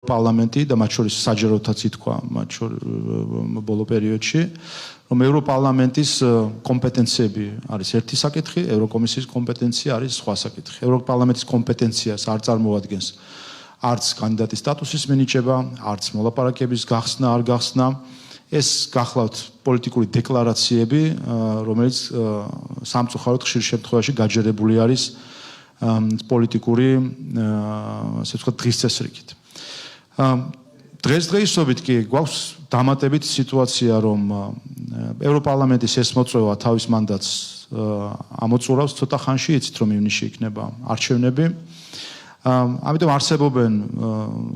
პარლამენტი და მათ შორის საჯაროთაც ითქვა მათ შორის ბოლო პერიოდში რომ ევროპარლამენტის კომპეტენციები არის ერთი საკითხი, ევროკომისიის კომპეტენცია არის სხვა საკითხი. ევროპარლამენტის კომპეტენციას არ წარმოადგენს არც კანდიდატის სტატუსის მინიჭება, არც მოლაპარაკების გახსნა, არ გახსნა. ეს გახლავთ პოლიტიკური დეკლარაციები, რომელიც სამწუხაროდ ხშირ შემთხვევაში გაჯერებული არის პოლიტიკური, ასე ვთქვათ, დღისწესრიგით. დღესდღეობით კი გვაქვს დამატებით სიტუაცია, რომ ევროპარლამენტის ეს მოწვევა თავის მანდატს ამოწურავს ცოტა ხანში, იცით რომ ივნისში იქნება არჩევნები. ამიტომ არსებობენ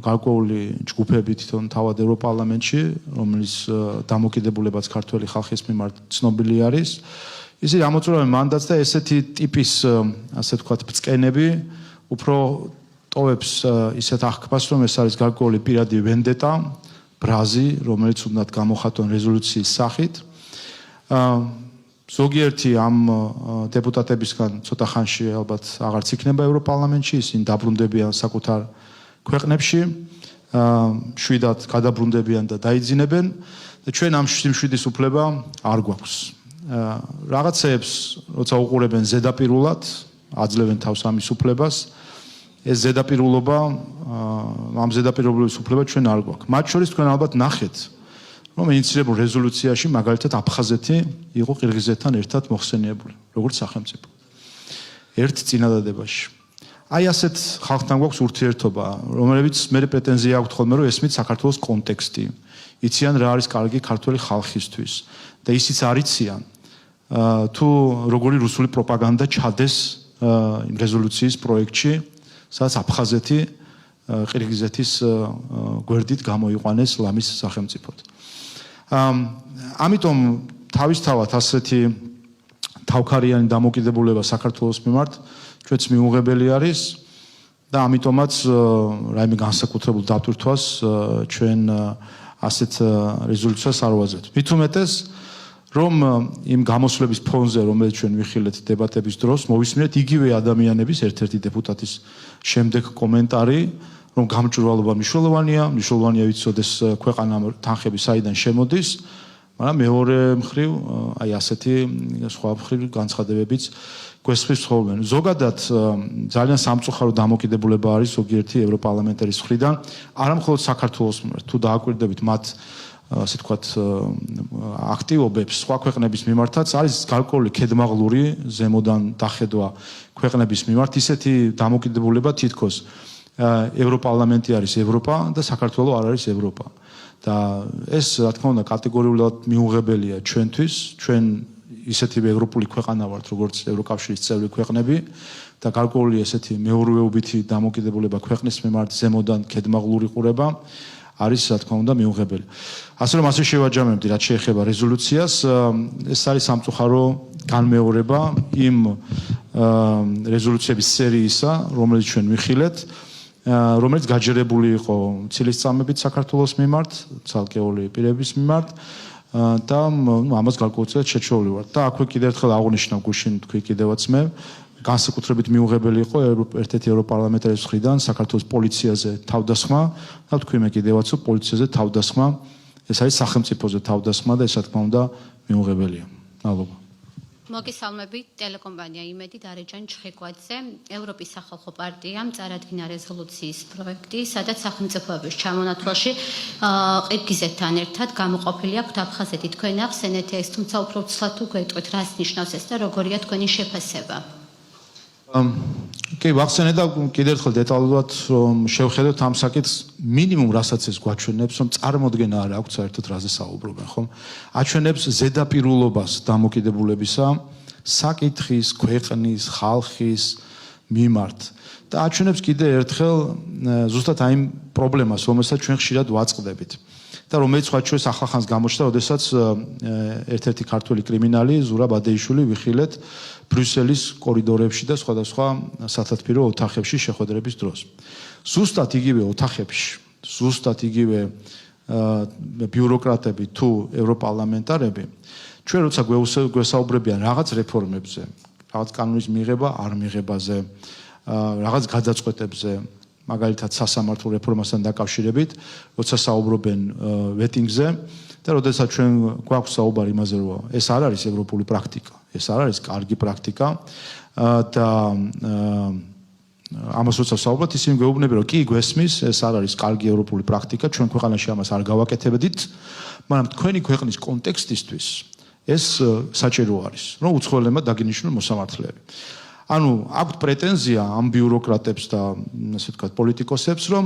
გარკვეული ჯგუფები თვითონ თავად ევროპარლამენტში, რომლის დამოკიდებულებაც ქართველი ხალხის მიმართ ცნობილი არის. ისინი ამოწურავენ მანდატს და ესეთი ტიპის, ასე ვთქვათ, ბწყენები უფრო ტოვებს ისეთ აღქმას, რომ ეს არის გარკვეული პირადი ვენდეტა, ბრაზი, რომელიც უნდათ გამოხატონ რეზოლუციის სახით. ზოგიერთი ამ დეპუტატებისგან ცოტა ხანში ალბათ აღარც იქნება ევროპარლამენტში, ისინი დაბრუნდებიან საკუთარ ქვეყნებში, შვიდად გადაბრუნდებიან და დაიძინებენ და ჩვენ ამ სიმშვიდის უფლება არ გვაქვს. რაღაცეებს როცა უყურებენ ზედაპირულად, აძლევენ თავს ამის უფლებას, ეს ზედაპირულობა, ამ ზედაპირულობის უფლება ჩვენ არ გვაქვს. მათ შორის თქვენ ალბათ ნახეთ, რომ ინიციირებულ რეზოლუციაში მაგალითად აფხაზეთი იყო ყირგიზეთთან ერთად მოხსენიებული, როგორც სახელმწიფო. ერთ წინადადებაში. აი ასეთ ხალხთან გვაქვს ურთიერთობა, რომელებიც მე პრეტენზია აქვთ ხოლმე, რომ ესმით საქართველოს კონტექსტი. იციან რა არის კარგი ქართველი ხალხისთვის და ისიც არ იციან თუ როგორი რუსული პროპაგანდა ჩადეს იმ რეზოლუციის პროექტში, სადაც აფხაზეთი ყირგიზეთის გვერდით გამოიყვანეს ლამის სახელმწიფოდ. ამიტომ თავისთავად ასეთი თავქარიანი დამოკიდებულება საქართველოს მიმართ ჩვენც მიუღებელი არის და ამიტომაც რაიმე განსაკუთრებულ დატვირთვას ჩვენ ასეთ რეზოლუციას არ ვაძლევთ. მით უმეტეს რომ იმ გამოსვლების ფონზე, რომელიც ჩვენ ვიხილეთ დებატების დროს, მოვისმინეთ იგივე ადამიანების ერთ-ერთი დეპუტატის შემდეგ კომენტარი, რომ გამჭვირვალობა მნიშვნელოვანია ვიცოდეს ქვეყანა თანხები საიდან შემოდის, მაგრამ მეორე მხრივ, აი ასეთი სხვა მხრივ განცხადებებიც გვესხვის ხოლმე. ზოგადად ძალიან სამწუხარო დამოკიდებულება არის ზოგიერთი ევროპარლამენტარის მხრიდან, არა მხოლოდ საქართველოს მიმართ, თუ დააკვირდებით მათ ასე ვთქვათ აქტივობებს სხვა ქვეყნების მიმართაც არის გარკვეული ქედმაღლური ზემოდან დახედვა ქვეყნების მიმართ, ისეთი დამოკიდებულება თითქოს ევროპარლამენტი არის ევროპა და საქართველო არ არის ევროპა. და ეს რა თქმა უნდა კატეგორიულად მიუღებელია ჩვენთვის, ჩვენ ისეთივე ევროპული ქვეყანა ვართ, როგორც ევროკავშირის წევრი ქვეყნები და გარკვეული ესეთი მეორეობითი დამოკიდებულება ქვეყნის მიმართ ზემოდან ქედმაღლური ყურება არის რა თქმა უნდა მიუღებელი. ასე რომ ასე შევაჯამებდი, რაც შეეხება რეზოლუციას, ეს არის სამწუხარო განმეორება იმ რეზოლუციების სერიისა, რომელიც ჩვენ ვიხილეთ, რომელიც გაჯერებული იყო ცილისწამებით საქართველოს მიმართ, ცალკეული პირების მიმართ და ამას გარკვეულწილად შეჩეული ვარ. და აქვე კიდევ ერთხელ აღნიშნავ გუშინ თქვი კიდევაც მე, განსაკუთრებით მიუღებელი იყო ერთ-ერთი ევროპარლამენტარის მხრიდან საქართველოს პოლიციაზე თავდასხმა და თქვი მე კიდევაც რომ პოლიციაზე თავდასხმა, ეს არის სახელმწიფოზე თავდასხმა და ეს რა თქმა უნდა მიუღებელია. მადლობა. მოგესალმებით, ტელეკომპანია იმედი დარეჯან ჩხიკვაძე, ევროპის სახალხო პარტიამ წარადგინა რეზოლუციის პროექტი, სადაც სახელმწიფოების ჩამონათვალში ყირგიზეთთან ერთად გამოყოფილი აქვთ აფხაზეთი. თქვენ ახსენეთ ეს, თუმცა უფრო ცლად თუ გვეტყვით, რას ნიშნავს ეს და როგორია თქვენი შეფასება? კი, ვახსენე და კიდევ ერთხელ დეტალურად შევხედოთ ამ საკითხს, მინიმუმ რასაც ეს გვაჩვენებს, რომ წარმოდგენა არ აქვს საერთოდ რაზე საუბრობენ, ხომ? აჩვენებს ზედაპირულობას დამოკიდებულებისა საკითხის, ქვეყნის, ხალხის მიმართ და აჩვენებს კიდევ ერთხელ ზუსტად აი იმ პრობლემას, რომელსაც ჩვენ ხშირად ვაწყდებით. და რომელიც სხვა ჩვენს ახლახანს გამოჩნდა, როდესაც ერთ-ერთი ქართველი კრიმინალი ზურაბ ადეიშვილი ვიხილეთ ბრიუსელის კორიდორებში და სხვადასხვა სათათბირო ოთახებში შეხვედრების დროს. ზუსტად იგივე ოთახებში, ზუსტად იგივე ბიუროკრატები თუ ევროპარლამენტარები ჩვენ როცა გვესაუბრებიან რაღაც რეფორმებზე, რაღაც კანონის მიღება, არ მიღებაზე, რაღაც გადაწყვეტებზე, მაგალითად სასამართლო რეფორმასთან დაკავშირებით, როცა საუბრობენ ვეტინგზე და როდესაც ჩვენ გვაქვს საუბარი იმაზე, რომ ეს არ არის ევროპული პრაქტიკა, ეს არ არის კარგი პრაქტიკა და ამას როცა საუბრობთ, ისინი გვეუბნებიან, რომ კი გვესმის, ეს არ არის კარგი ევროპული პრაქტიკა, ჩვენ ქვეყანაში ამას არ გავაკეთებდით, მაგრამ თქვენი ქვეყნის კონტექსტისთვის ეს საჭირო არის, რომ უცხოელებმა დაგინიშნონ მოსამართლეები. ანუ აქვთ პრეტენზია ამ ბიუროკრატებს და ასე ვთქვათ პოლიტიკოსებს, რომ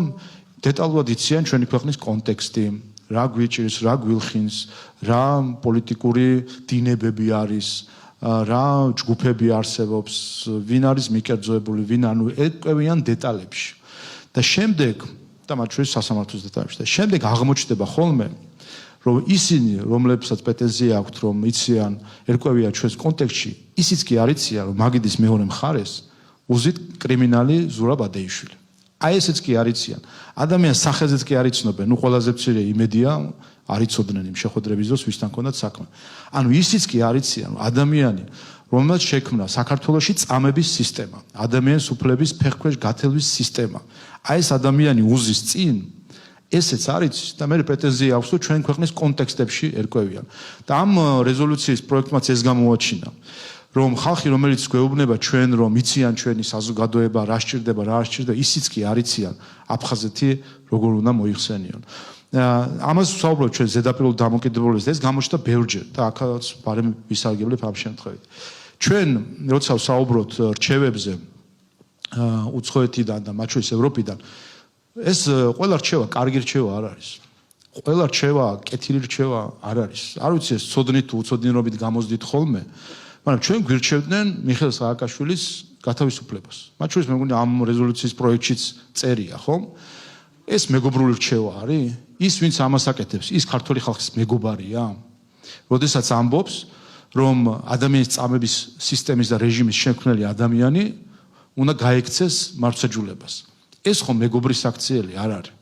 დეტალურად იციან ჩვენი ქვეყნის კონტექსტი, რა გვიჭირს, რა გვილხინს, რა პოლიტიკური დინებები არის, რა ჯგუფები არსებობს, ვინ არის მიკერძოებული, ვინ ანუ ეტყვევიან დეტალებში. და შემდეგ და მათ შორის სასამართლოს დეტალებში და შემდეგ აღმოჩნდება ხოლმე რომ ისინი, რომლებსაც პრეტენზია აქვთ, რომ იციან, ერკვევიან ჩვენს კონტექსტში, ისიც კი არ იციან, რომ მაგიდის მეორე მხარეს უზით კრიმინალი ზურაბ ადეიშვილი. აი ესეც კი არ იციან. ადამიანს სახელზეც კი არ იცნობენ, ნუ ყველაზე მცირე იმედია არ იცოდნენ იმ შეხვედრების დროს, ვისთან ჰქონდათ საქმე. ანუ ისიც კი არ იციან, რომ ადამიანი, რომელმაც შექმნა საქართველოში წამების სისტემა, ადამიანის უფლების ფეხქვეშ გათელვის სისტემა, აი ეს ადამიანი უზის წინ ესეც არის და მე პრეტენზია აქვს, რომ ჩვენ ქვეყნის კონტექსტებში ერკვევიან. და ამ რეზოლუციის პროექტმაც ეს გამოაჩინა, რომ ხალხი, რომელიც გვეუბნება ჩვენ, რომ იციან ჩვენი საზოგადოება, რა სჭირდება, რა არ სჭირდება, ისიც კი არ იციან აფხაზეთი როგორ უნდა მოიხსენიონ. ამას ვსაუბრობთ ჩვენ ზედაპირულ დამოკიდებულებას და ეს გამოჩნდა ბევრჯერ და აქაც ბარემ ვისარგებლებ ამ შემთხვევით. ჩვენ როცა ვსაუბრობთ რჩევებზე უცხოეთიდან და მათ შორის ევროპიდან, ეს ყველა რჩევა კარგი რჩევა არ არის. ყველა რჩევა კეთილი რჩევა არ არის. არ ვიცი ეს ცოდნით თუ უცოდინრობით გამოსდით ხოლმე, მაგრამ ჩვენ გვირჩევდნენ მიხეილ სააკაშვილის გათავისუფლებას. მათ შორის მე მგონი ამ რეზოლუციის პროექტშიც წერია, ხო? ეს მეგობრული რჩევა არის? ის ვინც ამას აკეთებს, ის ქართული ხალხის მეგობარია? როდესაც ამბობს, რომ ადამიანის წამების სისტემის და რეჟიმის შემქმნელი ადამიანი უნდა გაექცეს მართლმსაჯულებას. ეს ხომ მეგობრის აქციელი არ არის.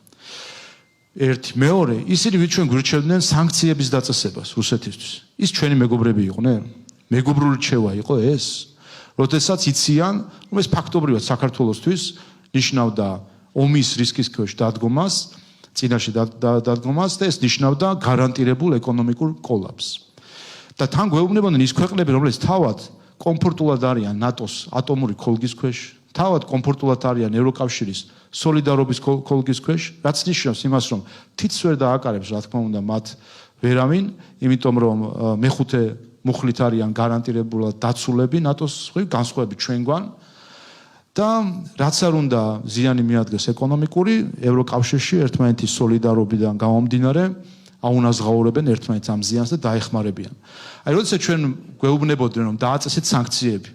ერთი, მეორე, ისინი ვით ჩვენ გვირჩევდნენ სანქციების დაწესებას რუსეთისთვის. ის ჩვენი მეგობრები იყვნენ? მეგობრული რჩევა იყო ეს? როდესაც იციან, რომ ეს ფაქტობრივად საქართველოსთვის ნიშნავდა ომის რისკის ქვეშ დადგომას, წინაშე დადგომას და ეს ნიშნავდა გარანტირებულ ეკონომიკურ კოლაფსს. და თან გვეუბნებოდნენ ის ქვეყნები, რომლებიც თავად კომფორტულად არიან ნატოს ატომური ქოლგის ქვეშ, თავად კომფორტულად არიან ევროკავშირის სოლიდარობის ქოლგის ქვეშ, რაც ნიშნავს იმას, რომ თითს ვერ დააკარებს, რა თქმა უნდა, მათ ვერავინ, იმიტომ რომ მეხუთე მუხლით არიან გარანტირებულად დაცულები ნატოს განსხვავებით ჩვენგან და რაც არ უნდა ზიანი მიადგეს ეკონომიკური, ევროკავშირში ერთმანეთის სოლიდარობიდან გამომდინარე აუნაზღაურებენ ერთმანეთს ამ ზიანს და დაეხმარებიან. აი, როდესაც ჩვენ გვეუბნებოდნენ, რომ დააწესეთ სანქციები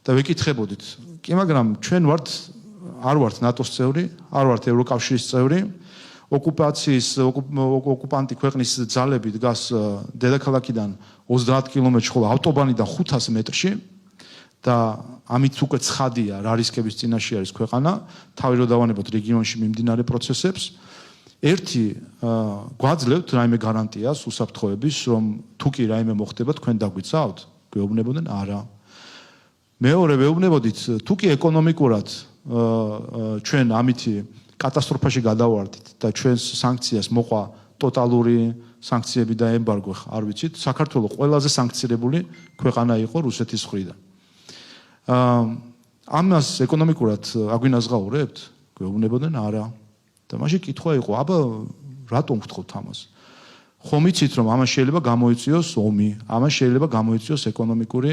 და ვეკითხებოდით, კი, მაგრამ ჩვენ არ ვართ ნატოს წევრი, არ ვართ ევროკავშირის წევრი, ოკუპანტი ქვეყნის ძალები დგას დედაქალაქიდან 30 კილომეტრში, ხოლო ავტობანიდან 500 მეტრში და ამით უკვე ცხადია რა რისკების წინაშე არის ქვეყანა, თავი რო დავანებოთ რეგიონში მიმდინარე პროცესებს. ერთი გვაძლევთ რაიმე გარანტიას უსაფრთხოების, რომ თუ კი რაიმე მოხდება, თქვენ დაგვიცავთ? გვეუბნებოდნენ, არა. მეორე, ვეუბნებოდით, თუ კი ეკონომიკურად ჩვენ ამითი კატასტროფაში გადავარდით და ჩვენს სანქციას მოყვა ტოტალური სანქციები და ემბარგო, არ ვიცით, საქართველოს ყველაზე სანქცირებული ქვეყანა იყო რუსეთის მხრიდან. ამას ეკონომიკურად აგვინაზღაურებთ? გვეუბნებოდნენ, არა. და მაშინ კითხვა იყო, აბა რატომ ვთხოვთ ამას? ხომ იცით, რომ ამას შეიძლება გამოიწვიოს ომი, ამას შეიძლება გამოიწვიოს ეკონომიკური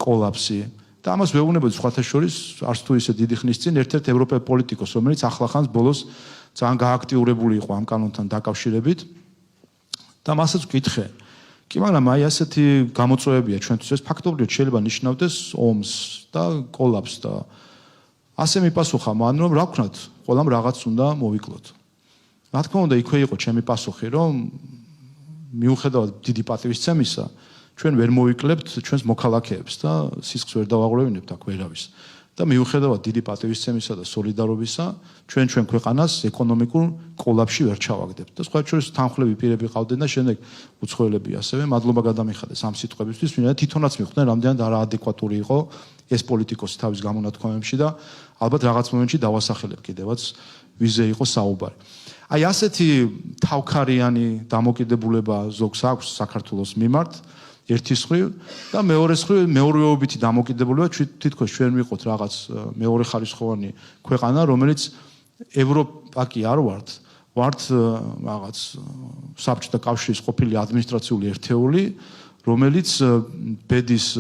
კოლაფსი. და ამას ვეუბნებოდი სხვათა შორის, არც თუ ისე დიდი ხნის წინ ერთ-ერთ ევროპელ პოლიტიკოს, რომელიც ახლახანს ბოლოს ძალიან გააქტიურებული იყო ამ კანონთან დაკავშირებით. და მასაც ვკითხე, კი, მაგრამ აი ასეთი გამოწვევებია ჩვენთვის, ეს ფაქტობრივად შეიძლება ნიშნავდეს ომს და კოლაფსს და ასე მიპასუხა მან, რომ რა ვქნათ, ყველამ რაღაც უნდა მოვიკლოთ. რა თქმა უნდა, იქვე იყო ჩემი პასუხი, რომ მიუხედავად დიდი პატივისცემისა, ჩვენ ვერ მოვიკლებთ ჩვენს მოქალაქეებს და სისხლს ვერ დავაღროვებინებთ აქ ვერავის. და მიუხედავად დიდი პატივისცემისა და სოლიდარობისა, ჩვენ ქვეყანას ეკონომიკურ კოლაფში ვერ ჩავაგდებთ. და სხვა შორის თანხლები პირები ყავდნენ და შემდეგ უცხოელები ასევე. მადლობა გადამიხადეს ამ სიტყვებისთვის, ვინაიდან თვითონაც მიხვდნენ, რამდენად არაადეკვატური იყო ეს პოლიტიკოსი თავის გამონათქვამებში და ალბათ რაღაც მომენტში დავასახელებ კიდევაც ვიზე იყო საუბარი. აი ასეთი თავქარიანი დამოკიდებულება ზოგს აქვს საქართველოს მიმართ ერთი მხრივ და მეორე მხრივ მეორეობითი დამოკიდებულება თითქოს ჩვენ ვიყოთ რაღაც მეორე ხარისხოვანი ქვეყანა, რომელიც ევროპა კი არ ვართ რაღაც საბჭოთა კავშირის ყოფილი ადმინისტრაციული ერთეული, რომელიც ბედის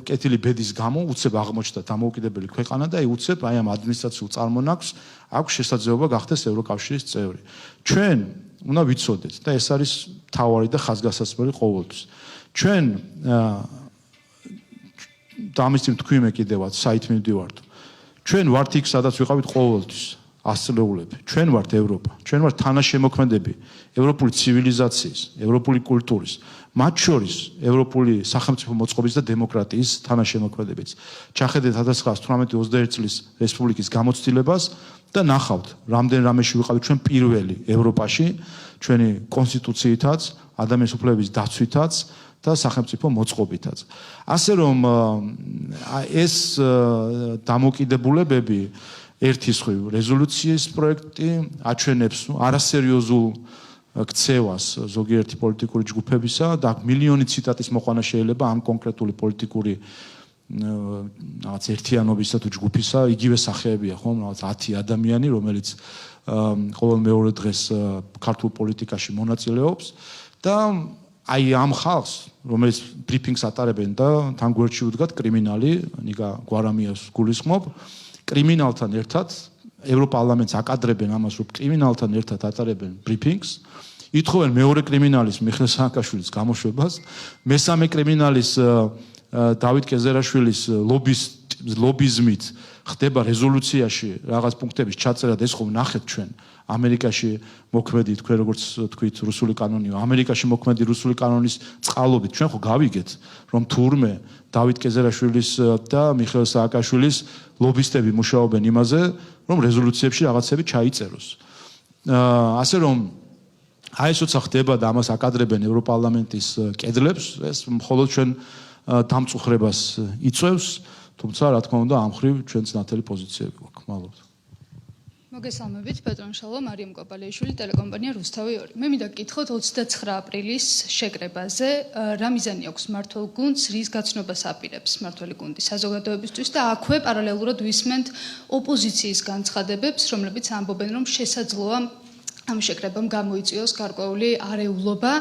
კეთილი ბედის გამო უცებ აღმოჩნდა დამოუკიდებელი ქვეყანა და უცებ აი ამ ადმინისტრაციულ წარმონაქმს აქვს შესაძლებლობა გახდეს ევროკავშირის წევრი. ჩვენ უნდა ვიცოდეთ და ეს არის მთავარი და ხაზგასასმელი ყოველთვის. ჩვენ და ამის წინ თქვი მე კიდევაც საით მივდივართ. ჩვენ ვართ იქ სადაც ვიყავით ყოველთვის ასწლეულები. ჩვენ ვართ ევროპა. ჩვენ ვართ თანაშემოქმედები ევროპული ცივილიზაციის, ევროპული კულტურის, მათ შორის ევროპული სახელმწიფო მოწყობის და დემოკრატიის თანაშემოქმედებიც. ჩახედეთ 1918-21 წლის რესპუბლიკის გამოცდილებას და ნახავთ, რამდენ რამეში ვიყავით ჩვენ პირველი ევროპაში, ჩვენი კონსტიტუციითაც, ადამიანის უფლებების დაცვითაც და სახელმწიფო მოწყობითაც. ასე რომ ეს დამოკიდებულებები ერთის ხრივ რეზოლუციის პროექტი აჩვენებს არასერიოზულ ქცევას ზოგიერთი პოლიტიკური ჯგუფებისა და მილიონი ციტატის მოყვანა შეიძლება ამ კონკრეტული პოლიტიკური რაღაც ერთიანობისა თუ ჯგუფისა, იგივე სახეებია ხომ, რაღაც 10 ადამიანი, რომელიც ყოველ მეორე დღეს ქართულ პოლიტიკაში მონაწილეობს და აი ამ ხალხს, რომელიც ბრიფინგს ატარებენ და თან გვერდში უდგათ კრიმინალი, ნიკა გვარამიას გულისხმობ, კრიმინალთან ერთად ევროპარლამენტს აკადრებენ ამას, რომ კრიმინალთან ერთად ატარებენ ბრიფინგს, ითხოვენ მეორე კრიმინალის მიხეილ სააკაშვილის გამოშვებას, მესამე კრიმინალის დავით კეზერაშვილის ლობიზმით ხდება რეზოლუციაში რაღაც პუნქტების ჩაწერა და ეს ხომ ნახეთ ჩვენ ამერიკაში მოქმედი თქვენ როგორც თქვით რუსული კანონია, ამერიკაში მოქმედი რუსული კანონის წყალობით ჩვენ ხო გავიგეთ რომ თურმე დავით კეზერაშვილის და მიხეილ სააკაშვილის ლობისტები მუშაობენ იმაზე რომ რეზოლუციებში რაღაცები ჩაიწეროს. ასე რომ აი ეს როცა ხდება და ამას აკადრებენ ევროპარლამენტის კედლებს, ეს მხოლოდ ჩვენ დამწუხრებას იწვევს, თუმცა რა თქმა უნდა ამ ხრივ ჩვენც ნათელი პოზიციები გვაქვს. მადლობთ. მოგესალმებით, პეტრონშალო, მარიამ კოპალეიშვილი, ტელეკომპანია რუსთავი 2. მე მინდა გკითხოთ 29 აპრილის შეკრებაზე, რა მიზანი აქვს მმართველ გუნდს, რის გაცნობას აპირებს მმართველი გუნდი საზოგადოებისთვის და აქვე პარალელურად ვისმენთ ოპოზიციის განცხადებებს, რომლებიც ამბობენ, რომ შესაძლოა ამ შეკრებამ გამოიწვიოს გარკვეული არეულობა.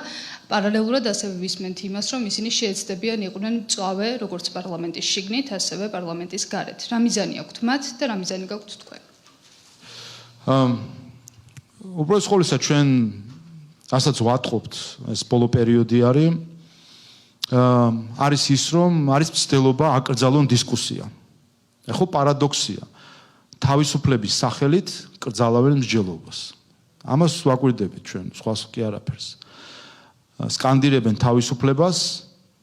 პარალელურად ასევე ვისმენთ იმას, რომ ისინი შეეცდებიან იყვნენ მწვავე, როგორც პარლამენტის შიგნით, ასევე პარლამენტის გარეთ. რა მიზანი აქვთ მათ და რა მიზანი გაქვთ თქვენ? უბრალოდ ხოლისა ჩვენ ასაც ვატყობთ, ეს ბოლო პერიოდი არის. არის ის, რომ არის მცდელობა აკრძალონ დისკუსია. ეხლა პარადოქსია. თავისუფლების სახელით კრძალავენ მსჯელობას. ამას ვაკვირდებით ჩვენ, სხვას კი არაფერს. სკანდირებენ თავისუფლებას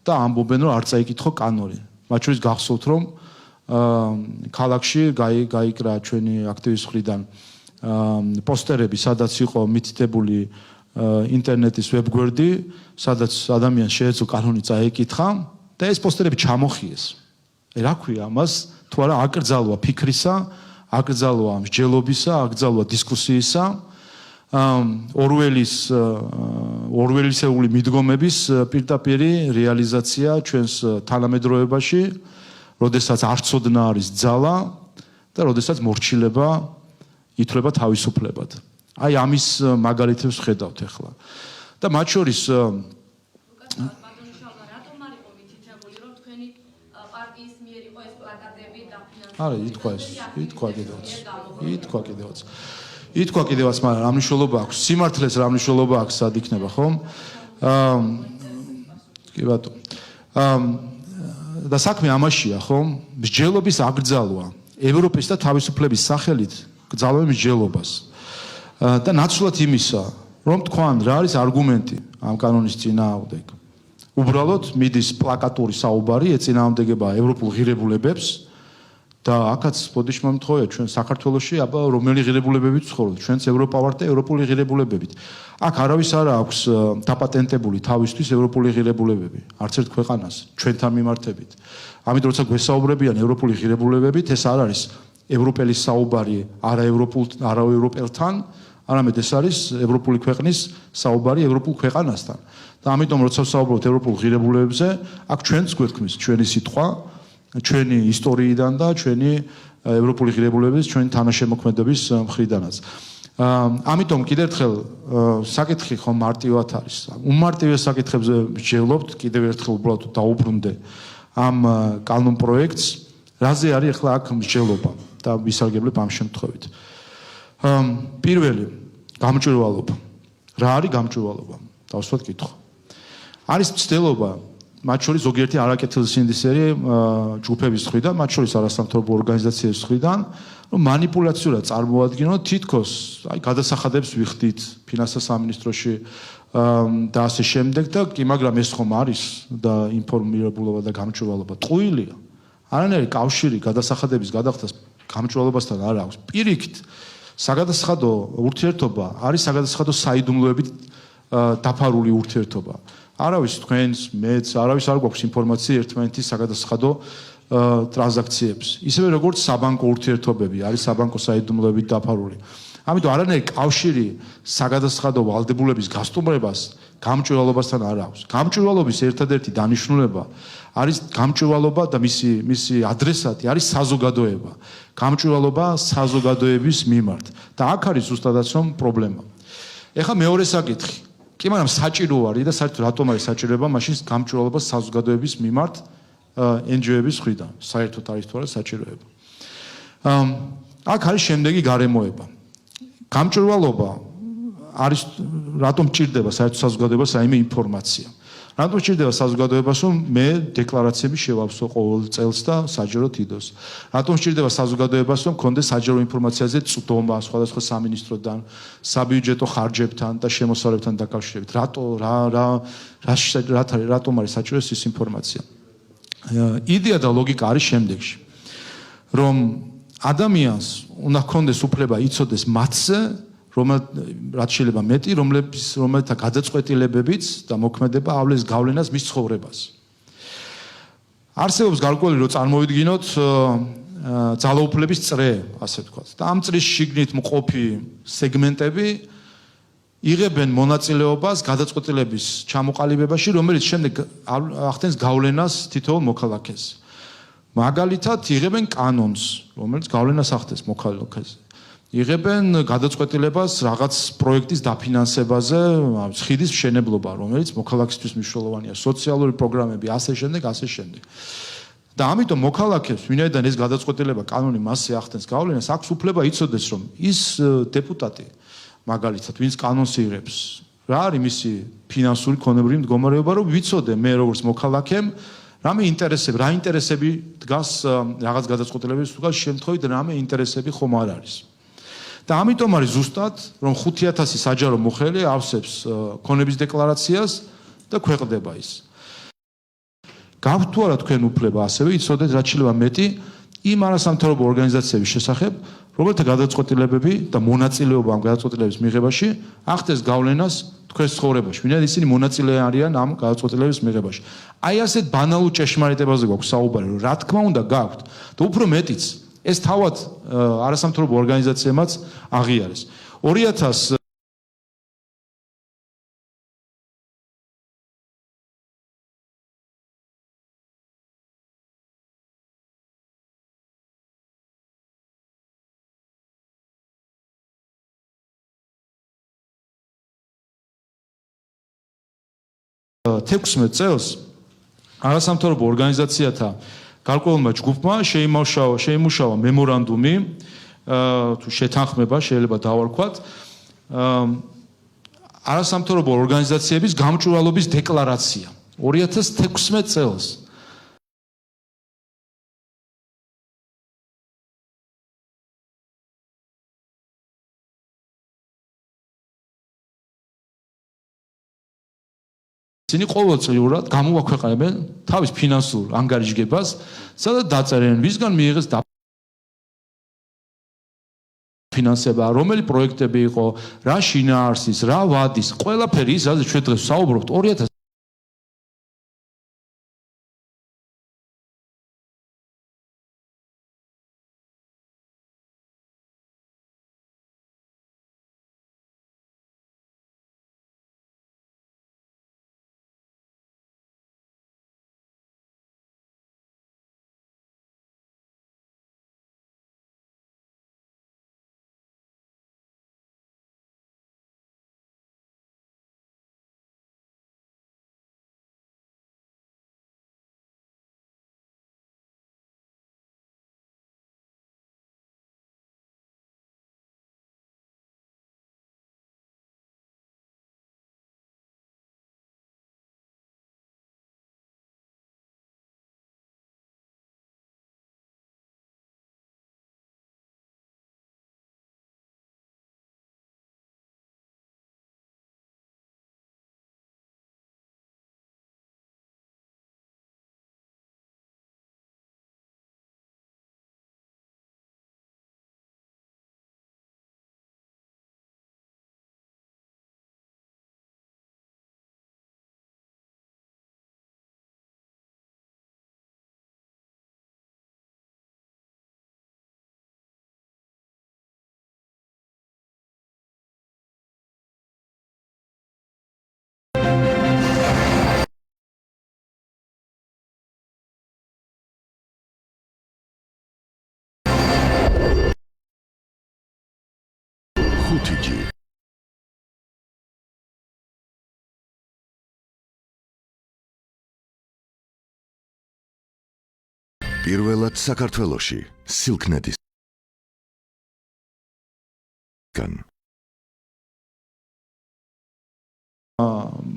და ამბობენ, რომ არ წაიკითხო კანონი. მათ შორის გახსოვთ, რომ ქალაქში გაიკრა ჩვენი აქტივის მხრიდან პოსტერები, სადაც იყო მითითებული ინტერნეტის ვებგვერდი, სადაც ადამიანს შეეძლო კანონი წაეკითხა და ეს პოსტერები ჩამოხიეს. რა ქვია ამას? თუ არა აკრძალვა ფიქრისა, აკრძალვა მსჯელობისა, აკრძალვა დისკუსიისა. ორველისეული მიდგომების პირდაპირი რეალიზაცია ჩვენს თანამედროვეობაში, როდესაც არ ცოდნა არის ძალა და როდესაც მორჩილება ითვლება თავისუფლებად. აი ამის მაგალითებს ხედავთ ახლა. და მათ შორის არა, ითქვა კიდევაც, მაგრამ რა მნიშვნელობა აქვს? სიმართლეს რა მნიშვნელობა აქვს, სად იქნება, ხომ? კი ბატონო. და საქმე ამაშია, ხომ? მსჯელობის აკრძალვა ევროპის და თავისუფლების სახელით გძალავენ მსჯელობას. და ნაცვლად იმისა, რომ თქვან რა არის არგუმენტი ამ კანონის წინააღმდეგ. უბრალოდ მიდის პლაკატური საუბარი ეწინააღმდეგება ევროპულ ღირებულებებს და აქაც ბოდიში მომთხოვია ჩვენ საქართველოში აბა რომელი ღირებულებებით ვცხოვრობთ ჩვენც ევროპა ვართ და ევროპული ღირებულებებით აქ არავის არ აქვს დაპატენტებული თავისთვის ევროპული ღირებულებები არც ერთ ქვეყანას ჩვენთან მიმართებით ამიტომ როცა გვესაუბრებიან ევროპული ღირებულებებით ეს არ არის ევროპელი საუბარი არაევროპელთან არამედ ეს არის ევროპული ქვეყნის საუბარი ევროპულ ქვეყანასთან და ამიტომ როცა ვსაუბრობთ ევროპულ ღირებულებებზე აქ ჩვენც გვეთქმის ჩვენი სიტყვა ჩვენი ისტორიიდან და ჩვენი ევროპული ღირებულებების ჩვენი თანაშემოქმედების მხრიდანაც ამიტომ კიდევ ერთხელ საკითხი ხომ მარტივად არის უმარტივეს საკითხებზე ვსჯელობთ კიდევ ერთხელ უბრალოდ დაუბრუნდე ამ კანონ პროექტს რაზე არის ახლა აქ მსჯელობა და ვისარგებლებ ამ შემთხვევით პირველი გამჭვირვალობა რა არის გამჭვირვალობა დავსვათ კითხვა არის მცდელობა მათ შორის ზოგიერთი არაკეთილსინდისერი ჯგუფების მხრიდან, მათ შორის არასამთავრობო ორგანიზაციების მხრიდან, რომ მანიპულაციურად წარმოადგინოთ თითქოს, აი გადასახადებს ვიხდით ფინანსთა სამინისტროში და ასე შემდეგ და კი, მაგრამ ეს ხომ არის და ინფორმირებულობა და გამჭვირვალობა ტყუილია. არანაირი კავშირი გადასახადების გადახდას გამჭვირვალობასთან არ აქვს. პირიქით, საგადასახადო ურთიერთობა არის საგადასახადო საიდუმლოებით დაფარული ურთიერთობა. არავის თქვენს, მეც, არავის არ გვაქვს ინფორმაცია ერთმანეთის საგადასახადო ტრანზაქციებს. ისევე როგორც საბანკო ურთიერთობები არის საბანკო საიდუმლოებით დაფარული. ამიტომ არანაირი კავშირი საგადასახადო ვალდებულების გასტუმრებას გამჭვირვალობასთან არ აქვს. გამჭვირვალობის ერთადერთი დანიშნულება არის გამჭვირვალობა და მისი ადრესატი არის საზოგადოება. გამჭვირვალობა საზოგადოების მიმართ. და აქ არის ზუსტადაც რომ პრობლემა. ეხლა მეორე საკითხი კი, მაგრამ საჭირო არის და საერთოდ რატომ არის საჭიროება მაშინ გამჭვირვალობა საზოგადოების მიმართ NGO-ების მხრიდან. საერთოდ არის თუ არა საჭიროება. აქ არის შემდეგი გარემოება. გამჭვირვალობა არის რატომ ჭირდება საერთოდ საზოგადოებას რაიმე ინფორმაცია. რატომ ჭირდება საზოგადოებას რომ მე დეკლარაციები შევავსო ყოველ წელს და საჯარო თიდოს. რატომ ჭირდება საზოგადოებას რომ მქონდეს საჯარო ინფორმაციაზე წვდომა სხვადასხვა სამინისტროდან, საბიუჯეტო ხარჯებთან და შემოსალებთან დაკავშირებით. რატომ არის საჭირო ეს ინფორმაცია? იდეა და ლოგიკა არის შემდეგში. რომ ადამიანს უნდა ჰქონდეს უფლება იცოდეს მათზე რაც შეიძლება მეტი, რომელთა გადაწყვეტილებებიც და მოქმედება ავლეს გავლენას მის ცხოვრებას. არსებობს გარკვეული რომ წარმოვიდგინოთ ძალაუფლების წრე, ასე ვთქვათ. და ამ წრის შიგნით მყოფი სეგმენტები იღებენ მონაწილეობას გადაწყვეტილების ჩამოყალიბებაში, რომელიც შემდეგ ახდენს გავლენას თითოეულ მოქალაქეს. მაგალითად, იღებენ კანონს, რომელიც გავლენას ახდენს მოქალაქეზე. იღებენ გადაწყვეტილებას რაღაც პროექტის დაფინანსებაზე, ხიდის მშენებლობა, რომელიც მოქალაქისთვის მნიშვნელოვანია, სოციალური პროგრამები, ასე შემდეგ. და ამიტომ მოქალაქეს, ვინაიდან ეს გადაწყვეტილება კანონი მასზე ახდენს გავლენას, აქვს უფლება იცოდეს, რომ ის დეპუტატი, მაგალითად, ვინც კანონს იღებს, რა არის მისი ფინანსური ქონებრივი მდგომარეობა, რომ ვიცოდე მე როგორც მოქალაქემ, რამე ინტერესები, რა ინტერესები დგას რაღაც გადაწყვეტილების თუ შემთხვევით რამე ინტერესები ხომ არ არის. და ამიტომ არის ზუსტად, რომ 5000 საჯარო მოხელი ავსებს ქონების დეკლარაციას და ქვეყნდება ის. გაქვთ თუ არა თქვენ უფლება ასევე იცოდეთ რაც შეიძლება მეტი იმ არასამთავრობო ორგანიზაციების შესახებ, რომელთა გადაწყვეტილებები და მონაწილეობა ამ გადაწყვეტილების მიღებაში ახდენს გავლენას თქვენს ცხოვრებაში. ვინაიდან ისინი მონაწილე არიან ამ გადაწყვეტილების მიღებაში. აი ასეთ ბანალურ ჭეშმარიტებაზე გვაქვს საუბარი, რომ რა თქმა უნდა გაქვთ და უფრო მეტიც ეს თავად არასამთავრობო ორგანიზაციებმაც აღიარეს. 2000 16 წელს არასამთავრობო ორგანიზაციათა გარკვეულმა ჯგუფმა შეიმუშავა მემორანდუმი თუ შეთანხმება შეიძლება დავარქვათ არასამთავრობო ორგანიზაციების გამჭვირვალობის დეკლარაცია 2016 წელს ისინი ყოველწლიურად გამოაქვეყნებენ თავის ფინანსურ ანგარიშგებას, სადაც დაწერენ, ვისგან მიიღეს ფინანსება, რომელი პროექტები იყო, რა შინაარსის, რა ვადის, ყველაფერი ის, სადაც ჩვენ დღეს საუბრობთ 2000პირველად საქართველოში სილკნეტის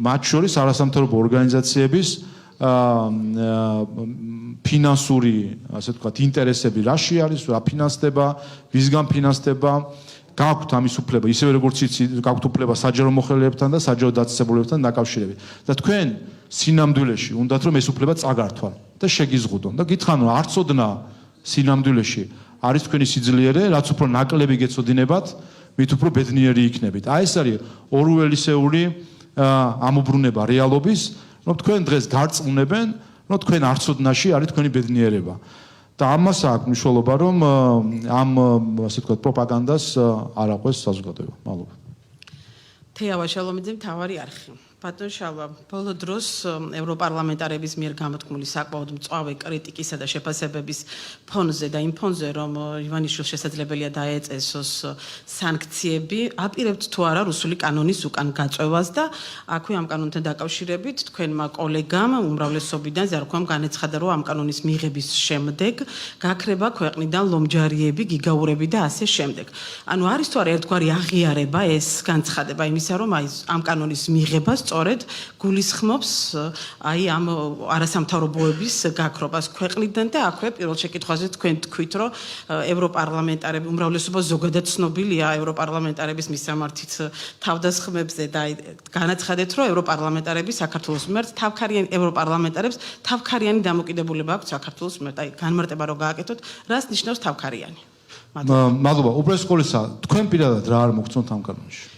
მათ შორის არასამთავრობო ორგანიზაციების ფინანსური, ასე ვთქვათ, ინტერესები რაში არის, რა ფინანსდება, ვისგან ფინანსდება, გაქვთ ამის უფლება, ისევე როგორც იცით, გაქვთ უფლება საჯარო მოხელეებთან და საჯარო დაწესებულებებთან დაკავშირებით. და თქვენ სინამდვილეში უნდათ რომ ეს უფლება წაგართვან და შეგიზღუდონ და გითხრან რომ არ წოდნა სინამდვილეში არის თქვენი სიძლიერე, რაც უფრო ნაკლები გეცოდინებათ, მით უფრო ბედნიერი იქნებით. აი ეს არის ორუელისეული ამობრუნება რეალობის, რომ თქვენ დღეს გარწმუნებენ, რომ თქვენ არ წოდნაში არის თქვენი ბედნიერება. და ამას აქვს მნიშვნელობა, რომ ამ ასე ვთქვათ პროპაგანდას არ აყვეს საზოგადოება. მადლობა. თეავა შალომიძე, მთავარი არხი. ბატონ შალვა, ბოლო დროს ევროპარლამენტარების მიერ გამოთქმული საკმაოდ მწვავე კრიტიკისა და შეფასებების ფონზე და იმ ფონზე, რომ ივანიშვილს შესაძლებელია დაეწესოს სანქციები, აპირებთ თუ არა რუსული კანონის უკან გაწევას და აქვე ამ კანონთან დაკავშირებით თქვენმა კოლეგამ უმრავლესობიდან ზარქვამ განეცხადა, რომ ამ კანონის მიღების შემდეგ გაქრება ქვეყნიდან ლომჯარიები, გიგაურები და ასე შემდეგ. ანუ არის თუ არა ერთგვარი აღიარება ეს განცხადება იმისა, რომ აი ამ კანონის მიღებას სწორედ გულისხმობს აი ამ არასამთავრობოების გაქრობას ქვეყნიდან და აქვე პირველ შეკითხვაზე თქვენ თქვით, რომ ევროპარლამენტარები უმრავლესობა ზოგადად ცნობილია ევროპარლამენტარების მისამართით თავდასხმებზე და განაცხადეთ, რომ ევროპარლამენტარები საქართველოს მიმართ ევროპარლამენტარებს თავქარიანი დამოკიდებულება აქვს საქართველოს მიმართ. აი განმარტება რომ გააკეთოთ, რას ნიშნავს თავქარიანი? მადლობა. უბრალოდ სკოლისა, თქვენ პირადად რა არ მოგწონთ ამ კანონში?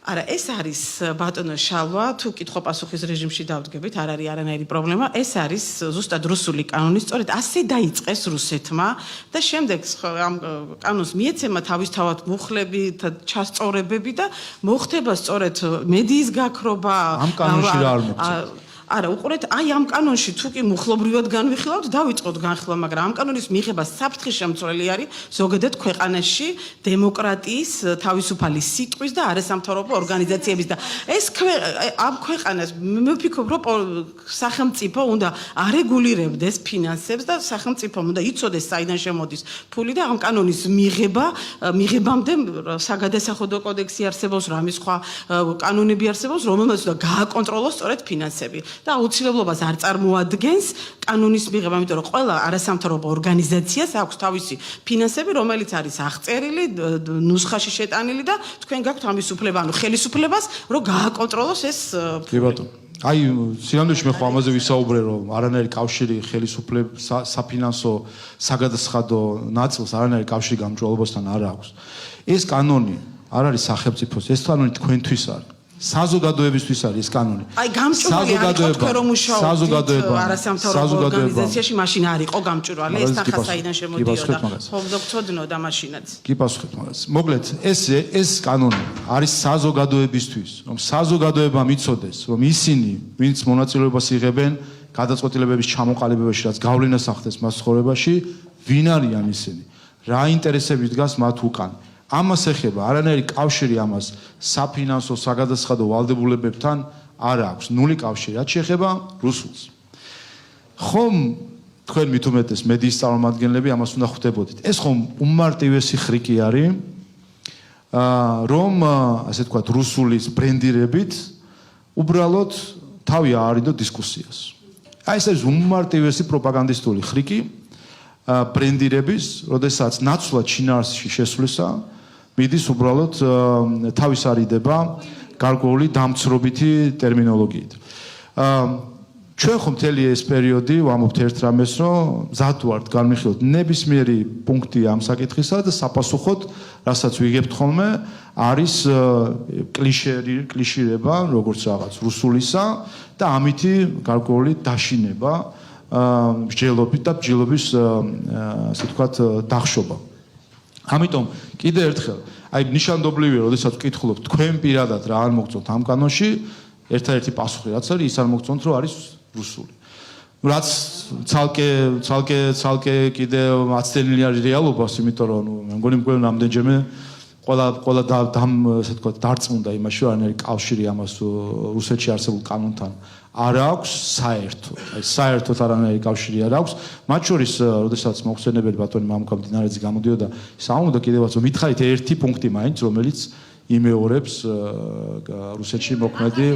არა, ეს არის ბატონო შალვა, თუ კითხვა-პასუხის რეჟიმში დავდგებით, არ არის არანაირი პრობლემა. ეს არის ზუსტად რუსული კანონი, სწორედ ასე დაიწყეს რუსეთმა და შემდეგ ამ კანონს მიეცემა თავისთავად მუხლები, ჩასწორებები და მოხდება სწორედ მედიის გაქრობა. ამ კანონში რა არ მოგწონთ? არა, უყურეთ, აი ამ კანონში თუ კი მუხლობრივად განვიხილავთ, დავიწყოთ განხილვა, მაგრამ ამ კანონის მიღება საფრთხის შემცვლელი არის ზოგადად ქვეყანაში დემოკრატიის, თავისუფალი სიტყვის და არასამთავრობო ორგანიზაციების და ეს ამ ქვეყანას მე ვფიქრობ, რომ სახელმწიფო უნდა არეგულირებდეს ფინანსებს და სახელმწიფომ უნდა იცოდეს საიდან შემოდის ფული და ამ კანონის მიღებამდე საგადასახადო კოდექსი არსებობს, რამის სხვა კანონები არსებობს, რომელმაც უნდა გააკონტროლოს სწორედ ფინანსები. და აუცილებლობას არ წარმოადგენს კანონის მიღება, იმიტომ რომ ყველა არასამთავრობო ორგანიზაციას აქვს თავისი ფინანსები, რომელიც არის აღწერილი, ნუსხაში შეტანილი და თქვენ გაქვთ ამის უფლება, ანუ ხელისუფლებას, რომ გააკონტროლოს ეს. კი ბატონო. აი სინამდვილეში მე ხო ამაზე ვისაუბრე რომ არანაირი კავშირი ხელისუფლების საფინანსო საგადასახადო ნაწილს არანაირი კავშირი გამჭვირვალობასთან არ აქვს. ეს კანონი არ არის სახელმწიფოს, ეს კანონი თქვენთვის არის. საზოგადოებისთვის არის ეს კანონი. აი გამჭვირვალი არის თქვენ რომ მუშაობთ არასამთავრობო ორგანიზაციაში, მაშინ არ იყო გამჭვირვალი, ეს თან ხასაიდან შემოდიოდა. ხო გწოდნოდა მაშინაც. კი პასუხობთ მაგას. მოკლედ ეს კანონი არის საზოგადოებისთვის, რომ საზოგადოებამ იცოდეს, რომ ისინი, ვინც მონაწილეობას იღებენ გადაწყვეტილებების ჩამოყალიბებაში, რაც გავლენას ახდენს მას ცხოვრებაში, ვინ არიან ისინი, რა ინტერესები დგას მათ უკან. ამას ეხება არანაირი კავშირი ამას საფინანსო საგადასახადო ვალდებულებებთან არ აქვს, ნული კავშირი, რაც შეეხება რუსულს. ხომ თქვენ მით უმეტეს მედიის წარმომადგენლები ამას უნდა ხვდებოდით. ეს ხომ უმარტივესი ხრიკი არის, რომ ასე ვთქვათ, რუსულის ბრენდირებით უბრალოდ თავი აარიდო დისკუსიას. აი ეს არის უმარტივესი პროპაგანდისტული ხრიკი ბრენდირების, როდესაც ნაცვლად შინაარსში შესვლისა მიდის უბრალოდ თავის არიდება გარკვეული დამცრობითი ტერმინოლოგიით. ჩვენ ხომ მთელი ეს პერიოდი ვამბობთ ერთ რამეს, რომ მზად ვართ განვიხილოთ ნებისმიერი პუნქტი ამ საკითხისა და საპასუხოდ, რასაც ვიგებთ ხოლმე, არის კლიშირება, როგორც რაღაც რუსულისა და ამითი გარკვეული დაშინება მსჯელობით და ბჯილობის ასე ვთქვათ დახშობა. ამიტომ კიდე ერთხელ, აი ნიშანდობლივია, როდესაც ვკითხულობ თქვენ პირადად რა არ მოგწონთ ამ კანონში, ერთადერთი პასუხი რაც არის, ის არ მოგწონთ, რომ არის რუსული. რაც ცალკე კიდე აცდენილი არის რეალობას, იმიტომ რომ მე მგონი მგონი რამდენჯერმე ყველა ასე ვთქვათ დარწმუნდა იმაში, რომ არანაირი კავშირი ამას რუსეთში არსებულ კანონთან არ აქვს საერთოდ. აი საერთოდ არანაირი კავშირი არ აქვს. მათ შორის, როდესაც მოხსენებელი ბატონი მამუკა მდინარეძე გამოდიოდა, საუბრობდა კიდევაც რომ მითხარით ერთი პუნქტი მაინც, რომელიც იმეორებს რუსეთში მოქმედი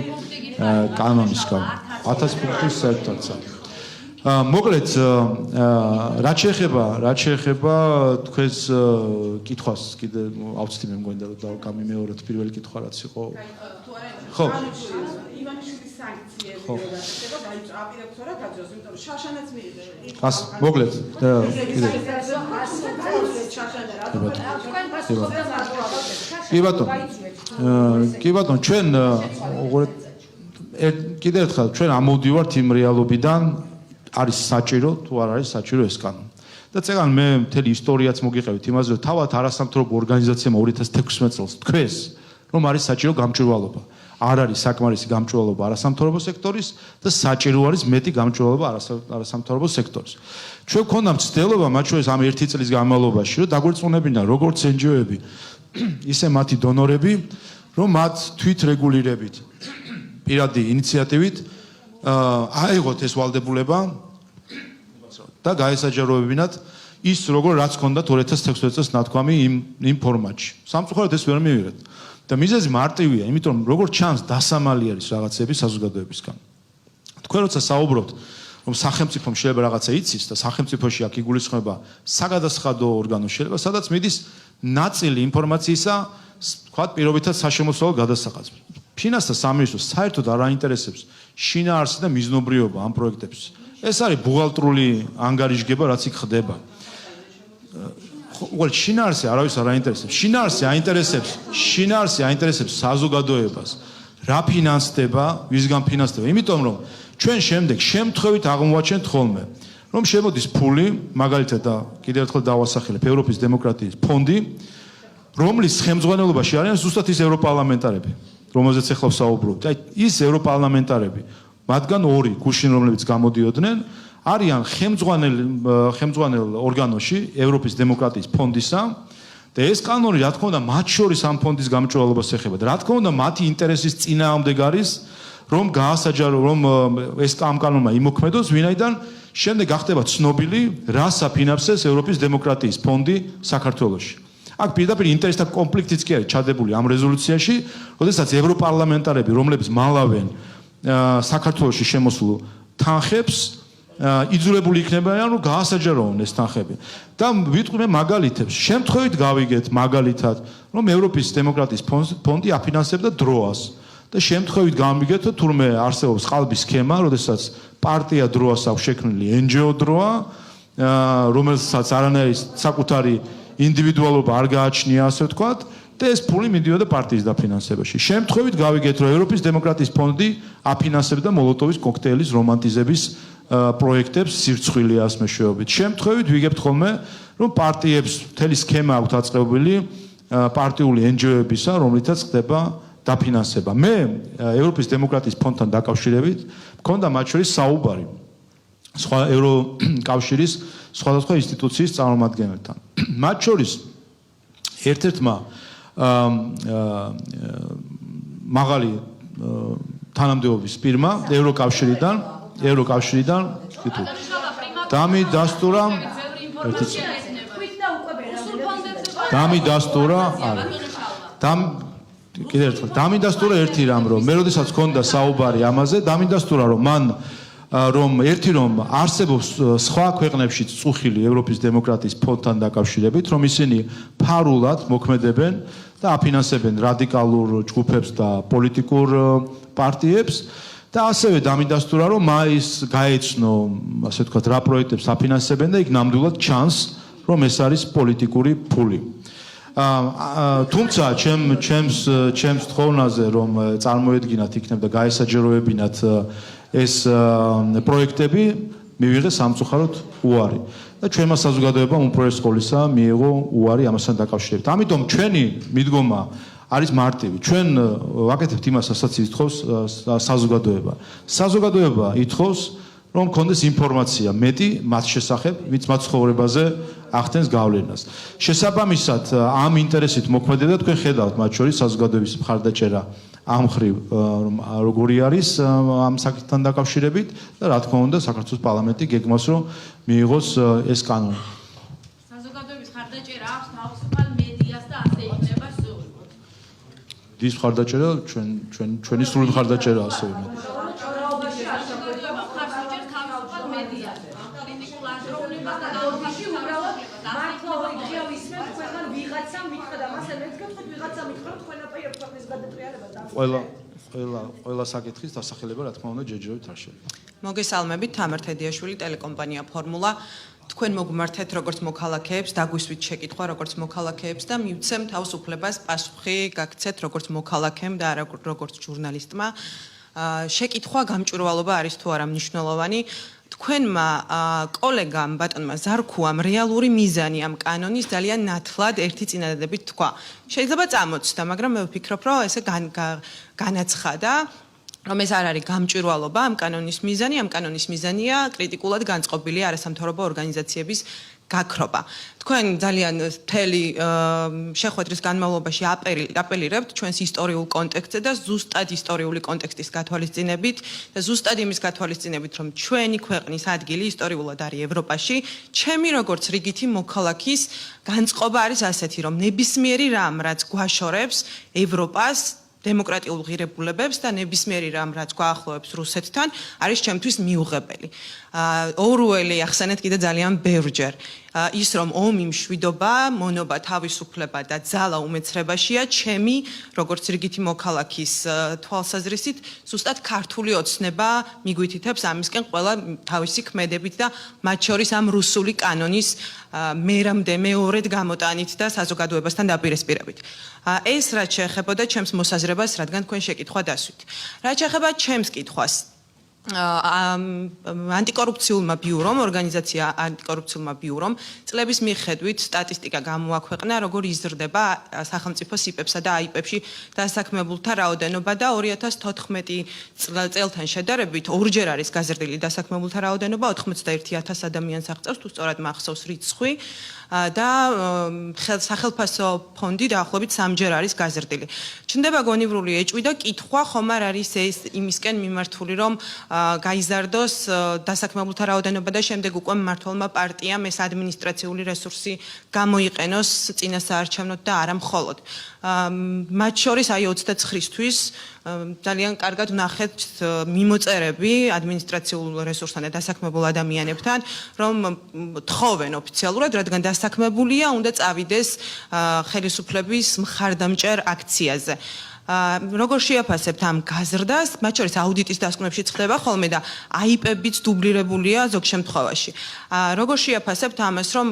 კანონის გამო. 1000 პუნქტის საერთოდაც. მოკლედ, რაც შეეხება თქვენს კითხვას, კიდე აუცილებლად მე მგონი და გამიმეოროთ პირველი კითხვა რაც იყო. ხო. ივანიშვილის სანქციები და შეიძლება გაიწვიოს რა გაძოს, იმიტომ რომ შაშანაც მიიღე. ას, მოკლედ, კიდე. კი ბატონ, ჩვენ კიდე ერთხელ ჩვენ ამოვდივართ იმ რეალობიდან არის საჭირო თუ არ არის საჭირო ეს კანონი. და წეგან მე მთელი ისტორიაც მოგიყევით იმაზე, რომ თავად არასამთავრობო ორგანიზაციამ 2016 წელს თქვეს, რომ არის საჭირო გამჭვირვალობა. არ არის საკმარისი გამჭვირვალობა არასამთავრობო სექტორის და საჭირო არის მეტი გამჭვირვალობა არასამთავრობო სექტორის. ჩვენ გვქონდა მცდელობა მათ შორის ამ 1 წლის განმავლობაში, რომ დაგვერწმუნებინა როგორც NGO-ები, ისე მათი დონორები, რომ მათ თვითრეგულირებით, პირადი ინიციატივით აიღოთ ეს ვალდებულება და გაესაჯაროებინათ ის როგორ რაც ჰქონდათ 2016 წელს ნათქვამი იმ ფორმატში. სამწუხაროდ ეს ვერ მივიღეთ. და მიზეზი მარტივია, იმიტომ რომ როგორც ჩანს დასამალი არის რაღაცები საზოგადოებისგან. თქვენ როცა საუბრობთ, რომ სახელმწიფომ შეიძლება რაღაცა იცის და სახელმწიფოში აქ იგულისხმება საგადასახადო ორგანო შეიძლება, სადაც მიდის ნაწილი ინფორმაციისა, თქვათ პირობითად საშემოსავლო გადასახადს. ფინანსთა სამინისტროს საერთოდ არ აინტერესებს შინაარსი და მიზნობრიობა ამ პროექტებს. ეს არის ბუღალტრული ანგარიშგება, რაც იქ ხდება. უბრალოდ შინაარსი არავის არ აინტერესებს. შინაარსი აინტერესებს საზოგადოებას. რა ფინანსდება, ვისგან ფინანსდება. იმიტომ რომ ჩვენ შემდეგ შემთხვევით აღმოვაჩენთ ხოლმე, რომ შემოდის ფული, მაგალითად და კიდევ ერთხელ დავასახელებ, ევროპის დემოკრატიის ფონდი, რომლის ხელმძღვანელობაში არიან ზუსტად ის ევროპარლამენტარები, რომელზეც ახლა ვსაუბრობთ. აი ის ევროპარლამენტარები, მათგან 2 გუშინ რომლებიც გამოდიოდნენ, არიან ხელმძღვანელ ორგანოში ევროპის დემოკრატიის ფონდისა და ეს კანონი რა თქმა უნდა მათ შორის ამ ფონდის გამჭვირვალობას ეხება და რა თქმა უნდა მათი ინტერესის წინააღმდეგ არის რომ გაასაჯარო რომ ეს ამ კანონმა იმოქმედოს ვინაიდან შემდეგ გახდება ცნობილი რას აფინანსებს ევროპის დემოკრატიის ფონდი საქართველოში. აქ პირდაპირ ინტერესთა კონფლიქტიც კი არის ჩადებული ამ რეზოლუციაში, როდესაც ევროპარლამენტარები რომლებიც მალავენ საქართველოში შემოსულ თანხებს იძულებული იქნებიან რომ გაასაჯაროონ ეს თანხები. და ვიტყვი მე მაგალითებს, შემთხვევით გავიგეთ მაგალითად, რომ ევროპის დემოკრატიის ფონდი აფინანსებდა დროას. და შემთხვევით გამიგეთ, რომ თურმე არსებობს ყალბი სქემა, როდესაც პარტია დროას აქვს შექმნილი NGO დროა, რომელსაც არანაირი საკუთარი ინდივიდუალობა არ გააჩნია, ასე ვთქვათ, და ეს ფული მიდიოდა პარტიის დაფინანსებაში. შემთხვევით გავიგეთ, რომ ევროპის დემოკრატიის ფონდი აფინანსებდა მოლოტოვის კოქტეილის რომანტიზების პროექტებს სირცხვილია ასმე შეობით. შემთხვევით ვიგებთ ხოლმე, რომ პარტიებს მთელი სქემა აქვთ აწყობილი პარტიული NGO-ებისა, რომლითაც ხდება დაფინანსება. მე ევროპის დემოკრატიის ფონდთან დაკავშირებით მქონდა მათ შორის საუბარი სხვა ევროკავშირის სხვადასხვა ინსტიტუციის წარმომადგენელთან. მათ შორის ერთ-ერთმა მაღალი თანამდებობის პირმა ევროკავშირიდან დამიდასტურა ერთი რამ, რომ მე როდესაც მქონდა საუბარი ამაზე, დამიდასტურა რომ არსებობს სხვა ქვეყნებში წუხილი ევროპის დემოკრატიის ფონდთან დაკავშირებით, რომ ისინი ფარულად მოქმედებენ და აფინანსებენ რადიკალურ ჯგუფებს და პოლიტიკურ პარტიებს და ასევე დამიდასტურა, რომ მაის გაეცნო, ასე ვთქვათ, რა პროექტებს აფინანსებენ და იქ ნამდვილად ჩანს, რომ ეს არის პოლიტიკური ფული. თუმცა ჩემს თხოვნაზე, რომ წარმოედგინათ იქნებ და გაესაჯეროებინათ ეს პროექტები, მივიღე სამწუხაროდ უარი. და ჩვენმა საზოგადოებამ უპირველეს ყოვლისა მიიღო უარი ამასთან დაკავშირებით. ამიტომ ჩვენი მიდგომა არის მარტივი. ჩვენ ვაკეთებთ იმას, რასაც ითხოვს საზოგადოება. საზოგადოება ითხოვს, რომ კონდეს ინფორმაცია მეტი მათ შესახებ, ვინც მათ ცხოვრებაზე ახდენს გავლენას. შესაბამისად, ამ ინტერესით მოქმედებდა თქვენ ხედავთ მათ შორის საზოგადოების მხარდაჭერა ამ ხრივ როგორი არის ამ საკითხთან დაკავშირებით და რა თქმა უნდა საქართველოს პარლამენტი გეგმავს, რომ მიიღოს ეს კანონი. საზოგადოების მხარდაჭერა აქვს თავისუფალ მედიას და ასე იქნება სულ. დის მხარდაჭერა ჩვენი სრული მხარდაჭერა ასევე. ყველა საკითხის დასახელება რა თქმა უნდა ჯერჯერობით არ შეიძლება. მოგესალმებით, თამარ თედიაშვილი, ტელეკომპანია ფორმულა. თქვენ მოგმართეთ როგორც მოქალაქეებს, დაგვისვით შეკითხვა როგორც მოქალაქეებს და მივცემ თავისუფლებას პასუხი გაგცეთ როგორც მოქალაქემ და არა როგორც ჟურნალისტმა. შეკითხვა გამჭვირვალობა არის თუ არა მნიშვნელოვანი. თქვენმა კოლეგამ ბატონმა ზარქუამ რეალური მიზანი ამ კანონის ძალიან ნათლად ერთი წინადადებით თქვა. შეიძლება წამოწდა, მაგრამ მე ვფიქრობ, რომ ესე განაცხადა, რომ ეს არ არის გამჭვირვალობა ამ კანონის მიზანი, ამ კანონის მიზანია კრიტიკულად განწყობილი არასამთავრობო ორგანიზაციების გაქრობა. თქვენ ძალიან მთელი შეხვედრის განმავლობაში აპელირებთ ჩვენს ისტორიულ კონტექსტზე და ზუსტად ისტორიული კონტექსტის გათვალისწინებით და ზუსტად იმის გათვალისწინებით, რომ ჩვენი ქვეყნის ადგილი ისტორიულად არის ევროპაში. ჩემი როგორც რიგითი მოქალაქის განწყობა არის ასეთი, რომ ნებისმიერი რამ, რაც გვაშორებს ევროპას დემოკრატიულ ღირებულებებს და ნებისმიერი რამ, რაც გვაახლოვებს რუსეთთან, არის ჩემთვის მიუღებელი. ორუელი ახსენეთ კიდე ძალიან ბევრჯერ. ის რომ ომი მშვიდობა, მონობა თავისუფლება და ძალა უმეცრებაშია, ჩემი როგორც რიგითი მოქალაქის თვალსაზრისით, ზუსტად ქართული ოცნება მიგვითითებს ამისკენ ყველა თავისი ქმედებით და მათ შორის ამ რუსული კანონის მერამდე მეორედ გამოტანით და საზოგადოებასთან დაპირისპირებით. ეს რაც შეეხებოდა ჩემს მოსაზრებას, რადგან თქვენ შეკითხვა დასვით. რაც შეეხება ჩემს კითხვას, ანტიკორუფციულმა ბიურომ, ორგანიზაცია ანტიკორუფციულმა ბიურომ წლების მიხედვით სტატისტიკა გამოაქვეყნა, როგორ იზრდება სახელმწიფო სიპებსა და აიპებში დასაქმებულთა რაოდენობა და 2014 წელთან შედარებით ორჯერ არის გაზრდილი დასაქმებულთა რაოდენობა, 81,000 ადამიანს აღწევს, თუ სწორად მახსოვს რიცხვი. და სახელმწიფო ფონდი დაახლოებით 3ჯერ არის გაზრდილი. ჩნდება გონივრული ეჭვი და კითხვა ხომ არ არის ეს იმისკენ მიმართული, რომ გაიზარდოს დასაქმებულთა რაოდენობა და შემდეგ უკვე მმართველმა პარტიამ ეს ადმინისტრაციული რესურსი გამოიყენოს წინასაარჩევნოდ და არა მხოლოდ. მათ შორის აი 29-ისთვის ძალიან კარგად ვნახეთ მიმოწერები ადმინისტრაციულ რესურსთან და დასაქმებულ ადამიანებთან, რომ თხოვენ ოფიციალურად, რადგან დასაქმებულია, უნდა წავიდეს ხელისუფლების მხარდამჭერ აქციაზე. როგორ შეაფასებთ ამ გაზრდას, მათ შორის აუდიტის დასკვნებშიც ხდება ხოლმე და IP-ბიც დუბლირებულია ზოგ შემთხვევაში. როგორ შეაფასებთ ამას, რომ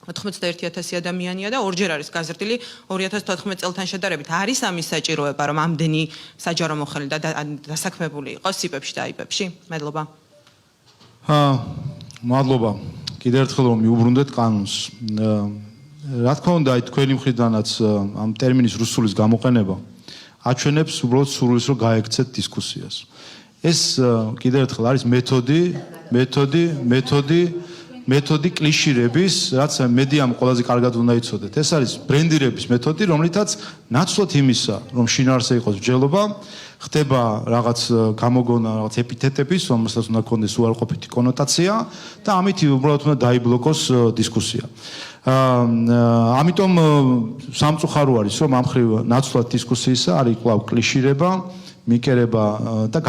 91,000 ადამიანია და ორჯერ არის გაზრდილი 2014 წელთან შედარებით. არის ამის საჭიროება, რომ ამდენი საჯარო მოხელი და დასაქმებული იყოს CIP-ებში და IP-ებში? მადლობა. მადლობა. კიდევ ერთხელ რომ მიუბრუნდეთ კანონს. რა თქმა უნდა, თქვენი მხრიდანაც ამ ტერმინის რუსულის გამოყენება აჩვენებს უბრალოდ სურვილს, რომ გაექცეთ დისკუსიას. ეს კიდევ ერთხელ არის მეთოდი კლიშირების, რაც მედიამ ყველაზე კარგად უნდა იცოდეთ. ეს არის ბრენდირების მეთოდი, რომლითაც ნაცვლად იმისა, რომ შინაარსზე იყოს მსჯელობა, ხდება რაღაც გამოგონა, რაღაც ეპითეტების, რომელსაც უნდა ქონდეს უარყოფითი კონოტაცია და ამით უბრალოდ უნდა დაიბლოკოს დისკუსია. ამიტომ სამწუხარო არის, რომ ამ ხრივ ნაცვლად დისკუსიისა არის კვლავ კლიშირება, მიკერება და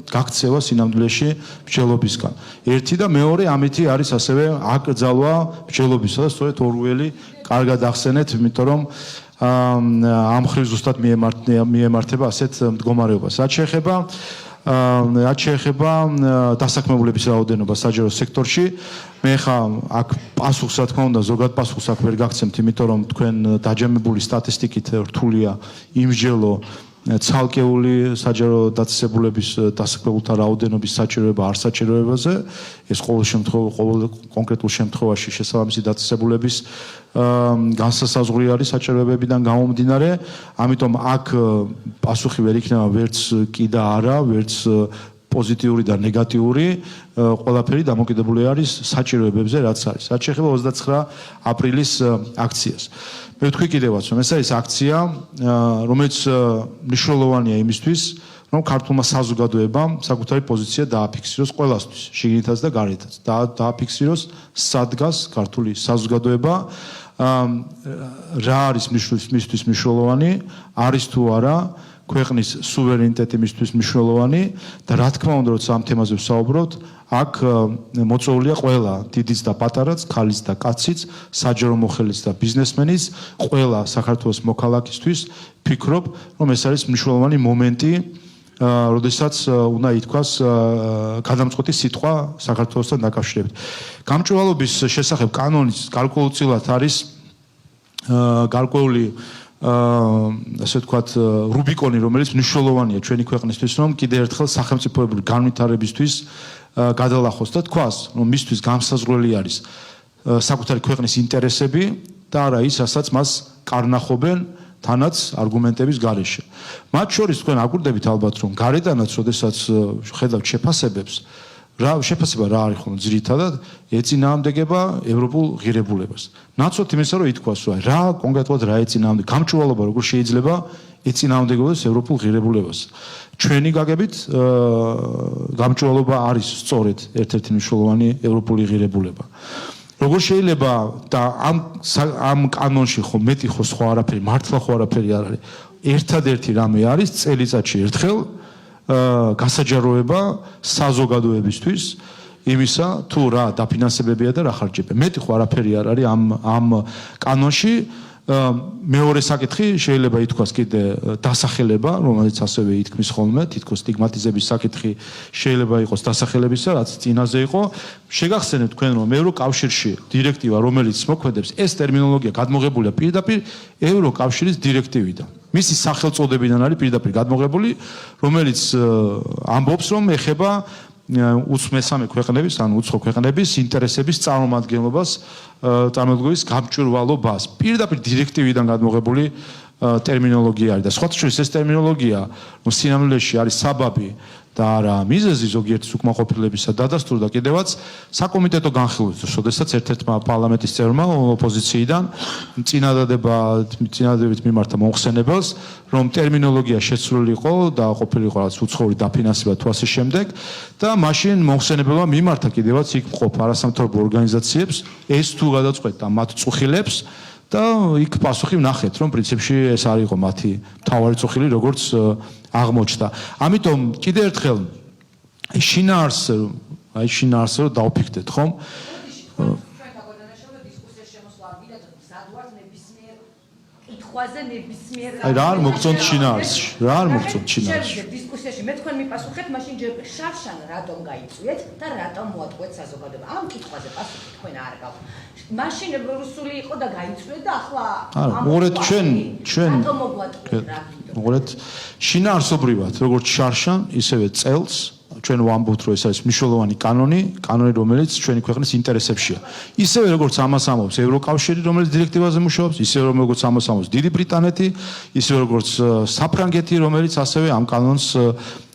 გაქცევა სინამდვილეში მსჯელობისგან. ერთი და მეორე ამითი არის ასევე აკრძალვა მსჯელობისა და სწორედ ორუელი კარგად ახსენეთ, იმიტომ რომ ამ ხრივ ზუსტად მიემართება ასეთ მდგომარეობას. რაც შეეხება დასაქმებულების რაოდენობას საჯარო სექტორში, მე ხა აქ პასუხს რა თქმა უნდა ზოგად პასუხს აქ ვერ გაგცემთ, იმიტომ რომ თქვენ დაჯამებული სტატისტიკით რთულია იმსჯელო ცალკეული საჯარო დაწესებულების დასაქმებულთა რაოდენობის საჭიროება არ საჭიროებაზე. ეს ყოველ კონკრეტულ შემთხვევაში შესაბამისი დაწესებულების განსასაზღვრი არის საჭიროებებიდან გამომდინარე. ამიტომ აქ პასუხი ვერ იქნება ვერც კი და არა, ვერც პოზიტიური და ნეგატიური, ყველაფერი დამოკიდებული არის საჭიროებებზე, რაც არის. რაც შეეხება 29 აპრილის აქციას. მე ვთქვი კიდევაც, რომ ეს არის აქცია, რომელიც მნიშვნელოვანია იმისთვის, რომ ქართულმა საზოგადოებამ საკუთარი პოზიცია დააფიქსიროს ყველასთვის, შიგნითაც და გარეთაც. დააფიქსიროს სად დგას ქართული საზოგადოება, რა არის მისთვის მნიშვნელოვანი, არის თუ არა ქვეყნის სუვერენიტეტი მისთვის მნიშვნელოვანი და რა თქმა უნდა, როცა ამ თემაზე ვსაუბრობთ, აქ მოწვეულია ყველა, დიდიც და პატარაც, ქალიც და კაციც, საჯარო მოხელიც და ბიზნესმენიც, ყველა საქართველოს მოქალაქისთვის ფიქრობ, რომ ეს არის მნიშვნელოვანი მომენტი, როდესაც უნდა ითქვას გადამწყვეტი სიტყვა საქართველოსთან დაკავშირებით. გამჭვირვალობის შესახებ კანონის გარკვეულწილად არის გარკვეული ასე ვთქვათ რუბიკონი, რომელიც მნიშვნელოვანია ჩვენი ქვეყნისთვის, რომ კიდევ ერთხელ სახელმწიფოებრივი განვითარებისთვის გადალახოს და თქვას, რომ მისთვის განსაზღვრელი არის საკუთარი ქვეყნის ინტერესები და არა ის, რასაც მას კარნახობენ თანაც არგუმენტების გარეშე. მათ შორის თქვენ აკვირდებით ალბათ, რომ გარედანაც, როდესაც ხედავთ შეფასებებს, შეფასება რა არის ხოლმე ძირითადად ეწინააღმდეგება ევროპულ ღირებულებას. ნაცვლად იმისა, რომ ითქვას, რომ რა კონკრეტულად რა ეწინააღმდეგება, გამჭვირვალობა როგორ შეიძლება ეწინააღმდეგებოდეს ევროპულ ღირებულებას. ჩვენი გაგებით გამჭვირვალობა არის სწორედ ერთ-ერთი მნიშვნელოვანი ევროპული ღირებულება. როგორ შეიძლება და ამ კანონში ხო მეტი ხო სხვა არაფერი, მართლა ხო არაფერი არ არის. ერთადერთი რამე არის წელიწადში ერთხელ გასაჯაროება საზოგადოებისთვის იმისა, თუ რა დაფინანსებებია და რა ხარჯებია. მეტი ხო არაფერი არ არის ამ კანონში. მეორე საკითხი შეიძლება ითქვას კიდე დასახელება, რომელიც ასევე ითქმის ხოლმე, თითქოს სტიგმატიზების საკითხი შეიძლება იყოს დასახელებისა, რაც წინაზე იყო. შეგახსენებთ თქვენ, რომ ევროკავშირში დირექტივა, რომელიც მოქმედებს, ეს ტერმინოლოგია გადმოღებულია პირდაპირ ევროკავშირის დირექტივიდან. მისი სახელწოდებიდან არის პირდაპირ გადმოღებული, რომელიც ამბობს, რომ ეხება უცმესამე ქვეყნების, ანუ უცხო ქვეყნების ინტერესების წარმომადგენლობას, წარმომადგენლობის გამჭვირვალობას. პირდაპირ დირექტივიდან გადმოღებული ტერმინოლოგია არის და სხვა შორის ეს ტერმინოლოგია, რომ სინამდვილეში არის საბაბი და არა მიზეზი ზოგიერთის უკმაყოფილებისა დადასტურდა და კიდევაც საკომიტეტო განხილვას, შესაძაც ერთ-ერთმა პარლამენტის წევრმა ოპოზიციიდან წინადადებით მიმართა მომხსენებელს, რომ ტერმინოლოგია შეცვლილიყო და ყოფილიყო რაც უცხოური დაფინანსება თუ ასე შემდეგ და მაშინ მომხსენებელმა მიმართა კიდევაც იქ მყოფ არასამთავრობო ორგანიზაციებს ეს თუ გადაწყვეტა მათ წუხილებს და იქ პასუხი ვნახეთ, რომ პრინციპში ეს არ იყო მათი მთავარი წუხილი, როგორც აღმოჩნდა. ამიტომ კიდევ ერთხელ შინაარსზე დავფიქრდეთ, ხომ? ჩვენ გაგვადანაშაულა დისკუსიის შემოსვლა, ვიდრე სადვართ ნებისმიერ კითხვაზე ნებისმიერ აი რა არ მოგწონთ შინაარსში? რა არ მოგწონთ შინაარსში? შევიდეთ დისკუსიაში მე თქვენ მიპასუხეთ მაშინ ჯერ შარშან რატომ გაიწვიეთ და რატომ მოატყუეთ საზოგადოება ამ კითხვაზე პასუხი თქვენ არ გაქვთ მაშინ რუსული იყო და გაიწვიეთ და ახლა არა უყურეთ ჩვენ რატომ მოგვატყუეთ რა უყურეთ შინაარსობრივად როგორც შარშან ისევე წელს ჩვენ ვამბობთ რომ ეს არის მნიშვნელოვანი კანონი რომელიც ჩვენი ქვეყნის ინტერესებშია ისევე როგორც ამას ამბობს ევროკავშირი რომელიც დირექტივაზე მუშაობს ისევე როგორც ამას ამბობს დიდი ბრიტანეთი ისევე როგორც საფრანგეთი რომელიც ასევე ამ კანონს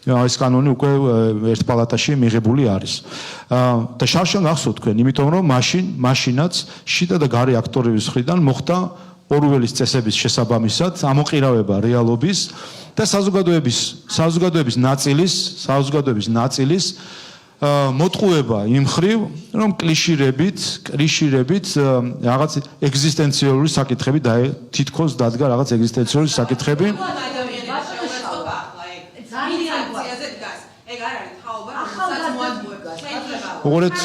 ეს კანონი უკვე ერთ პალატაში მიღებული არის და შარშან გახსოვთ თქვენ იმიტომ რომ მაშინაც შიდა და გარე აქტორების მხრიდან მოხდა ორუელის წესების შესაბამისად ამოყირავება რეალობის და საზოგადოების ნაწილის მოტყუება იმ ხრივ რომ კლიშირებით რაღაც ეგზისტენციური საკითხები და თითქოს დადგა რაღაც ეგზისტენციური საკითხები უყურეთ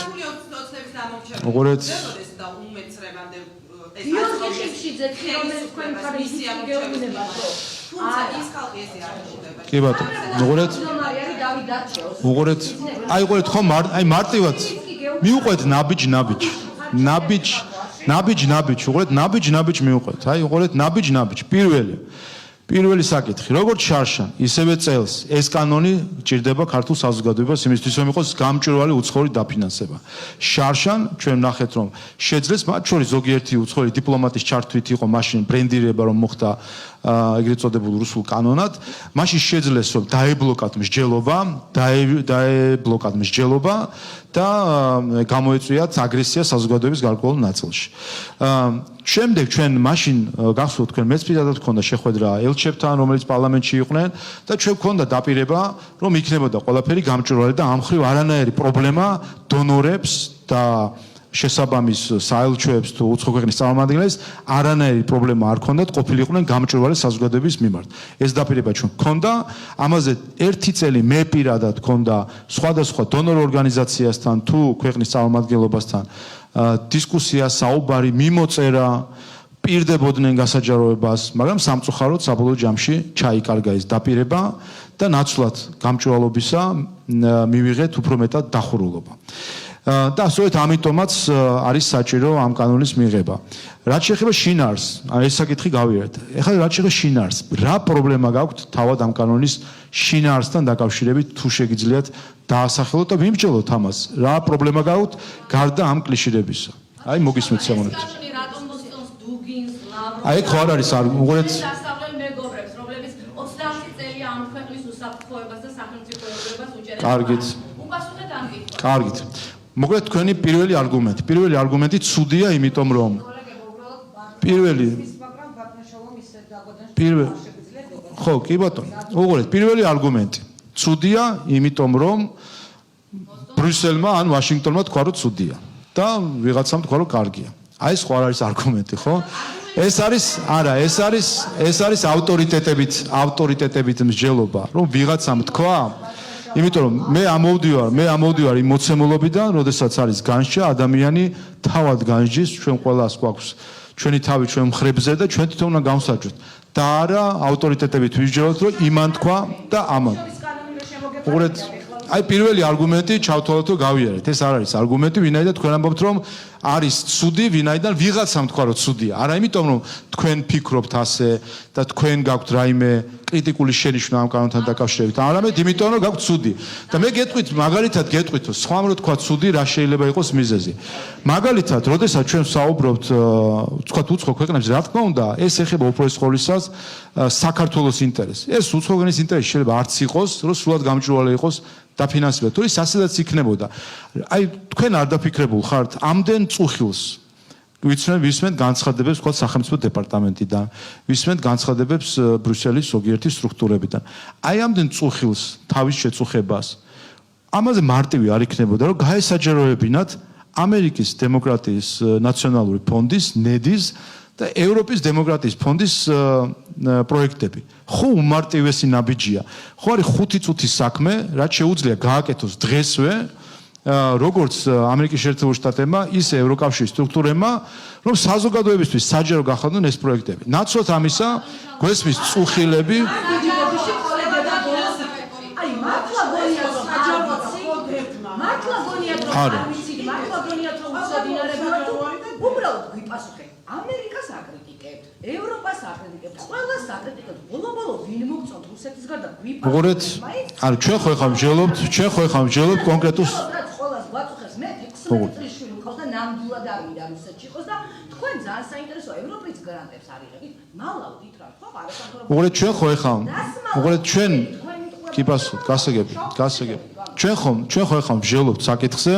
კი ბატონო უყურეთ აი უყურეთ ხომ აი მარტივად მიუყვეთ ნაბიჯ უყურეთ ნაბიჯ მიუყვეთ აი უყურეთ ნაბიჯ პირველი საკითხი როგორც შარშან ისევე წელს ეს კანონი ჭირდება ქართულ საზოგადოებას იმისთვის რომ იყოს გამჭვირვალე უცხოური დაფინანსება შარშან ჩვენ ნახეთ რომ შეძლეს მათ შორის ზოგიერთი უცხოური დიპლომატის ჩართვით იყო მაშინ ბრენდირება რომ მოხდა ეგრეთ წოდებულ რუსულ კანონად მაშინ შეძლეს რომ დაებლოკათ მსჯელობა და გამოეწვიათ აგრესია საზოგადოების გარკვეულ ნაწილში შემდეგ ჩვენ მაშინ გახსოვთ თქვენ მეც პირადად გქონდა შეხვედრა ელჩებთან რომელიც პარლამენტში იყვნენ და ჩვენ გქონდა დაპირება რომ იქნებოდა ყველაფერი გამჭვირვალე და ამ ხრივ არანაირი პრობლემა დონორებს და შესაბამის საელჩოებს თუ უცხო ქვეყნის წარმომადგენლებს არანაირი პრობლემა არ ქონდათ ყოფილიყვნენ გამჭვირვალე საზოგადოების მიმართ ეს დაპირება ჩვენ გქონდა ამაზე ერთი წელი მე პირადად გქონდა სხვადასხვა დონორ ორგანიზაციასთან თუ ქვეყნის წარმომადგენლობასთან დისკუსია საუბარი მიმოწერა პირდებოდნენ გასაჯაროებას მაგრამ სამწუხაროდ საბოლოო ჯამში ჩაიკარგა ეს დაპირება და ნაცვლად გამჭვირვალობისა მივიღეთ უფრო მეტად დახურულობა და სწორედ ამიტომაც არის საჭირო ამ კანონის მიღება. რაც შეეხება შინაარსს, ეს საკითხი გავიარეთ. ეხლა რაც შეეხება შინაარსს, რა პრობლემა გაქვთ თავად ამ კანონის შინაარსთან დაკავშირებით თუ შეგიძლიათ დაასახელოთ და ვიმსჯელოთ ამას. რა პრობლემა გაქვთ გარდა ამ კლიშირებისა? აი მოგისმენთ სიამოვნებით. აი ხო არ არის უყურეთ კარგით. მოგეთ თქვენი პირველი არგუმენტი ცუდია, იმიტომ რომ ხო, კი ბატონო. უყურეთ, პირველი არგუმენტი ცუდია, იმიტომ რომ ბრიუსელმა ან ვაშინგტონმა თქვა რომ ცუდია და ვიღაცამ თქვა რომ კარგია. აი ეს ხო არ არის არგუმენტი, ხო? ეს არის ავტორიტეტებით მსჯელობა, რომ ვიღაცამ თქვა იმიტომ რომ მე ამოვდივარ იმ მოცემულობიდან, როდესაც არის განსჯა, ადამიანი თავად განსჯის, ჩვენ ყველას გვაქვს ჩვენი თავი ჩვენ მხრებზე და ჩვენ თვითონ უნდა გავსაჯოთ. და არა ავტორიტეტებით ვისჯეროთ, რომ იმან თქვა და ამან. უყურეთ, აი პირველი არგუმენტი ჩავთვალოთ რომ გავიარეთ. ეს არ არის არგუმენტი, ვინაიდან თქვენ ამბობთ რომ არის ცუდი, ვინაიდან ვიღაცამ თქვა რომ ცუდია. არა იმიტომ რომ თქვენ ფიქრობთ ასე და თქვენ გაქვთ რაიმე კრიტიკული შენიშვნა ამ კანონთან დაკავშირებით. არამედ იმიტომ რომ გაქვთ ცუდი. და მე გეტყვით, მაგალითად გეტყვით, სხვამ რო თქვა ცუდი, რა შეიძლება იყოს მიზეზი. მაგალითად, როდესაც ჩვენ საუბრობთ, ვთქვათ, უცხო ქვეყნებზე, რა თქმა უნდა, ეს ეხება უპირველეს ყოვლისა საქართველოს ინტერესს. ეს უცხო ქვეყნის ინტერესი შეიძლება არც იყოს, რომ სულად გამჭვირვალე იყოს დაფინანსება. თუ ის ასედაც იქნებოდა. აი, თქვენ არ დაფიქრებულ ხართ ამდენ წუხილს ვისმენთ განცხადებებს თქვა სახელმწიფო დეპარტამენტიდან, ვისმენთ განცხადებებს ბრიუსელის ზოგიერთი სტრუქტურებიდან. აი ამდენ წუხილს, თავის შეწუხებას. ამაზე მარტივი არ იქნებოდა, რომ გაესაჯაროებინათ ამერიკის დემოკრატიის ნაციონალური ფონდის, NED-ის და ევროპის დემოკრატიის ფონდის პროექტები. ხო უმარტივესი ნაბიჯია. ხო არის 5 წუთის საქმე, რაც შეუძლია გააკეთოს დღესვე როგორც ამერიკის შეერთებულ შტატებმა, ისე ევროკავშირის სტრუქტურებმა, რომ საზოგადოებისთვის საჯარო გახადონ ეს პროექტები. ნაცვლად ამისა, გვესმის წუხილები უბრალოდ გვიპასუხეთ. ამერიკას აკრიტიკებთ, ევროპას აკრიტიკებთ, ყველას აკრიტიკებთ. ბოლო-ბოლო ვინ მოგწონთ რუსეთის გარდა გვიპასუხეთ. უყურეთ, არა ჩვენ ხო ეხლა ვმჯელობთ კონკრეტულ ყველას გვაწუხებს მე 16 წლის შვილი მყავს და ნამდვილად არ მინდა რუსეთში იყოს და თქვენ ძალიან საინტერესო ევროპის გრანტებს არიღებით. მალავდით რა, ხო არასამთავრობო. უყურეთ ჩვენ ხო ეხლა უყურეთ ჩვენ კი პასუხობთ, გასაგები. ჩვენ ხო ეხლა ვმჯელობთ საკითხზე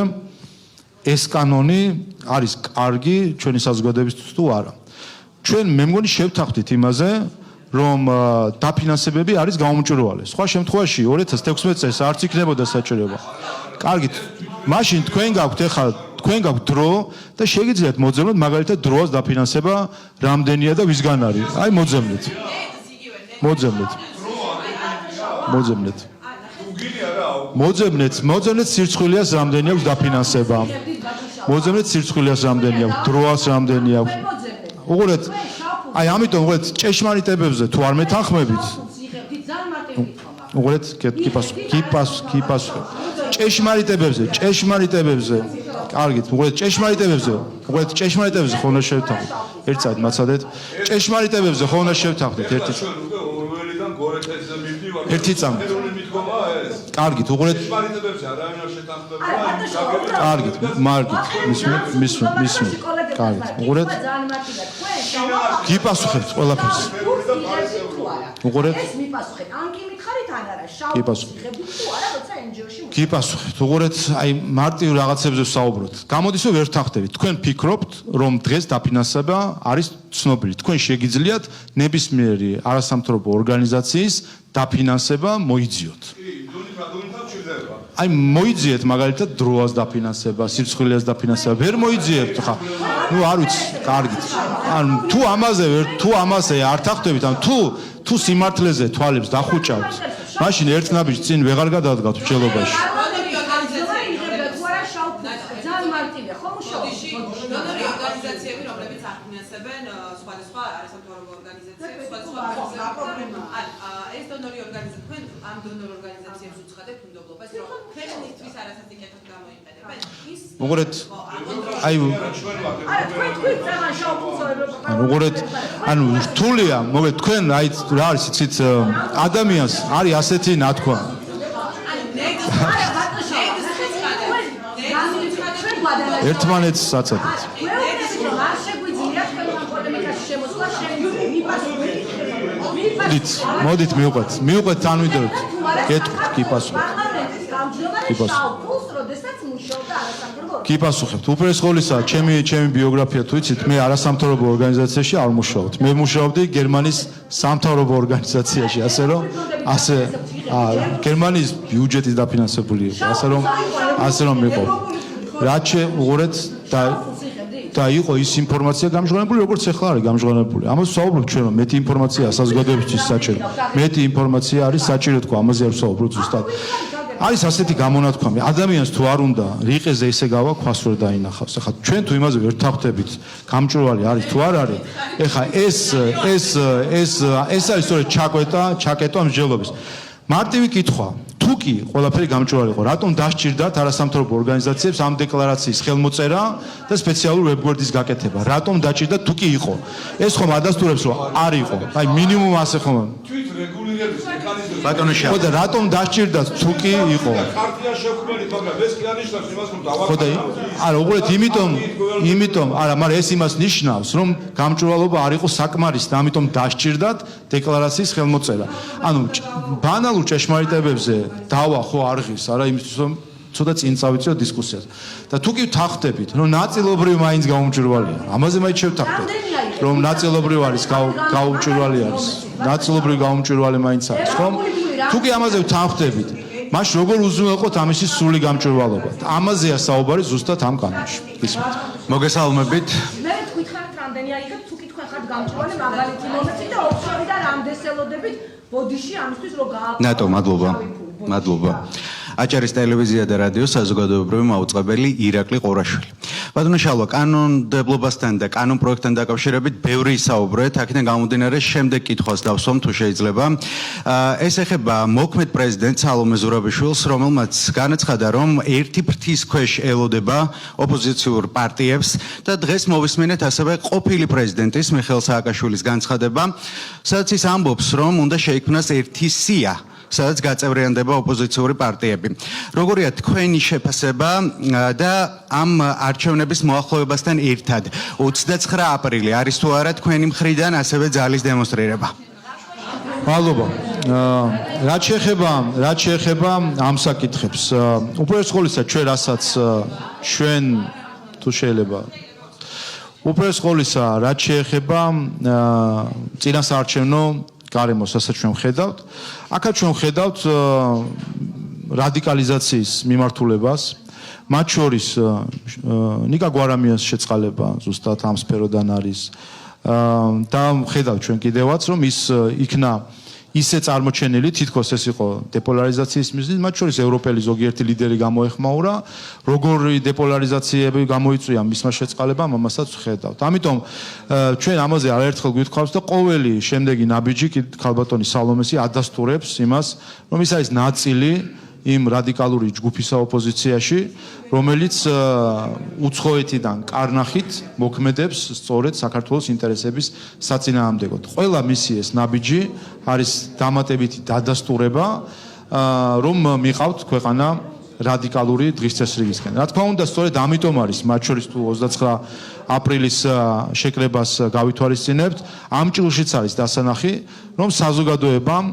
ეს კანონი არის კარგი ჩვენი საზოგადოებისთვის თუ არა. ჩვენ მე მგონი შევთანხმდით იმაზე, რომ დაფინანსებები არის გაუმჭვირვალე. სხვა შემთხვევაში 2016 წელს არც იქნებოდა საჭიროება. კარგით, მაშინ თქვენ გაქვთ დრო და შეგიძლიათ მოძებნოთ მაგალითად დროას დაფინანსება რამდენია და ვისგან არის. აი მოძებნეთ. მოძებნეთ სირცხვილიას რამდენი აქვს დაფინანსება. მოძებნეთ სირცხვილიას რამდენი აქვს, დროას რამდენი აქვს. უყურეთ, აი ამიტომ უყურეთ ჭეშმარიტებებზე თუ არ მეთანხმებით. უყურეთ, კი პასუხი. ჭეშმარიტებებზე. კარგით, უყურეთ ჭეშმარიტებებზე ხო უნდა შევთანხმდით. ერთ საათი მაცადეთ. ჭეშმარიტებებზე ხო უნდა შევთანხმდით ერთი წამი. კარგით, უყურეთ. კარგით, მისმენთ. კარგით, უყურეთ. გიპასუხებთ ყველაფერს. უყურეთ. ეს მიპასუხეთ. ან კი მითხარით ან არა, შავ მიხებით თუ არა, როცა NGO-ში გიპასუხებთ. უყურეთ, აი მარტივ რაღაცებზე ვსაუბრობთ. გამოდის რომ ვერ თანხდებით. თქვენ ფიქრობთ, რომ დღეს დაფინანსება არის ცნობილი. თქვენ შეგიძლიათ ნებისმიერი არასამთავრობო ორგანიზაციის დაფინანსება მოიძიოთ. აი მოიძიეთ მაგალითად დროას დაფინანსება, სირცხვილიას დაფინანსება, ვერ მოიძიებთ ხა. ნუ არ ვიცი, კარგით. ან თუ ამაზე არ თანხდებით, ან თუ სიმართლეზე თვალებს დახუჭავთ, მაშინ ერთ ნაბიჯს წინ ვეღარ გადადგავთ მჭელობაში. დონორი ორგანიზაციები, რომლებიც აფინანსებენ სხვადასხვა არასამთავრობო ორგანიზაციებს, სხვადასხვა ეს დონორი ორგანიზაციები, თქვენ ამ დონორ ორგანიზაციებს უცხადებთ უნდობლობას, რომ ფემინისტვის არასასიკეთოდ გამოიყენებენ. უყურეთ, აი უყურეთ, ანუ რთულია, მოგეთ თქვენ აი რა არის იცით ადამიანს არის ასეთი ნათქვა. ერთმანეთს საცადეთ. მოდით მივყვეთ თანვიდროთ. გეტყვით, კი პასუხობთ. კი პასუხებთ. უპირველეს ყოვლისა, ჩემი ბიოგრაფია თუ იცით, მე არასამთავრობო ორგანიზაციაში არ მუშაობთ. მე მუშაობდი გერმანიის სამთავრობო ორგანიზაციაში, გერმანიის ბიუჯეტის დაფინანსებული იყო, ასე რომ იყო. რაც უყურეთ და იყო ის ინფორმაცია გამჟღავნებული, როგორც ახლა არის გამჟღავნებული. ამას ვსაუბრობთ ჩვენ, რომ მეტი ინფორმაცია საზოგადოებისთვის საჭირო. მეტი ინფორმაცია არის საჭირო თქო, ამაზე არ ვსაუბრობ ზუსტად. არის ასეთი გამონათქვამი, ადამიანს თუ არ უნდა რიყეზე ისე გავა ქვას ვერ დაინახავს. ახლა ჩვენ თუ იმაზე ვერ თანხდებით, გამჭვირვალე არის თუ არ არის. ახლა ეს არის სწორედ ჩაკეტვა მსჯელობის. მარტივი კითხვა. თუ კი ყველაფერი გამჭვირვალე იყო, რატომ დასჭირდათ არასამთავრობო ორგანიზაციებს ამ დეკლარაციის ხელმოწერა და სპეციალური ვებგვერდის გაკეთება? რატომ დაჭირდათ თუ კი იყო? ეს ხომ ადასტურებს, რომ არ იყო. აი მინიმუმ ასე ხომ. თვით რეგულირების მექანიზმი. ბატონო შა. ხო და რატომ დასჭირდათ თუ კი იყო? კარტია შევქმნით, მაგრამ ეს კი ანიშნავს იმას, რომ ხო და არა, უყურეთ, იმიტომ, არა, მაგრამ ეს იმას ნიშნავს, რომ გამჭვირვალობა არ იყო საკმარისი და ამიტომ დასჭირდათ დეკლარაციის ხელმოწერა. ანუ ბანალურ ჭეშმარიტებებზე დავა ხო არღის, არა იმისთვის რომ ცოტა წინ წავიწიო დისკუსიას. და თუ კი ვთანხმდებით, რომ ნაწილობრივ მაინც გაუმჭვირვალეა. ამაზე მაინც შევთანხმდეთ, რომ ნაწილობრივ არის გაუმჭვირვალე არის. ნაწილობრივ გაუმჭვირვალე მაინც არის, ხო? თუ კი ამაზე ვთანხმდებით, მაშ როგორ უზრუნველყოთ ამისი სრული გამჭვირვალობა? ამაზეა საუბარი ზუსტად ამ კანონში. ისმით. მოგესალმებით. მე თქვითხარით რამდენი აიღეთ, თუ კი თქვენ ხართ გამჭვირვალე მაგალითი მომეცით და ოფშორიდან ამდესელოდებით ბოდიში ამისთვის რომ გააკეთოთ. ნატო, მადლობა. აჭარის ტელევიზია და რადიო საზოგადოებრივი მაუწყებელი ირაკლი ყურაშვილი. ბატონო შალვა, კანონმდებლობასთან და კანონ პროექტთან დაკავშირებით ბევრი ისაუბრეთ, აქედან გამომდინარე შემდეგ კითხვას დავსვამ თუ შეიძლება. ეს ეხება მოქმედ პრეზიდენტ სალომე ზურაბიშვილს, რომელმაც განაცხადა, რომ ერთი ფრთის ქვეშ ელოდება ოპოზიციურ პარტიებს და დღეს მოვისმინეთ ასევე ყოფილი პრეზიდენტის მიხეილ სააკაშვილის განცხადება, სადაც ის ამბობს, რომ უნდა შეიქმნას ერთი სია, სადაც გაწევრიანდება ოპოზიციური პარტიები. როგორია თქვენი შეფასება და ამ არჩევნების მოახლოებასთან ერთად 29 აპრილი არის თუ არა თქვენი მხრიდან ასევე ძალის დემონსტრირება? მადლობა. რაც შეეხება ამ საკითხებს, უპირველეს ყოვლისა ჩვენ რასაც ჩვენ თუ შეიძლება უპირველეს ყოვლისა რაც შეეხება წინასაარჩევნო გარემოს, რასაც ჩვენ ვხედავთ, აქაც ჩვენ ვხედავთ რადიკალიზაციის მიმართულებას, მათ შორის ნიკა გვარამიას შეწყალება ზუსტად ამ სფეროდან არის და ვხედავთ ჩვენ კიდევაც, რომ ის იქნა ისე წარმოჩენილი, თითქოს ეს იყო დეპოლარიზაციის მიზნით, მათ შორის ევროპელი ზოგიერთი ლიდერი გამოეხმაურა, როგორი დეპოლარიზაციები გამოიწვია მისმა შეწყალებამ, ამასაც ვხედავთ. ამიტომ ჩვენ ამაზე არაერთხელ გვითხოვთ და ყოველი შემდეგი ნაბიჯი ქალბატონი სალომესი ადასტურებს იმას, რომ ის არის ნაწილი იმ რადიკალური ჯგუფისა ოპოზიციაში, რომელიც უცხოეთიდან კარნახით მოქმედებს სწორედ საქართველოს ინტერესების საწინააღმდეგოდ. ყველა მისი ეს ნაბიჯი არის დამატებითი დადასტურება, რომ მიყავთ ქვეყანა რადიკალური დღის წესრიგისკენ. რა თქმა უნდა, სწორედ ამიტომ არის მათ შორის თუ 29 აპრილის შეკრებას გავითვალისწინებთ, ამ ჭრილშიც არის დასანახი, რომ საზოგადოებამ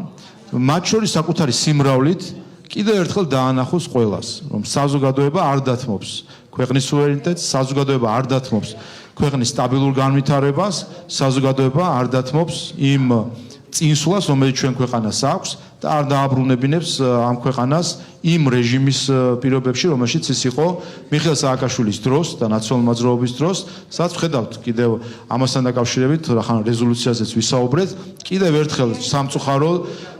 მათ შორის საკუთარი სიმრავლით კიდევ ერთხელ დაანახოს ყველას, რომ საზოგადოება არ დათმობს ქვეყნის სუვერენიტეტს, საზოგადოება არ დათმობს ქვეყნის სტაბილურ განვითარებას, საზოგადოება არ დათმობს იმ წინსვლას, რომელიც ჩვენ ქვეყანას აქვს და არ დააბრუნებინებს ამ ქვეყანას იმ რეჟიმის პირობებში, რომელშიც ის იყო მიხეილ სააკაშვილის დროს და ნაციონალურ მოძრაობის დროს, სადაც ვხედავთ კიდევ ამასთან დაკავშირებით, რახან რეზოლუციაზეც ვისაუბრეთ, კიდევ ერთხელ სამწუხარო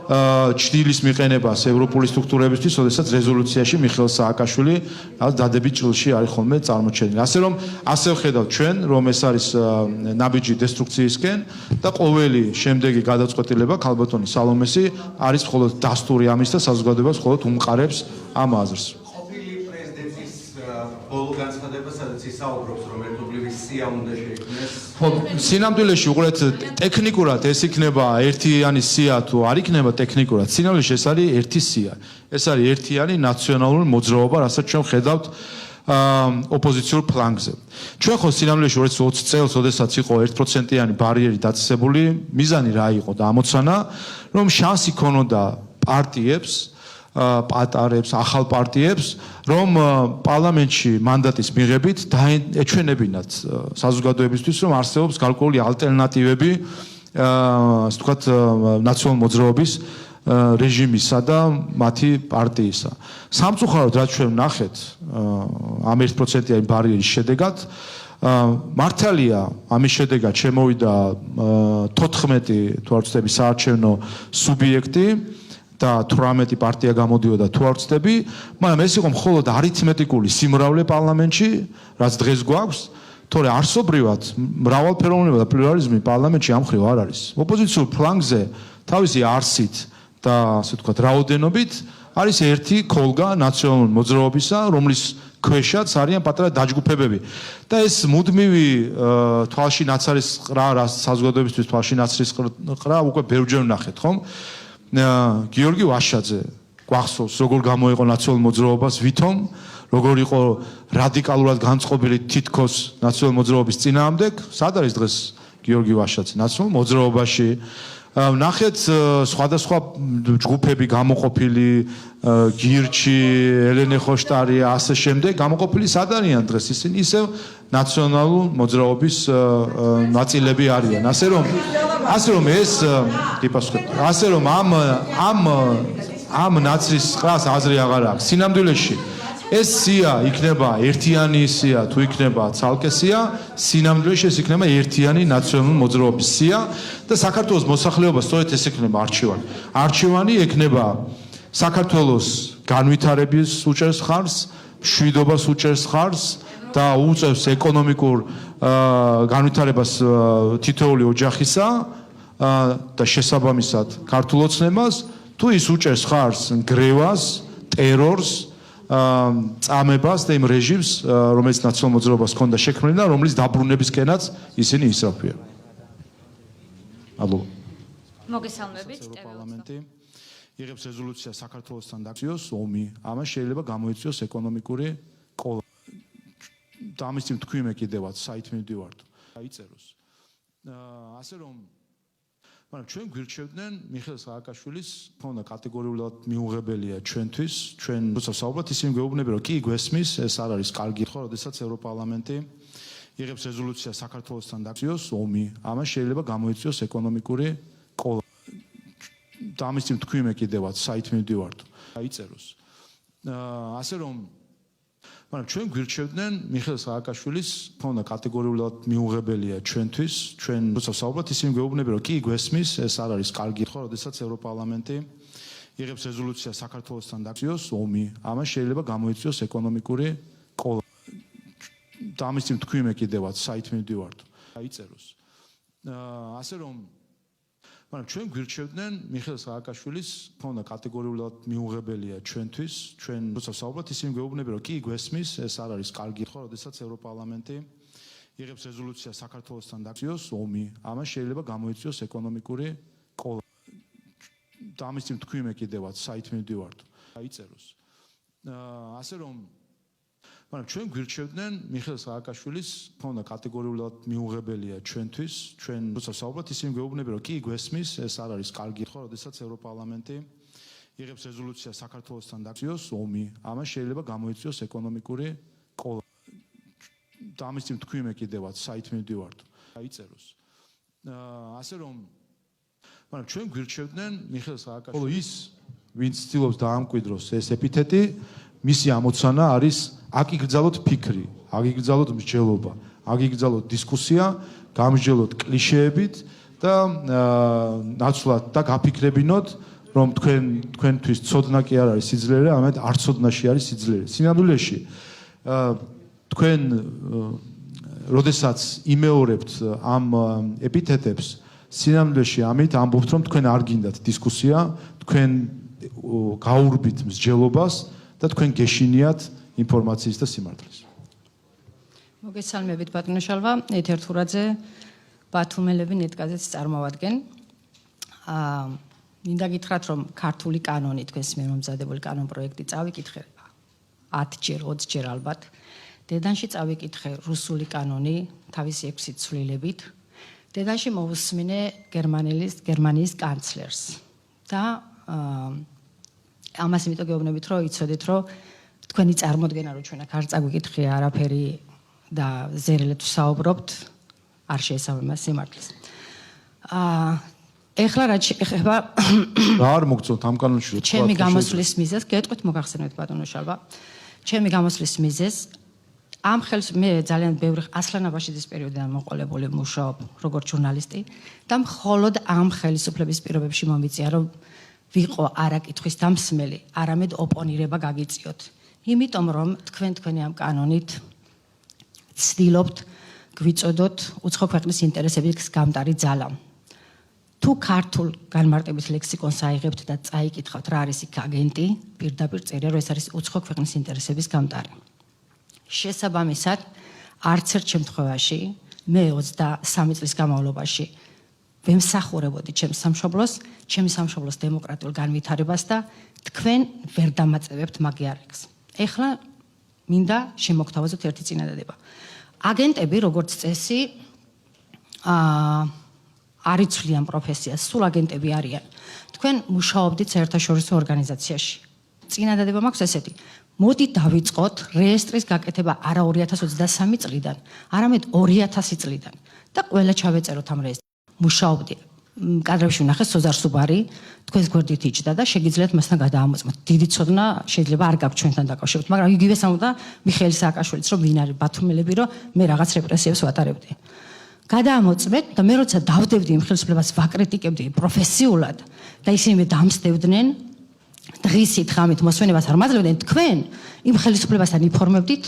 ჩრდილის მიყენებას ევროპული სტრუქტურებისთვის, ოდესაც რეზოლუციაში მიხეილ სააკაშვილი დადებით ჭრილში არის ხოლმე წარმოჩენილი. ასე რომ ასე ვხედავთ ჩვენ, რომ ეს არის ნაბიჯი დესტრუქციისკენ და ყოველი შემდეგი გადაწყვეტილება ქალბატონი სალომესი არის მხოლოდ დასტური ამის და საზოგადოებას მხოლოდ უმყარებს ამ აზრს. ყოფილი პრეზიდენტის ბოლო განცხადება, სადაც ისაუბრებს, რომ ერთობლივი სია უნდა შეიქმნეს. ხო, სინამდვილეში უყურეთ, ტექნიკურად ეს იქნება ერთიანი სია თუ არ იქნება ტექნიკურად, სინამდვილეში ეს არის ერთი სია. ეს არის ერთიანი ნაციონალური მოძრაობა, რასაც ჩვენ ვხედავთ ოპოზიციურ ფლანგზე. ჩვენ ხო სინამდვილეში 2020 წელს, ოდესაც იყო 1%-იანი ბარიერი დაწესებული, მიზანი რა იყო და ამოცანა, რომ შანსი ქონოდა პარტიებს პატარებს, ახალ პარტიებს, რომ პარლამენტში მანდატის მიღებით დაეჩვენებინათ საზოგადოებისთვის, რომ არსებობს გარკვეული ალტერნატივები, ასე ვთქვათ, ნაციონალურ მოძრაობის რეჟიმისა და მათი პარტიისა. სამწუხაროდ, რაც ჩვენ ვნახეთ ამ 1%-იანი ბარიერის შედეგად, მართალია ამის შედეგად შემოვიდა 14 თუ არ ვცდები საარჩევნო სუბიექტი და 18 პარტია გამოდიოდა თუ არ ვცდები, მაგრამ ეს იყო მხოლოდ არითმეტიკული სიმრავლე პარლამენტში, რაც დღეს გვაქვს, თორე არსობრივად მრავალფეროვნება და პლურალიზმი პარლამენტში ამ ხრივ არ არის. ოპოზიციურ ფლანგზე თავისი არსით და ასე ვთქვათ, რაოდენობით არის ერთი ქოლგა ნაციონალურ მოძრაობისა, რომლის ქვეშაც არიან პატარა დაჯგუფებები. და ეს მუდმივი თვალში ნაცარისყრა, რა საზოგადოებისთვის თვალში ნაცარისყრა უკვე ბევრჯერ ვნახეთ, ხომ? გიორგი ვაშაძე გვახსოვს, როგორ გამოიყო ნაციონალურ მოძრაობას ვითომ, როგორ იყო რადიკალურად განწყობილი თითქოს ნაციონალურ მოძრაობის წინააღმდეგ, სად არის დღეს გიორგი ვაშაძე ნაციონალურ მოძრაობაში? ვნახეთ სხვადასხვა ჯგუფები გამოყოფილი, გირჩი, ელენე ხოშტარი, ასე შემდეგ, გამოყოფილი სად არიან დღეს ისინი? ისევ ნაციონალურ მოძრაობის ნაწილები არიან. ასე რომ ეს ასე რომ ამ ნაცრისყრას აზრი აღარ აქვს. სინამდვილეში ეს სია იქნება ერთიანი სია თუ იქნება ცალკე სია, სინამდვილეში ეს იქნება ერთიანი ნაციონალური მოძრაობის სია და საქართველოს მოსახლეობა სწორედ ეს იქნება არჩევანი. არჩევანი ექნება საქართველოს განვითარების უჭერს ხარს, მშვიდობას უჭერს ხარს და უწევს ეკონომიკურ განვითარებას თითოეული ოჯახისა და შესაბამისად ქართულ ოცნებას, თუ ის უჭერს ხარს გრევას, ტერორს, წამებას და იმ რეჟიმს, რომელიც ნაციონალურ მოძრაობას ჰქონდა შექმნილი და რომლის დაბრუნებისკენაც ისინი ისრაფვიან. მოგესალმებით, პარლამენტი იღებს რეზოლუციას საქართველოსთან დაკავშიროს ომი, ამას შეიძლება გამოიწვიოს ეკონომიკური კოლა. და ამის წინ თქვი მე კიდევაც საით მივდივართ. აიწეროს. ასე რომ მაგრამ ჩვენ გვირჩევდნენ მიხეილ სააკაშვილის ფონა კატეგორიულად მიუღებელია ჩვენთვის, ჩვენ როცა საუბრობთ ისინი გვეუბნები რომ კი გვესმის, ეს არ არის კარგი ხო, როდესაც ევროპარლამენტი იღებს რეზოლუციას საქართველოსთან დაკავშიროს ომი, ამას შეიძლება გამოიწვიოს ეკონომიკური კოლა. და ამის წინ თქვი მე კიდევაც საით მივდივართ. აიწეროს. ასე რომ მაგრამ ჩვენ გვირჩევდნენ მიხეილ სააკაშვილის ფონა კატეგორიულად მიუღებელია ჩვენთვის, ჩვენ როცა საუბრობთ ისინი გვეუბნები რომ კი გვესმის, ეს არ არის კარგი ხო, როდესაც ევროპარლამენტი იღებს რეზოლუციას საქართველოსთან დაკავშიროს ომი, ამას შეიძლება გამოიწვიოს ეკონომიკური კოლა. და ამის წინ თქვი მე კიდევაც საით მივდივართ. აიწეროს. ასე რომ მაგრამ ჩვენ გვირჩევდნენ მიხეილ სააკაშვილის ფონა კატეგორიულად მიუღებელია ჩვენთვის, ჩვენ როცა საუბრობთ ისინი გვეუბნები რომ კი გვესმის, ეს არ არის კარგი ხო, როდესაც ევროპარლამენტი იღებს რეზოლუციას საქართველოსთან დაკავშიროს ომი, ამას შეიძლება გამოიწვიოს ეკონომიკური კოლა. და ამის წინ თქვი მე კიდევაც საით მივდივართ. აიწეროს. ასე რომ მაგრამ ჩვენ გვირჩევდნენ მიხეილ სააკაშვილის ფონა კატეგორიულად მიუღებელია ჩვენთვის, ჩვენ როცა საუბრობთ ისინი გვეუბნები რომ კი გვესმის, ეს არ არის კარგი ხო, როდესაც ევროპარლამენტი იღებს რეზოლუციას საქართველოსთან დაკავშიროს ომი, ამას შეიძლება გამოიწვიოს ეკონომიკური კოლა. და ამის წინ თქვი მე კიდევაც საით მივდივართ. აიწეროს. ასე რომ მაგრამ ჩვენ გვირჩევდნენ მიხეილ სააკაშვილის ის ვინც ცდილობს დაამკვიდროს ეს ეპითეტი, მისი ამოცანა არის აქ იგრძალოთ ფიქრი, აქ იგრძალოთ მსჯელობა, აქ იგრძალოთ დისკუსია, გამსჯელოთ კლიშეებით და ნაცვლად და გაფიქრებინოთ, რომ თქვენთვის ცოდნა კი არ არის სიძლიერე, ამეთ არ ცოდნაში არის სიძლიერე. სინამდვილეში თქვენ როდესაც იმეორებთ ამ ეპითეტებს, სინამდვილეში ამით ამბობთ, რომ თქვენ არ გინდათ დისკუსია, თქვენ გაურბით მსჯელობას და თქვენ გეშინიათ ინფორმაციის და სიმართლის. მოგესალმებით ბატონო შალვა, ეთერ თურაძე, ბათუმელები ნეტგაზეთს წარმოვადგენ. მინდა გითხრათ, რომ ქართული კანონი თქვენს მიერ მომზადებული კანონ პროექტი წავიკითხე 10-ჯერ, 20-ჯერ ალბათ. დედანში წავიკითხე რუსული კანონი თავისი 6 ცვლილებით. დედანში მოვუსმინე გერმანიის კანცლერს და ამას იმიტომ გეუბნებით, რომ იცოდეთ, რომ თქვენი წარმოდგენა რომ ჩვენ აქ არ წაგვიკითხია არაფერი და ზერელეთ ვსაუბრობთ, არ შეესაბამება სიმართლეს. ეხლა რაც შეეხება რა არ მოგწონთ ამ კანონში? ჩემი გამოსვლის მიზეზს, გეტყვით მოგახსენებთ ბატონო შალვა. ჩემი გამოსვლის მიზეზს ამ ხელს მე ძალიან ბევრი ასლან აბაშიძის პერიოდიდან მოყოლებული მუშაობ როგორც ჟურნალისტი და მხოლოდ ამ ხელისუფლების პირობებში მომიწია რომ ვიყო არა კითხვის დამსმელი, არამედ ოპონირება გაგიწიოთ. იმიტომ რომ თქვენი ამ კანონით ცდილობთ გვიწოდოთ უცხო ქვეყნის ინტერესების გამტარი ძალა. თუ ქართულ განმარტებით ლექსიკონს აიღებთ და წაიკითხავთ რა არის იქ აგენტი, პირდაპირ წერია რომ ეს არის უცხო ქვეყნის ინტერესების გამტარი. შესაბამისად, არც ერთ შემთხვევაში მე 23 წლის განმავლობაში ვემსახურებოდი ჩემს სამშობლოს დემოკრატიულ განვითარებას და თქვენ ვერ დამაწევებთ მაგიარებს. ეხლა მინდა შემოგთავაზოთ ერთი წინადადება. აგენტები როგორც წესი არ იცვლიან პროფესიას, სულ აგენტები არიან. თქვენ მუშაობდით საერთაშორისო ორგანიზაციაში. წინადადება მაქვს ესეთი. მოდით დავიწყოთ რეესტრის გაკეთება არა 2023 წლიდან, არამედ 2000 წლიდან და ყველა ჩავეწეროთ ამ რეესტრს. მუშაობდი კადრებში ვნახე სოზარ სუბარი, თქვენს გვერდით იჯდა და შეგიძლიათ მასთან გადაამოწმოთ. დიდი ცოდნა შეიძლება არ გაქვთ ჩვენთან დაკავშირებით, მაგრამ იგივე სამუდა მიხეილ სააკაშვილიც რომ ვინ არის ბათუმელები, რომ მე რაღაც რეპრესიებს ვატარებდი. გადაამოწმეთ და მე როცა დავდებდი იმ ხელისუფლებას ვაკრიტიკებდი პროფესიულად და ისინი მე დამსდევდნენ დღისით ღამით მოსვენებას არ მაძლევდნენ, თქვენ იმ ხელისუფლებასთან იფორმებდით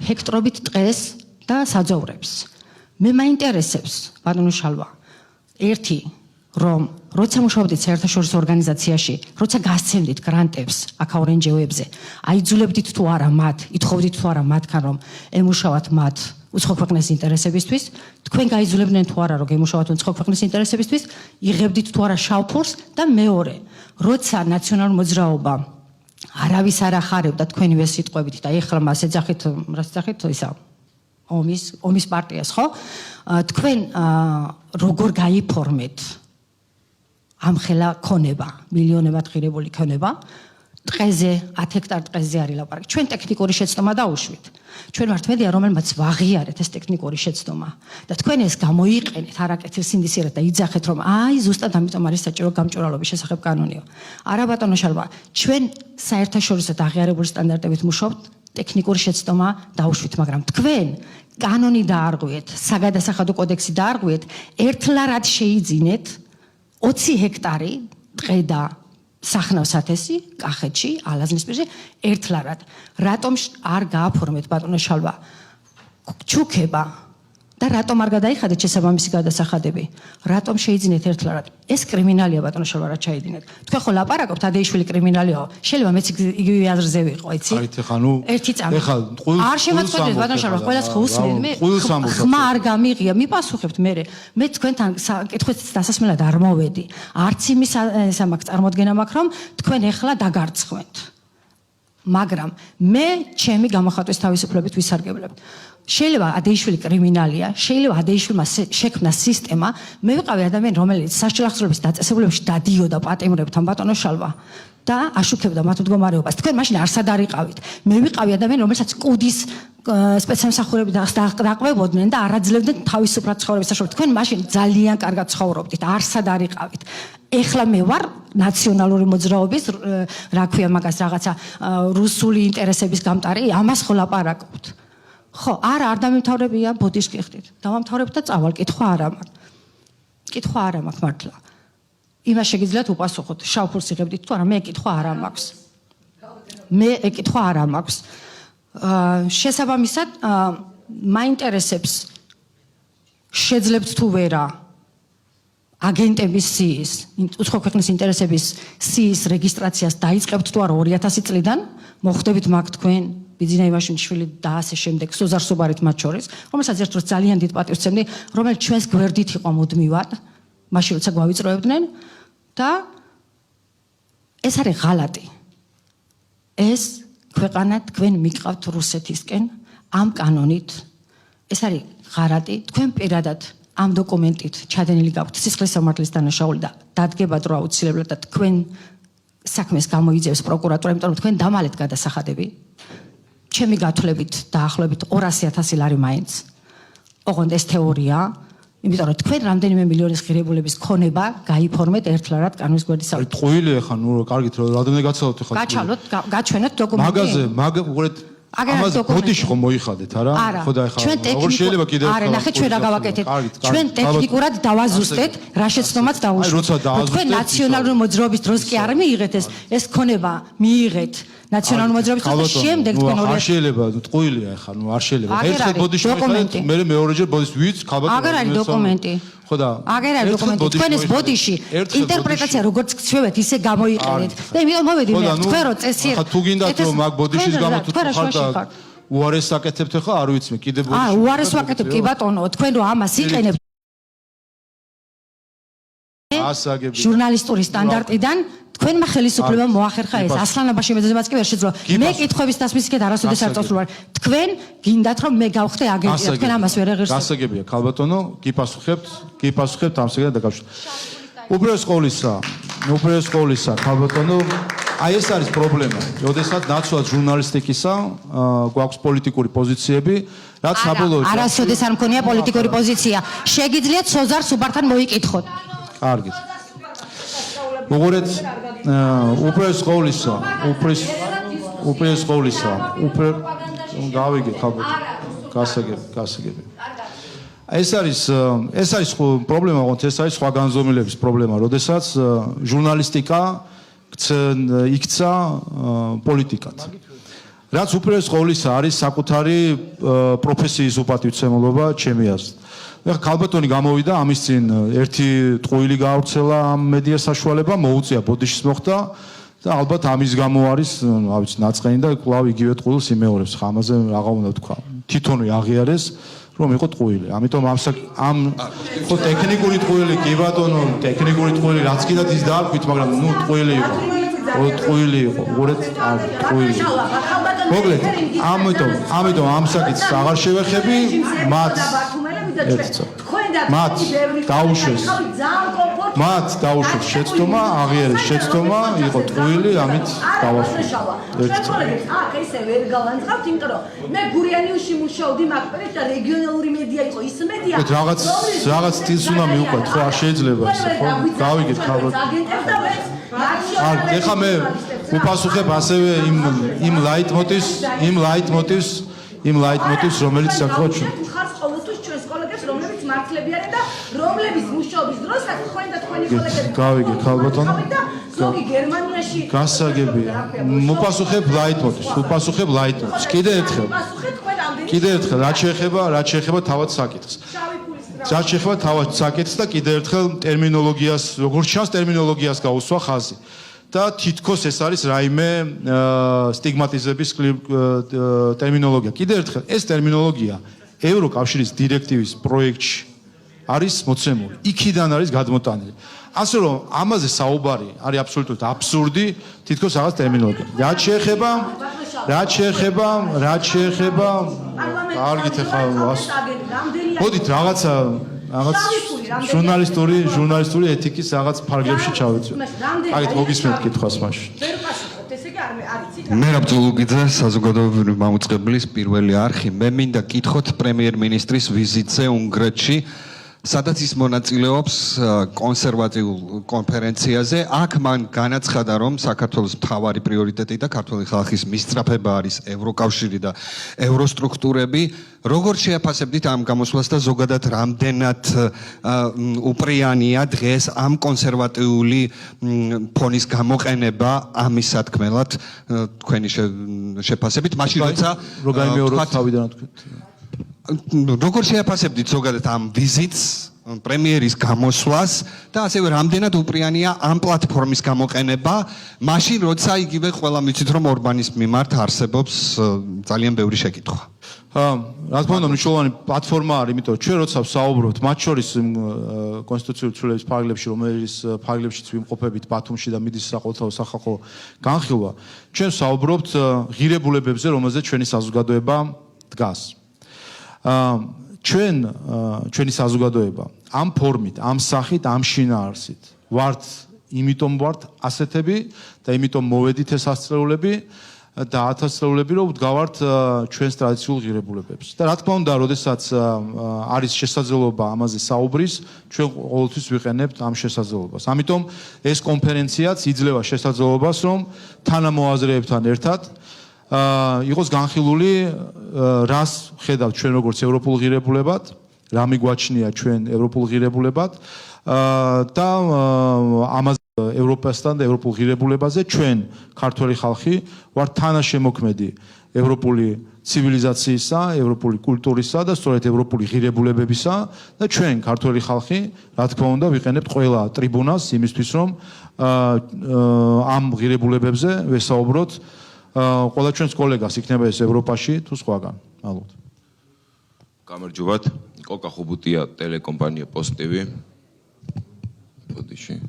ჰექტრობით ტყეს და საძოვრებს. მე მაინტერესებს, ბატონო შალვა, ერთი რომ როცა მუშაობდით საერთაშორისო ორგანიზაციაში, როცა გასცემდით გრანტებს აქაურ NGO-ებზე, აიძულებდით თუ არა მათ, ითხოვდით თუ არა მათგან რომ ემუშავათ მათ უცხო ქვეყნის ინტერესებისთვის, თქვენ გაიძულებდნენ თუ არა რომ ემუშავათ უცხო ქვეყნის ინტერესებისთვის, იღებდით თუ არა შავფურს და მეორე, როცა ნაციონალური მოძრაობა არავის არ ახარებდა თქვენივე სიტყვებით და ეხლა მას ეძახით, რას ეძახით ისა ომის პარტიას, ხო? თქვენ როგორ გაიფორმეთ ამხელა ქონება, მილიონებად ღირებული ქონება, ტყეზე, 10 ჰექტარ ტყეზე არის ლაპარაკი. ჩვენ ტექნიკური შეცდომა დაუშვით. ჩვენ ვართ მედია, რომელმაც ვაღიარეთ ეს ტექნიკური შეცდომა და თქვენ ეს გამოიყენეთ არაკეთილ სინდისიერად და იძახეთ, რომ აი ზუსტად ამიტომ არის საჭირო გამჭვირვალობის შესახებ კანონიო. არა ბატონო შალვა, ჩვენ საერთაშორისო აღიარებული სტანდარტებით მუშაობთ, ტექნიკური შეცდომა დაუშვით, მაგრამ თქვენ კანონი დაარღვიეთ, საგადასახადო კოდექსი დაარღვიეთ, ერთლარად შეიძინეთ 20 ჰექტარი ტყე და სახნავ-სათესი კახეთში, ალაზნის პირზე ერთლარად. რატომ არ გააფორმეთ ბატონო შალვა ჩუქება და რატომ არ გადაიხადეთ შესაბამისი გადასახადები? რატომ შეიძინეთ ერთლარად? ეს კრიმინალია ბატონო შალვა რა ჩაიდინეთ. თქვენ ხო ლაპარაკობთ ადეიშვილი კრიმინალიო. შეიძლება მეც იგივე აზრზე ვიყო, იცი? არით ეხა ნუ ერთი წამი. ეხა არ შემოწმეთ ბატონო შალვა, ყველას ხო უსმენ მე. ხმა არ გამიღია, მიპასუხებთ მე. მე თქვენთან კითხვით დასასმელად არ მოვედი. არც იმის ესა მაქვს წარმოდგენა მაქვს, რომ თქვენ ეხლა დაგარცხვენთ. მაგრამ მე ჩემი გამოხატვის თავისუფლებით ვისარგებლებ. შეიძლება ადეიშვილი კრიმინალია, შეიძლება ადეიშვილმა შექმნა სისტემა, მე ვიყავი ადამიანი, რომელიც სასჯელახსრობის დაწესებულებაში დადიოდა პატიმრებთან ბატონო შალვა და აშუქებდა მათ მდგომარეობას. თქვენ მაშინ არსად არ იყავით. მე ვიყავი ადამიანი, რომელსაც კუდის სპეცსამსახურები დაყბებოდნენ და არაძლებდნენ თავისუფლად ცხოვრების საშუალებას. თქვენ მაშინ ძალიან კარგად ცხოვრობდით, არსად არ იყავით. ეხლა მე ვარ ნაციონალური მოძრაობის, რა ქვია მაგას რაღაცა რუსული ინტერესების გამტარი, ამას ხო ლაპარაკობთ. ხო, არ დამემთავრებია ბოდიშკი ხდით. დავამთავრებ და წავალ, კითხვა არ მაქვს. კითხვა არ მაქვს მართლა. იმას შეგიძლიათ უპასუხოთ, შავფურს იღებდით თუ არა, მე კითხვა არ მაქვს. მე კითხვა არ მაქვს. შესაბამისად, მაინტერესებს შეძლებთ თუ ვერა აგენტების სიის, უცხო ქვეყნის ინტერესების სიის რეგისტრაციას დაიწყებთ თუ არა 2000 წლიდან, მოხვდებით მაგ თქვენ ბიძინა ივაშინიშვილი და ასე შემდეგ სუზარ სუბარით მათ შორის, რომელსაც ერთ დროს ძალიან დიდ პატივს ვცემდი, რომელიც ჩვენს გვერდით იყო მუდმივად, მაშინ როცა გვავიწროებდნენ და ეს არის ღალატი. ეს ქვეყანა თქვენ მიყავთ რუსეთისკენ ამ კანონით. ეს არის ღარატი, თქვენ პირადად ამ დოკუმენტით ჩადენილი გაქვთ სისხლის სამართლის დანაშაული და დადგება დრო აუცილებლად და თქვენ საქმეს გამოიძევს პროკურატურა, იმიტომ რომ თქვენ დამალეთ გადასახადები. ჩემი გათვლებით დაახლოებით 200,000 ლარი მაინც. ოღონდ ეს თეორია, იმიტომ რომ თქვენ რამდენიმე მილიონის ღირებულების ქონება გაიფორმეთ ერთლარად კანონის გვერდისავით. ტყუილია ხა ნუ კარგით რომ რამდენი გაცალოთ ხა. გაჩალოთ, გაჩვენოთ დოკუმენტი. მაგაზე, უყურეთ ამაზე ბოდიში ხო მოიხადეთ, არა? ხო და ეხლა როგორ შეიძლება კიდევ არა, ნახეთ ჩვენ რა გავაკეთეთ. ჩვენ ტექნიკურად დავაზუსტეთ, რა შეცდომაც დაუშვით. თქვენ ნაციონალური მოძრაობის დროს კი არ მიიღეთ ეს ქონება, მიიღეთ. ნაციონალური მოძრაობის დროს შემდეგ თქვენ არ შეიძლება, ტყუილია ეხლა, ნუ არ შეიძლება. ერთხელ ბოდიში მოიხადეთ, მე მეორეჯერ ბოდიში ვიც ხალბატონო. აგერ არის დოკუმენტი. ხო და აგერ არის დოკუმენტი. თქვენ ეს ბოდიში ინტერპრეტაცია როგორც გწვევთ, ისე გამოიყენეთ. და იმიტომ მოვედი მე, თქვენ რო წესი. ხა თუ გინდათ რომ მაგ ბოდიშის გამო თუ ხარ და უარეს აკეთებთ ხა, არ ვიცი მე, კიდე ბოდიში. უარეს ვაკეთებ კი ბატონო, თქვენ რო ამას იყენებთ ჟურნალისტური სტანდარტიდან თქვენმა ხელისუფლებამ მოახერხა ეს ასლანაბაში მეძებაც კი ვერ შეძლო. მე კითხვების დასმისკეთ არასოდეს არ წავსულ ვარ. თქვენ გინდათ რომ მე გავხდე აგენტი, თქვენ ამას ვერ აღირსებთ. გასაგებია, ქალბატონო, გიპასუხებთ ამ საკითხთან დაკავშირებით. უპირველეს ყოვლისა, ქალბატონო, აი ეს არის პრობლემა. როდესაც ნაცვლად ჟურნალისტიკისა გვაქვს პოლიტიკური პოზიციები, რაც საბოლოო არასოდეს არ მქონია პოლიტიკური პოზიცია. შეგიძლიათ სოზარ სუბართან მოიკითხოთ. კარგით. უყურეთ, უპირველეს ყოვლისა, გავიგე ქალბატონო, გასაგები. ეს არის პრობლემა, ოღონდ ეს არის სხვა განზომილების პრობლემა, როდესაც ჟურნალისტიკა იქცა პოლიტიკად. რაც უპირველეს ყოვლისა არის საკუთარი პროფესიის უპატივცემლობა ჩემი აზრით. ეხლა ქალბატონი გამოვიდა ამის წინ ერთი ტყუილი გაავრცელა ამ მედია საშუალება, მოუწია ბოდიშის მოხდა და ალბათ ამის გამო არის, რა ვიცი, ნაწყენი და კვლავ იგივე ტყუილს იმეორებს. ხა ამაზე რაღა უნდა ვთქვა. თვითონვე აღიარეს რომ იყო ტყუილი. ამიტომ ამ ხო ტექნიკური ტყუილი კი ბატონო, ტექნიკური ტყუილი რაც კიდათ ის დაარქვით, მაგრამ ნუ ტყუილი იყო. ტყუილი იყო. უყურეთ, ტყუილი. მოგლეთ, ამიტომ ამ საკითხს აღარ შევეხები, მათ დაუშვეს შეცდომა, აღიარეს შეცდომა, იყო ტყუილი, ამით დავასრულე. kolegებს აქ ესე ვერ გავანწყავთ, იმიტომ რომ მე გურიანიუში მუშაობდი მაგპერეთ და რეგიონალური მედია იყო ის მედია. რაღაც სტილს უნდა მივყვეთ, ხო არ შეიძლება ესე, ხო? გავიგეთ ხალხო. ეხლა მე უპასუხებ ასევე იმ ლაიტმოტივს, რომელიც საკუთარ ხარს ყოველთვის ჩვენს kolegებს, რომლებიც მართლები არიან და რომლების მუშაობის დროსაც თქვენ და თქვენი kolegები გავიგეთ ხალბატონო. ზოგი გერმანიაში გასაგებია. მოპასუხებ ლაიტმოტივს. კიდე ერთხელ, რაც შეეხება თავად საკითხს. რაც შეეხება თავად საკითხს და კიდე ერთხელ ტერმინოლოგიას, როგორც ჩანს ტერმინოლოგიას გაუსვა ხაზი. და თითქოს ეს არის რაიმე სტიგმატიზების ტერმინოლოგია. კიდე ერთხელ ეს ტერმინოლოგია ევროკავშირის დირექტივის პროექტში არის მოცემული. იქიდან არის გადმოტანილი. ასე რომ ამაზე საუბარი არის აბსოლუტურად აბსურდი, თითქოს რაღაც ტერმინოლოგია. რაც შეეხება კარგით ახლა მოდით რაღაც ჟურნალისტური ეთიკის რაღაც ფარგლებში ჩავეცვი. აი მოგისმენთ კითხვას მაშინ. მე რაბძოლუგიძე საზოგადოებრივი მაუწყებლის პირველი არხი. მე მინდა კითხოთ პრემიერ-მინისტრის ვიზიტზე უნგრეთში, სადაც ის მონაწილეობს კონსერვატიულ კონფერენციაზე. აქ მან განაცხადა, რომ საქართველოს მთავარი პრიორიტეტი და ქართული ხალხის მისწრაფება არის ევროკავშირი და ევროსტრუქტურები. როგორ შეაფასებდით ამ გამოსვლას და ზოგადად რამდენად უპრიანია დღეს ამ კონსერვატიული ფონის გამოყენება ამის სათქმელად თქვენი შეფასებით, მაშინ როცა როგაიმეოროთ თავიდან თქვით. როგორ შეაფასებდით ზოგადად ამ ვიზიტს, პრემიერის გამოსვლას და ასევე რამდენად უპრიანია ამ პლატფორმის გამოყენება, მაშინ როცა იგივე ყველა მიცით რომ ორბანის მიმართ არსებობს ძალიან ბევრი შეკითხვა. რა თქმა უნდა, მნიშვნელოვანი პლატფორმა არის, იმიტომ რომ ჩვენ როცა ვსაუბრობთ, მათ შორის კონსტიტუციური ცვლილების ფარგლებში, რომელიც ფარგლებშიც ვიმყოფებით ბათუმში და მიდის საყოველთაო სახალხო განხილვა, ჩვენ ვსაუბრობთ ღირებულებებზე, რომელზეც ჩვენი საზოგადოება დგას. ჩვენი საზოგადოება ამ ფორმით, ამ სახით, ამ შინაარსით იმიტომ ვართ ასეთები და იმიტომ მოვედით ეს ასწლეულები და ათასწლეულები, რომ ვდგავართ ჩვენს ტრადიციულ ღირებულებებს. და რა თქმა უნდა, როდესაც არის შესაძლებლობა ამაზე საუბრის, ჩვენ ყოველთვის ვიყენებთ ამ შესაძლებლობას. ამიტომ ეს კონფერენციაც იძლევა შესაძლებლობას, რომ თანამოაზრეებთან ერთად იყოს განხილული რას ხედავთ ჩვენ როგორც ევროპულ ღირებულებად, რა მიგვაჩნია ჩვენ ევროპულ ღირებულებად და ამაზე ევროპასთან და ევროპულ ღირებულებაზე ჩვენ ქართველი ხალხი ვართ თანაშემოქმედი ევროპული ცივილიზაციისა, ევროპული კულტურისა და სწორედ ევროპული ღირებულებებისა და ჩვენ ქართველი ხალხი, რა თქმა უნდა, ვიყენებთ ყველა ტრიბუნას იმისთვის, რომ ამ ღირებულებებზე ვესაუბროთ ყველა ჩვენს კოლეგას, იქნება ეს ევროპაში თუ სხვაგან. მადლობთ. გამარჯობათ. კოკა ხუბუტია, ტელეკომპანია პოსტივი. ბოდიში.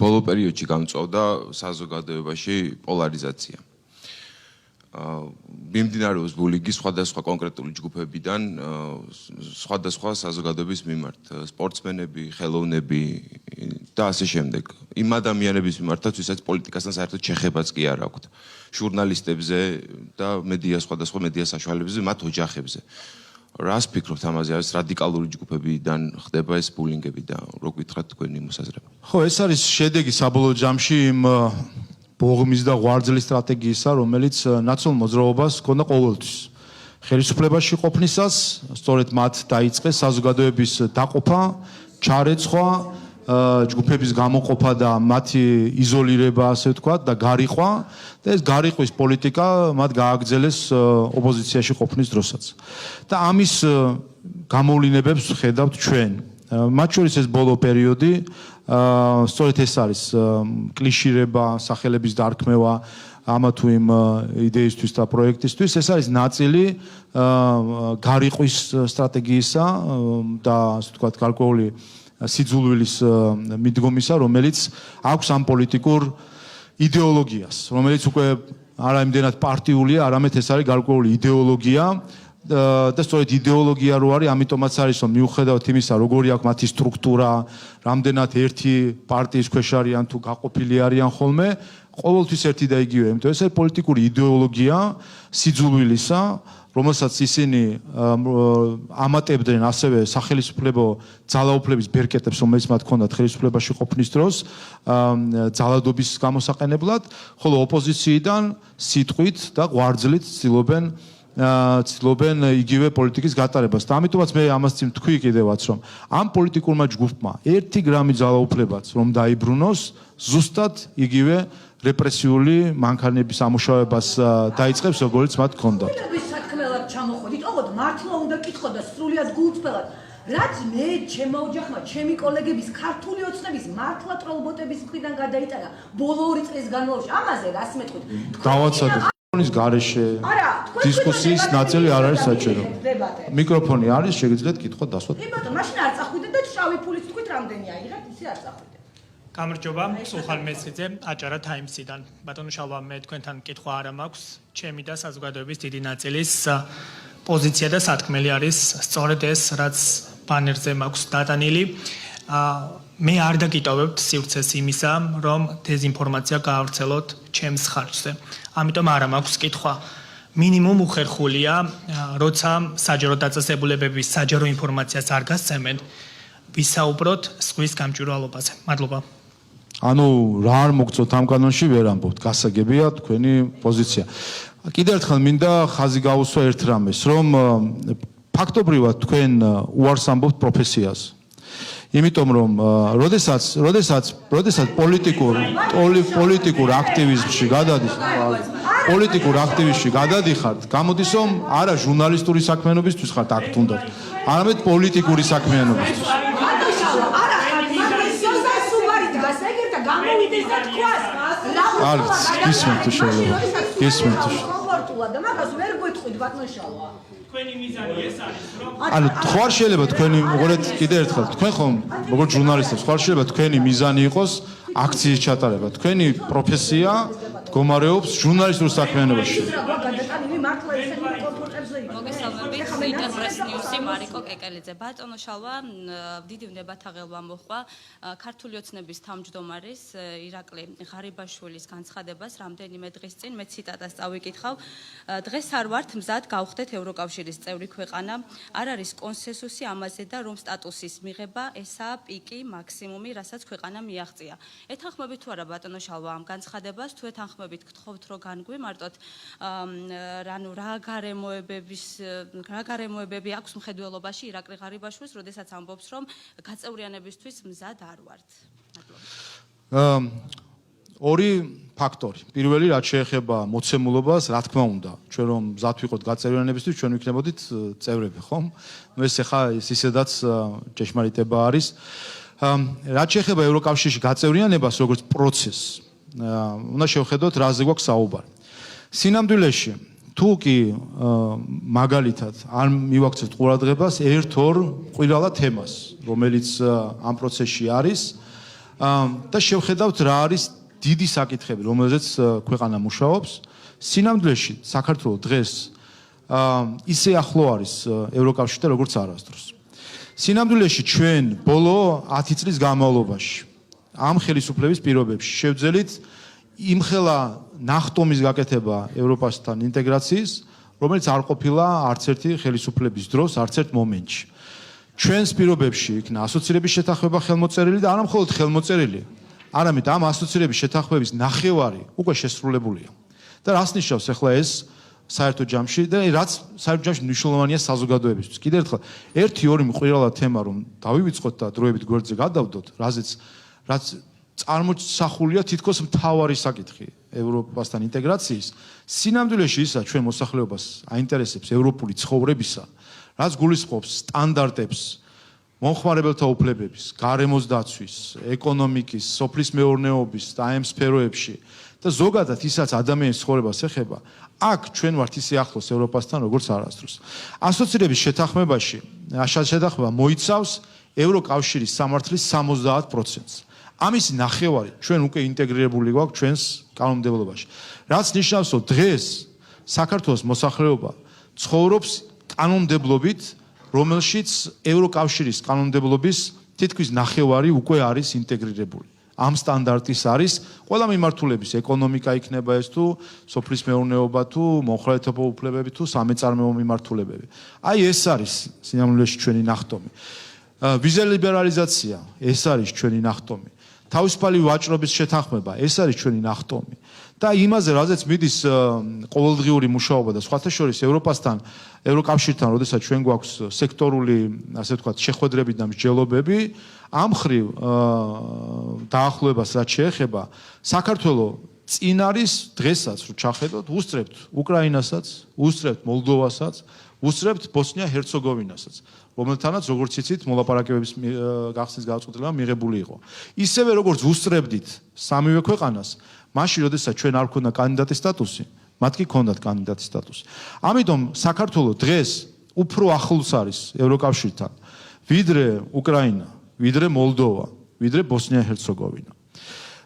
ბოლო პერიოდში გამწვავდა საზოგადოებაში პოლარიზაცია. მიმდინარეობს ბულინგი სხვადასხვა კონკრეტული ჯგუფებიდან, სხვადასხვა საზოგადოების მიმართ, სპორტსმენები, ხელოვნები და ასე შემდეგ. იმ ადამიანების მიმართაც, ვისაც პოლიტიკასთან საერთოდ შეხებაც კი არ აქვთ. ჟურნალისტებზე და სხვადასხვა მედია საშუალებებზე, მათ ოჯახებზე. რას ფიქრობთ ამაზე? არის რადიკალური ჯგუფებიდან ხდება ეს ბულინგები და რო გითხრათ თქვენი მოსაზრება? ხო, ეს არის შედეგი საბოლოო ჯამში იმ ბოღმის და ღვარძლის სტრატეგიისა, რომელიც ნაცნობ მოძრაობას ჰქონდა ყოველთვის. ხელისუფლებაში ყოფნისას, სწორედ მათ დაიწყეს საზოგადოების დაყოფა, ჩარეცხვა ჯგუფების გამოყოფა და მათი იზოლირება, ასე ვთქვათ, და გარიყვა და ეს გარიყვის პოლიტიკა მათ გააგრძელეს ოპოზიციაში ყოფნის დროსაც. და ამის გამოვლინებებს ხედავთ ჩვენ. მათ შორის ეს ბოლო პერიოდი სწორედ ეს არის კლიშირება, სახელების დარქმევა ამა თუ იმ იდეისთვის და პროექტისთვის. ეს არის ნაწილი გარიყვის სტრატეგიისა და ასე ვთქვათ, გარკვეული სიძულვილის მიდგომისა, რომელიც აქვს ამ პოლიტიკურ იდეოლოგიას, რომელიც უკვე არა იმდენად პარტიულია, არამედ ეს არის გარკვეული იდეოლოგია და სწორედ იდეოლოგია რო არის, ამიტომაც არის, რომ მიუხედავად იმისა, როგორი აქვს მათი სტრუქტურა, რამდენად ერთი პარტიის ქვეშ არიან თუ გაყოფილი არიან ხოლმე, ყოველთვის ერთი და იგივე, იმიტომ ეს არის პოლიტიკური იდეოლოგია სიძულვილისა, რომელსაც ისინი ამატებდნენ ასევე სახელმწიფო ძალაუფლების ბერკეტებს, რომელიც მათ ჰქონდათ ხელისუფლებაში ყოფნის დროს, ძალადობის გამოსაყენებლად, ხოლო ოპოზიციიდან სიტყვით და ღვარძლით ცდილობენ იგივე პოლიტიკის გატარებას. და ამიტომაც მე ამას წინ თქვი კიდევაც, რომ ამ პოლიტიკურმა ჯგუფმა 1 გრამი ძალაუფლებაც რომ დაიბრუნოს, ზუსტად იგივე რეპრესიული მანქანების ამუშავებას დაიწყებს, როგორც მათ ჰქონდათ. ჩამოხვედით, ოღონდ მართლა უნდა კითხო და სრულიად გულწრფელად, რაც მე ჩემმა ოჯახმა, ჩემი კოლეგების, ქართული ოცნების მართლა ტროლბოტების მხრიდან გადაიტანა ბოლო 2 წლის განმავლობაში. ამაზე რას მეტყვით? დავაცადოთ. მიკროფონის გარეშე დისკუსიის ნაწილი არ არის საჭირო. მიკროფონი არის, შეგიძლიათ კითხვა დასვათ. ბატონო, მაშინ არ წახვიდეთ და შავი ფულით თქვით რამდენი აიღეთ, ისე არ წახვიდეთ. გამარჯობა, სულხან მეცეძე, აჭარა თაიმსიდან. ბატონო შალვა, მე თქვენთან კითხვა არა მაქვს. ჩემი და საზოგადოების დიდი ნაწილის პოზიცია და სათქმელი არის სწორედ ეს, რაც ბანერზე მაქვს დატანილი. მე არ დაგიტოვებთ სივრცეს იმისა, რომ დეზინფორმაცია გაავრცელოთ ჩემს ხარჯზე. ამიტომ არა მაქვს კითხვა. მინიმუმ უხერხულია, როცა საჯარო დაწესებულებების საჯარო ინფორმაციას არ გასცემენ, ვისაუბროთ ზღვის გამჭვირვალობაზე. მადლობა. ანუ რა არ მოგწოთ ამ კანონში ვერ ამბობთ, გასაგებია თქვენი პოზიცია. კიდევ ერთხელ მინდა ხაზი გაუსვა ერთ რამეს, რომ ფაქტობრივად თქვენ უარს ამბობთ პროფესიას. იმიტომ რომ როდესაც პოლიტიკურ აქტივიზმში გადადიხართ, გამოდის რომ არა ჟურნალისტური საქმიანობისთვის ხართ აქ თუნდაც, არამედ პოლიტიკური საქმიანობისთვის. არის გისმენთ შეიძლება. კომფორტულად და მაგას ვერ გვეთყვით ბატონო შალვა. თქვენი მიზანი ეს არის, რომ ანუ ხوار შეიძლება თქვენი მოგეთ კიდევ ერთხელ თქვენ ხომ როგორც ჟურნალისტებს ხوار შეიძლება თქვენი მიზანი იყოს აქციის ჩატარება. თქვენი პროფესია მდგომარეობს ჟურნალისტურ საქმიანობაში. მოგესალმებით, ინტერპრეს ნიუსი მარიკო კეკელიძე. ბატონო შალვა, დიდი ვნებათაღელვა მოხდა ქართული ოცნების თავმჯდომარის ირაკლი ღარიბაშვილის განცხადებას რამდენიმე დღის წინ. მე ციტატას წავიკითხავ. დღეს არ ვართ მზად გავხდეთ ევროკავშირის წევრი ქვეყანა. არ არის კონსენსუსი ამაზე და რომ სტატუსის მიღება ესაა პიკი, მაქსიმუმი, რასაც ქვეყანა მიაღწია. ეთანხმებით თუ არა ბატონო შალვა ამ განცხადებას, თუ ეთანხმებით გთხოვთ რომ განგვიმარტოთ რა გარემოებები აქვს მხედველობაში ირაკლი ღარიბაშვილს, როდესაც ამბობს რომ გაწევრიანებისთვის მზად არ ვართ. ორი ფაქტორი. პირველი, რაც შეეხება მოცემულობას, რა თქმა უნდა, ჩვენ რომ მზად ვიყოთ გაწევრიანებისთვის, ჩვენ ვიქნებოდით წევრები, ხომ? ეს ახლა ისედაც ჭეშმარიტება არის. რაც შეეხება ევროკავშირში გაწევრიანებას, როგორც პროცესს, უნდა შევხედოთ, რაზე გვაქვს საუბარი. სინამდვილეში თუ კი მაგალითად არ მივაქცევთ ყურადღებას ერთ-ორ ყვილალა თემას, რომელიც ამ პროცესში არის და შევხედავთ რა არის დიდი საკითხები, რომელზეც ქვეყანა მუშაობს. სინამდვილეში საქართველოს დღეს ისე ახლო არის ევროკავშირთან, როგორც არასდროს. სინამდვილეში ჩვენ ბოლო 10 წლის განმავლობაში ამ ხელისუფლების პირობებში შევძელით იმხელა ნახტომის გაკეთება ევროპასთან ინტეგრაციის, რომელიც არ ყოფილა არც ერთი ხელისუფლების დროს, არც ერთ მომენტში. ჩვენს პირობებში იქნა ასოცირების შეთანხმება ხელმოწერილი და არა მხოლოდ ხელმოწერილი, არამედ ამ ასოცირების შეთანხმების ნახევარი უკვე შესრულებულია. და რას ნიშნავს ახლა ეს საერთო ჯამში და რაც საერთო ჯამში მნიშვნელოვანია საზოგადოებისთვის. კიდევ ერთხელ, 1-2 მყირალა თემა რომ დავივიწყოთ და დროებით გვერდზე გადავდოთ, რაც წარმოსახულია თითქოს მთავარი საკითხი ევროპასთან ინტეგრაციის, სინამდვილეში ისა ჩვენ მოსახლეობას აინტერესებს ევროპული ცხოვრებისა, რაც გულისხმობს სტანდარტებს, მომხმარებელთა უფლებების, გარემოს დაცვის, ეკონომიკის, სოფლის მეურნეობის და ამ სფეროებში და ზოგადად ისაც ადამიანის ცხოვრებას ეხება, აქ ჩვენ ვართ ისე ახლოს ევროპასთან, როგორც არასდროს. ასოცირების შეთანხმებაში, შეთანხმება მოიცავს ევროკავშირის სამართლის 70%-ს. ამის ნახევარი ჩვენ უკვე ინტეგრირებული გვაქვს ჩვენს კანონმდებლობაში. რაც ნიშნავს, რომ დღეს საქართველოს მოსახლეობა ცხოვრობს კანონმდებლობით, რომელშიც ევროკავშირის კანონმდებლობის თითქმის ნახევარი უკვე არის ინტეგრირებული. ამ სტანდარტის არის ყველა მიმართულების ეკონომიკა იქნება ეს თუ სოფლის მეურნეობა თუ მომხმარებელთა უფლებები თუ სამეწარმეო მიმართულებები. აი ეს არის სინამდვილეში ჩვენი ნახტომი. ვიზა ლიბერალიზაცია, ეს არის ჩვენი ნახტომი. თავისუფალი ვაჭრობის შეთანხმება, ეს არის ჩვენი ნახტომი. და იმაზე, რაზეც მიდის ყოველდღიური მუშაობა და სხვათა შორის ევროპასთან, ევროკავშირთან, როდესაც ჩვენ გვაქვს სექტორული, ასე ვთქვათ, შეხვედრები და მსჯელობები, ამ მხრივ დაახლოებას რაც შეეხება, საქართველოს წინ არის დღესაც, რო ჩახედოთ, უსწრებთ უკრაინასაც, უსწრებთ მოლდოვასაც, უსწრებთ ბოსნია-ჰერცეგოვინასაც, რომელთანაც როგორც იცით, მოლაპარაკებების გახსნის გადაწყვეტილება მიღებული იყო. ისევე როგორც უსწრებდით სამივე ქვეყანას, მაშინ როდესაც ჩვენ არ ქონდა კანდიდატის სტატუსი, მათ კი ქონდათ კანდიდატის სტატუსი. ამიტომ საქართველოს დღეს უფრო ახლოს არის ევროკავშირთან, ვიდრე უკრაინა, ვიდრე მოლდოვა, ვიდრე ბოსნია-ჰერცეგოვინა.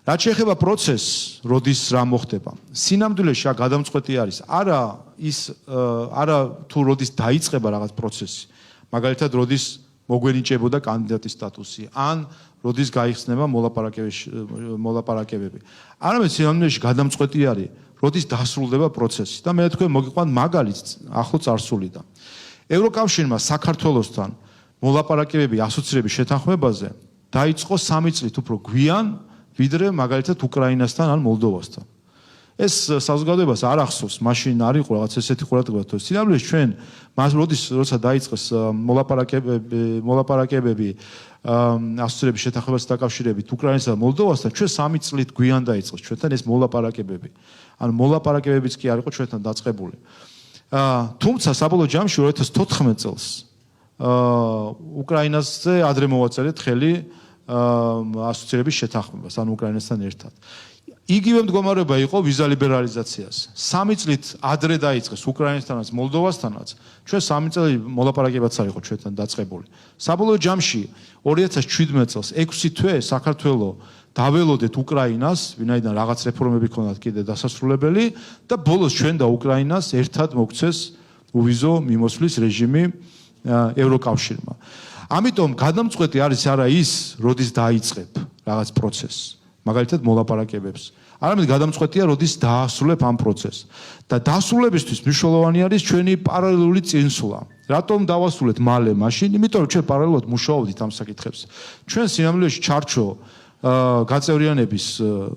რაც შეეხება პროცესს, როდის რა მოხდება, სინამდვილეში აქ გადამწყვეტი არის არა თუ როდის დაიწყება რაღაც პროცესი, მაგალითად როდის მოგვენიჭებოდა კანდიდატის სტატუსი, ან როდის გაიხსნება მოლაპარაკებები. არამედ სინამდვილეში გადამწყვეტი არის, როდის დასრულდება პროცესი და მე თქვენ მოგიყვანთ მაგალითს ახლო წარსულიდან. ევროკავშირმა საქართველოსთან მოლაპარაკებები ასოცირების შეთანხმებაზე დაიწყო 3 წლით უფრო გვიან, ვიდრე მაგალითად უკრაინასთან ან მოლდოვასთან. ეს საზოგადოებას არ ახსოვს, მაშინ არ იყო რაღაც ესეთი ყურადღება, თორე სინამდვილეში ჩვენ მას როცა დაიწყეს მოლაპარაკებები ასოცირების შეთანხმებასთან დაკავშირებით უკრაინასთან და მოლდოვასთან, ჩვენ 3 წლით გვიან დაიწყეს ჩვენთან ეს მოლაპარაკებები. ან მოლაპარაკებებიც კი არ იყო ჩვენთან დაწყებული. თუმცა საბოლოო ჯამში 2014 წელს უკრაინასზე ადრე მოვაწერეთ ხელი ასოცირების შეთანხმებას, ან უკრაინასთან ერთად. იგივე მდგომარეობა იყო ვიზა ლიბერალიზაციას. 3 წლით ადრე დაიწყეს უკრაინასთანაც, მოლდოვასთანაც, ჩვენ 3 წელი მოლაპარაკებაც არ იყო ჩვენთან დაწყებული. საბოლოო ჯამში 2017 წელს 6 თვე საქართველოს დაველოდეთ უკრაინას, ვინაიდან რაღაც რეფორმები ქონდათ კიდე დასასრულებელი და ბოლოს ჩვენ და უკრაინას ერთად მოგცეს უვიზო მიმოსვლის რეჟიმი ევროკავშირმა. ამიტომ გადამწყვეტი არის არა ის, როდის დაიწყებ რაღაც პროცესს, მაგალითად მოლაპარაკებებს. არამედ გადამწყვეტია, როდის დაასრულებ ამ პროცესს. და დასრულებისთვის მნიშვნელოვანი არის ჩვენი პარალელური წინსვლა. რატომ დავასრულეთ მალე მაშინ? იმიტომ რომ ჩვენ პარალელურად მუშაობდით ამ საკითხებზე. ჩვენ სინამდვილეში ჩარჩო გაწევრიანების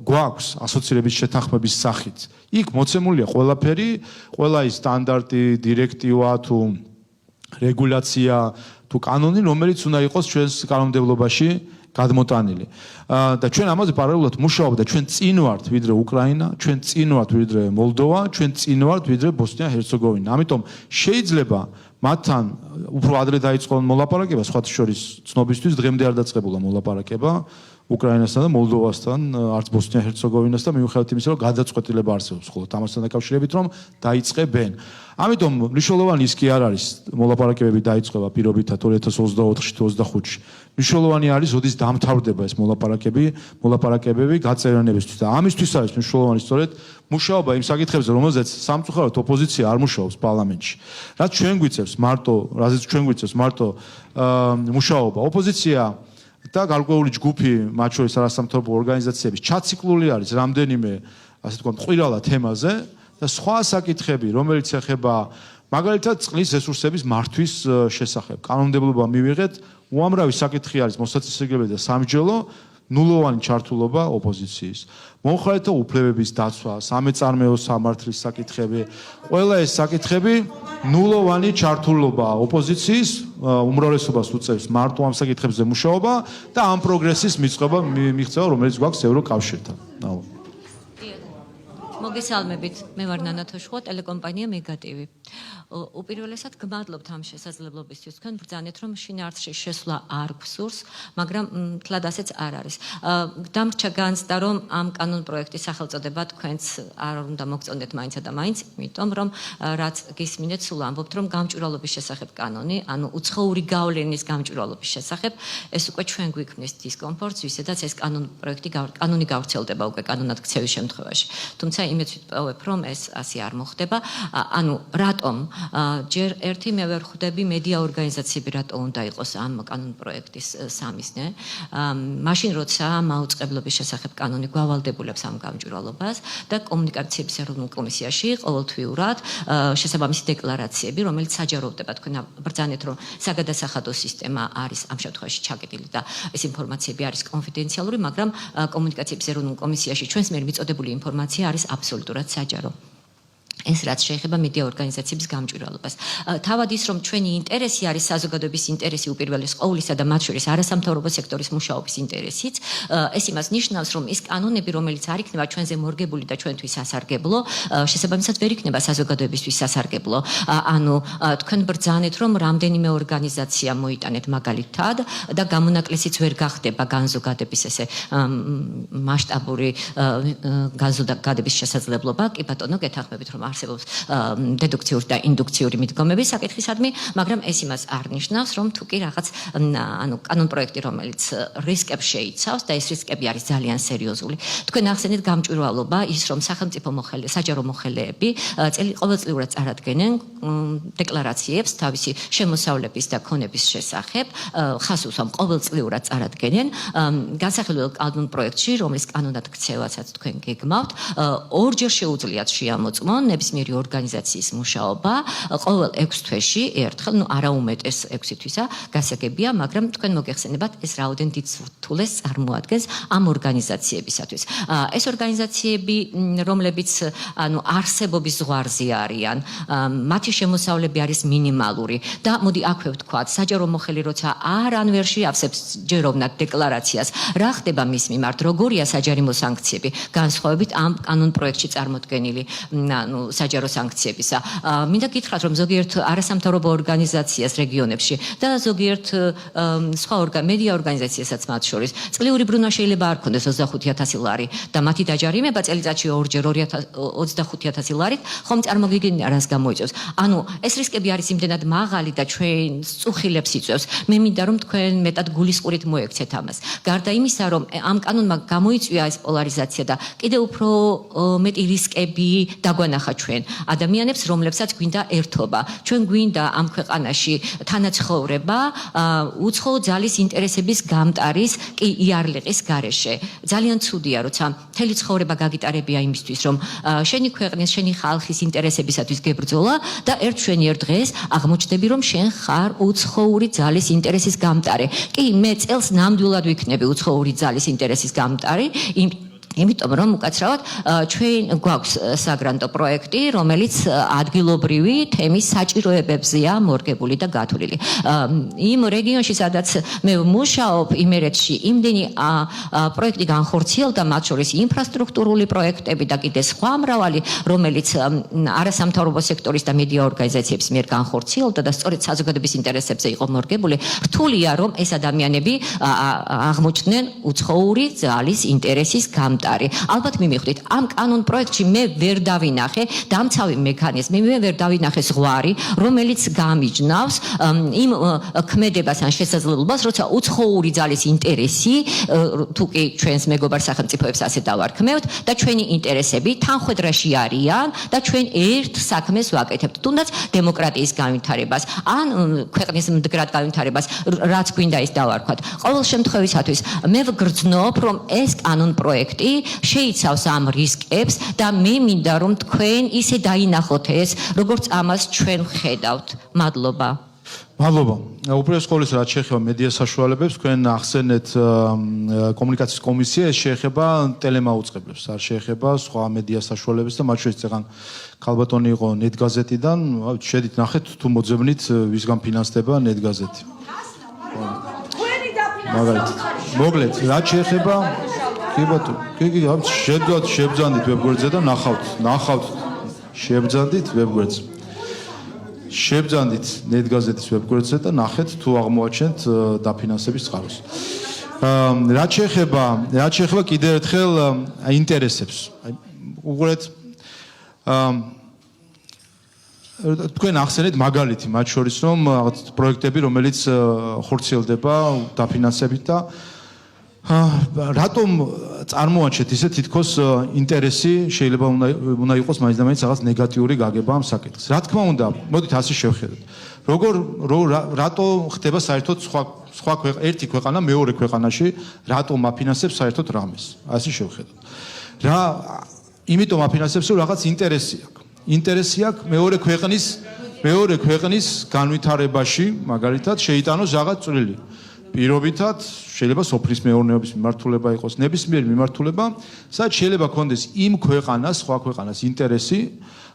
გვაქვს ასოცირების შეთანხმების სახით. იქ მოცემულია ყველაფერი, ყველა ის სტანდარტი, დირექტივა თუ რეგულაცია თუ კანონი, რომელიც უნდა იყოს ჩვენს კანონმდებლობაში გადმოტანილი. და ჩვენ ამაზე პარალელურად მუშაობთ და ჩვენ წინ ვართ ვიდრე უკრაინა, ჩვენ წინ ვართ ვიდრე მოლდოვა, ჩვენ წინ ვართ ვიდრე ბოსნია-ჰერცეგოვინა. ამიტომ შეიძლება მათთან უფრო ადრე დაიწყონ მოლაპარაკება, სხვათა შორის ცნობისთვის დღემდე არ დაწყებულა მოლაპარაკება უკრაინასთან და მოლდოვასთან, არც ბოსნია-ჰერცეგოვინასთან, მიუხედავად იმისა, რომ გადაწყვეტილება არსებობს მხოლოდ ამასთან დაკავშირებით, რომ დაიწყებენ. ამიტომ მნიშვნელოვანი ის კი არ არის მოლაპარაკებები დაიწყება პირობითად 2024-ში თუ 25-ში. მნიშვნელოვანი არის, როდის დამთავრდება ეს მოლაპარაკებები გაწევრიანებისთვის და ამისთვის არის მნიშვნელოვანი სწორედ მუშაობა იმ საკითხებზე, რომელზეც სამწუხაროდ ოპოზიცია არ მუშაობს პარლამენტში. რაც ჩვენ გვიწევს მარტო მუშაობა. ოპოზიცია და გარკვეული ჯგუფი, მათ შორის არასამთავრობო ორგანიზაციების ჩაციკლული არის რამდენიმე, ასე ვთქვათ, ყირალა თემაზე და სხვა საკითხები, რომელიც ეხება მაგალითად წყლის რესურსების მართვის შესახებ. კანონმდებლობა მივიღეთ, უამრავი საკითხი არის მოსაწესრიგებელი და სამსჯელო, ნულოვანი ჩართულობა ოპოზიციის. მომხმარებელთა უფლებების დაცვა, სამეწარმეო სამართლის საკითხები, ყველა ეს საკითხები ნულოვანი ჩართულობა ოპოზიციის უმრავლესობას უწევს მარტო ამ საკითხებზე მუშაობა და ამ პროგრესის მიღწევა, რომელიც გვაქვს ევროკავშირთან. მოგესალმებით, მე ვარ ნანა თოშხვა, ტელეკომპანია მეგატივი. უპირველესად გმადლობთ ამ შესაძლებლობისთვის. თქვენ ბრძანეთ, რომ შინაარსში შესვლა არ გსურს, მაგრამ თლად ასეც არ არის. დამრჩა განცდა, რომ ამ კანონ პროექტის სახელწოდება თქვენც არ უნდა მოგწონდეთ მაინცა და მაინც, იმიტომ რომ რაც გისმინეთ, სულ ამბობთ, რომ გამჭვირვალობის შესახებ კანონი, ანუ უცხოური გავლენის გამჭვირვალობის შესახებ, ეს უკვე ჩვენ გვიქმნის დისკომფორტს, ვისედაც ეს კანონი გავრცელდება უკვე კანონად ქცევის შემთხვევაში. თუმცა იმეც ვიტყოვებ, რომ ეს ასე არ მოხდება. ანუ რატომ ჯერ ერთი მე ვერ ხვდები მედია ორგანიზაციები რატო უნდა იყოს ამ კანონ პროექტის სამიზნე. მაშინ როცა მაუწყებლობის შესახებ კანონი გვავალდებულებს ამ გამჭვირვალობას და კომუნიკაციების ეროვნულ კომისიაში ყოველთვიურად შესაბამისი დეკლარაციები, რომელიც საჯაროვდება თქვენ ბრძანეთ, რომ საგადასახადო სისტემა არის ამ შემთხვევაში ჩაკეტილი და ეს ინფორმაციები არის კონფიდენციალური, მაგრამ კომუნიკაციების ეროვნულ კომისიაში ჩვენს მიერ მიწოდებული ინფორმაცია არის აბსოლუტურად საჯარო. ეს რაც შეეხება მედია ორგანიზაციების გამჭვირვალობას. თავად ის, რომ ჩვენი ინტერესი არის საზოგადოების ინტერესი უპირველეს ყოვლისა და მათ შორის არასამთავრობო სექტორის მუშაობის ინტერესიც, ეს იმას ნიშნავს, რომ ის კანონები, რომელიც არ იქნება ჩვენზე მორგებული და ჩვენთვის სასარგებლო, შესაბამისად ვერ იქნება საზოგადოებისთვის სასარგებლო. ანუ თქვენ ბრძანეთ, რომ რამდენიმე ორგანიზაცია მოიტანეთ მაგალითად და გამონაკლისიც ვერ გახდება განზოგადების ესე მასშტაბური განზოგადების შესაძლებლობა. კი ბატონო, გეთანხმებით, რომ არსებობს დედუქციური და ინდუქციური მიდგომები საკითხისადმი, მაგრამ ეს იმას არ ნიშნავს, რომ თუ კი რაღაც ანუ კანონ პროექტი, რომელიც რისკებს შეიცავს და ეს რისკები არის ძალიან სერიოზული. თქვენ ახსენეთ გამჭვირვალობა, ის რომ სახელმწიფო საჯარო მოხელეები ყოველწლიურად წარადგენენ დეკლარაციებს თავისი შემოსავლების და ქონების შესახებ, ხას უსვამ ყოველწლიურად წარადგენენ განსახილველ კანონ პროექტში, რომლის კანონად ქცევასაც თქვენ გეგმავთ, ორჯერ შეუძლიათ შეამოწმონ ნებისმიერი ორგანიზაციის მუშაობა ყოველ 6 თვეში ერთხელ, ну არა უმეტეს 6 თვისა გასაგებია, მაგრამ თქვენ მოგეხსენებათ ეს რაოდენ დიდ სურთულეს წარმოადგენს ამ ორგანიზაციებისათვის. ეს ორგანიზაციები, რომლებიც ანუ არსებობის ზღვარზე არიან, მათი შემოსავლები არის მინიმალური და მოდი აქვე ვთქვათ, საჯარო მოხელი როცა არ ვერ შეავსებს ჯეროვნად დეკლარაციას, რა ხდება მის მიმართ, როგორია საჯარიმო სანქციები, განსხვავებით ამ კანონ პროექტში წარმოდგენილი საჯარო სანქციებისა. მინდა გითხრათ, რომ ზოგიერთ არასამთავრობო ორგანიზაციას რეგიონებში და ზოგიერთ სხვა მედია ორგანიზაციასაც მათ შორის წლიური ბრუნა შეიძლება არ ქონდეს 25000 ლარი და მათი დაჯარიმება წელიწადში ორჯერ 25000 ლარით ხომ წარმოგიდგენია რას გამოიწვევს. ანუ ეს რისკები არის იმდენად მაღალი და ჩვენ წუხილებს იწვევს. მე მინდა რომ თქვენ მეტად გულისყურით მოექცეთ ამას. გარდა იმისა, რომ ამ კანონმა გამოიწვია ეს პოლარიზაცია და კიდევ უფრო მეტი რისკები დაგვანახა ჩვენ ადამიანებს, რომლებსაც გვინდა ერთობა. ჩვენ გვინდა ამ ქვეყანაში თანაცხოვრება, უცხო ძალის ინტერესების გამტარის კი იარლიყის გარეშე. ძალიან ცუდია, როცა მთელი ცხოვრება გაგიტარებია იმისთვის, რომ შენი ქვეყნის, შენი ხალხის ინტერესებისათვის გებრძოლა და ერთ დღეს აღმოჩნდები, რომ შენ ხარ უცხოური ძალის ინტერესის გამტარი. კი, მე წელს ნამდვილად ვიქნები უცხოური ძალის ინტერესის გამტარი. იმიტომ რომ უკაცრავად ჩვენ გვაქვს საგრანტო პროექტი, რომელიც ადგილობრივი თემის საჭიროებებზეა მორგებული და გათვლილი. იმ რეგიონში, სადაც მე ვმუშაობ, იმერეთში, იმდენი პროექტი განხორციელდა, მათ შორის ინფრასტრუქტურული პროექტები და კიდე სხვა მრავალი, რომელიც არასამთავრობო სექტორის და მედია ორგანიზაციების მიერ განხორციელდა და სწორედ საზოგადოების ინტერესებზე იყო მორგებული. რთულია, რომ ეს ადამიანები აღმოჩნდნენ უცხოური ძალის ინტერესის გამტარი. ალბათ მიმიხვდით, ამ კანონ პროექტში მე ვერ დავინახე დამცავი მექანიზმი, მე ვერ დავინახე ზღვარი, რომელიც გამიჯნავს იმ ქმედებას ან შესაძლებლობას, როცა უცხოური ძალის ინტერესი, თუ კი ჩვენს მეგობარ სახელმწიფოებს ასე დავარქმევთ და ჩვენი ინტერესები თანხვედრაში არიან და ჩვენ ერთ საქმეს ვაკეთებთ, თუნდაც დემოკრატიის განვითარებას ან ქვეყნის მდგრად განვითარებას, რაც გვინდა ის დავარქვათ. ყოველ შემთხვევისათვის მე ვგრძნობ, რომ ეს კანონ პროექტი შეიცავს ამ რისკებს და მე მინდა რომ თქვენ ისე დაინახოთ ეს, როგორც ამას ჩვენ ვხედავთ. მადლობა. მადლობა. უპირველეს ყოვლისა, რაც შეეხება მედია საშუალებებს, თქვენ ახსენეთ კომუნიკაციის კომისია, ეს შეეხება ტელემაუწყებლებს, არ შეეხება სხვა მედია საშუალებებს და მათ შორის წეგან ქალბატონი იყო ნეტგაზეტიდან, შედით ნახეთ თუ მოძებნით ვისგან ფინანსდება ნეტგაზეთი. თქვენი დაფინანსება მოგლეთ, რაც შეეხება კი ბატონო, კი, შებძანდით ვებგვერდზე და ნახავთ შებძანდით ვებგვერდზე. შებძანდით ნეტგაზეთის ვებგვერდზე და ნახეთ თუ აღმოაჩენთ დაფინანსების წყაროს. რაც შეეხება კიდევ ერთხელ ინტერესებს. უყურეთ თქვენ ახსენეთ მაგალითი მათ შორის რომ რაღაც პროექტები რომელიც ხორციელდება დაფინანსებით და რატომ წარმოაჩეთ ისე თითქოს ინტერესი შეიძლება უნდა იყოს მაინც და მაინც რაღაც ნეგატიური გაგება ამ საკითხს. რა თქმა უნდა, მოდით ასე შევხედოთ. რატო ხდება საერთოდ სხვა ერთი ქვეყანა მეორე ქვეყანაში რატომ აფინანსებს საერთოდ რამეს? ასე შევხედოთ. იმიტომ აფინანსებს რომ რაღაც ინტერესი აქვს. ინტერესი აქვს მეორე ქვეყნის განვითარებაში, მაგალითად, შეიტანოს რაღაც წვლილი. პირობითად შეიძლება სოფლის მეურნეობის მიმართულება იყოს, ნებისმიერი მიმართულება, სადაც შეიძლება კონდეს იმ ქვეყანას, სხვა ქვეყანას ინტერესი,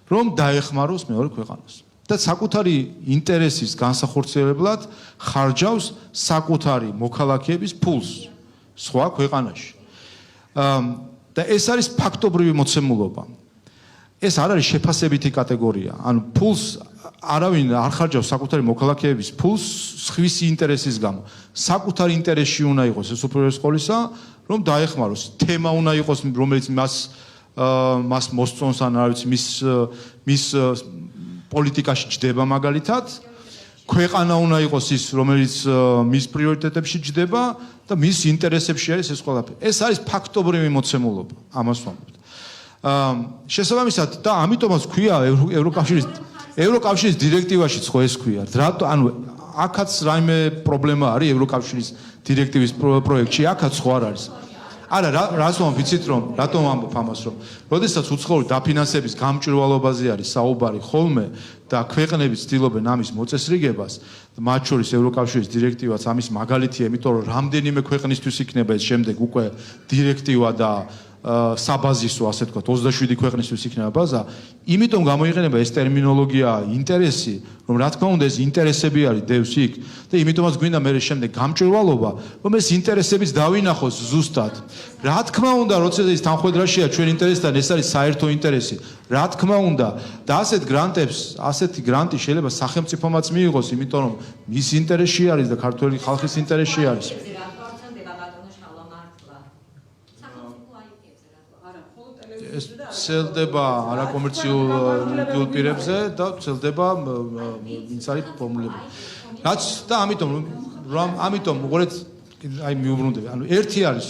რომ დაეხმაროს მეორე ქვეყანას. და საკუთარი ინტერესის განსახორციელებლად ხარჯავს საკუთარი მოქალაქეების ფულს სხვა ქვეყანაში. და ეს არის ფაქტობრივი მოცემულობა. ეს არ არის შეფასებითი კატეგორია. ანუ ფულს არავინ არ ხარჯავს საკუთარი მოქალაქეების ფულს სხვისი ინტერესის გამო. საკუთარი ინტერესი უნდა იყოს ეს უპირველეს ყოვლისა, რომ დაეხმაროს. თემა უნდა იყოს, რომელიც მას მოსწონს ან არ ვიცი, მის პოლიტიკაში ჯდება მაგალითად. ქვეყანა უნდა იყოს ის, რომელიც მის პრიორიტეტებში ჯდება და მის ინტერესებში არის ეს ყველაფერი. ეს არის ფაქტობრივი მოცემულობა, ამას ვამბობ. შესაბამისად და ამიტომაც ქვია ევროკავშირის დირექტივაშიც ხო ეს ქვია. ანუ აქაც რაიმე პრობლემა არის ევროკავშირის დირექტივის პროექტში, აქაც ხო არ არის. არა, რას ვამბობ, იცით რომ, რატომ ვამბობ ამას, რომ როდესაც უცხოური დაფინანსების გამჭვირვალობაზე არის საუბარი ხოლმე და ქვეყნები ცდილობენ ამის მოწესრიგებას, მათ შორის ევროკავშირის დირექტივაც ამის მაგალითია, იმიტომ რომ რამდენიმე ქვეყნისთვის იქნება ეს შემდეგ უკვე დირექტივა და საბაზისო, ასე ვთქვათ, 27 ქვეყნისთვის იქნება ბაზა, იმიტომ გამოიყენება ეს ტერმინოლოგია ინტერესი, რომ რა თქმა უნდა ეს ინტერესები არის დევს იქ და იმიტომაც გვინდა მე შემდეგ გამჭვირვალობა, რომ ეს ინტერესებიც დავინახოს ზუსტად. რა თქმა უნდა, როცა ეს თანხმედრაშია ჩვენ ინტერესთან, ეს არის საერთო ინტერესი. რა თქმა უნდა, და ასეთი გრანტი შეიძლება სახელმწიფომაც მიიღოს, იმიტომ რომ მის ინტერესში არის და ქართული ხალხის ინტერესში არის. ეს ცელდება არაკომერციულ პირებზე და ცელდება ვინც არის ფორმულები. რაც და ამიტომ უყურეთ აი მიუბრუნდები. ანუ ერთი არის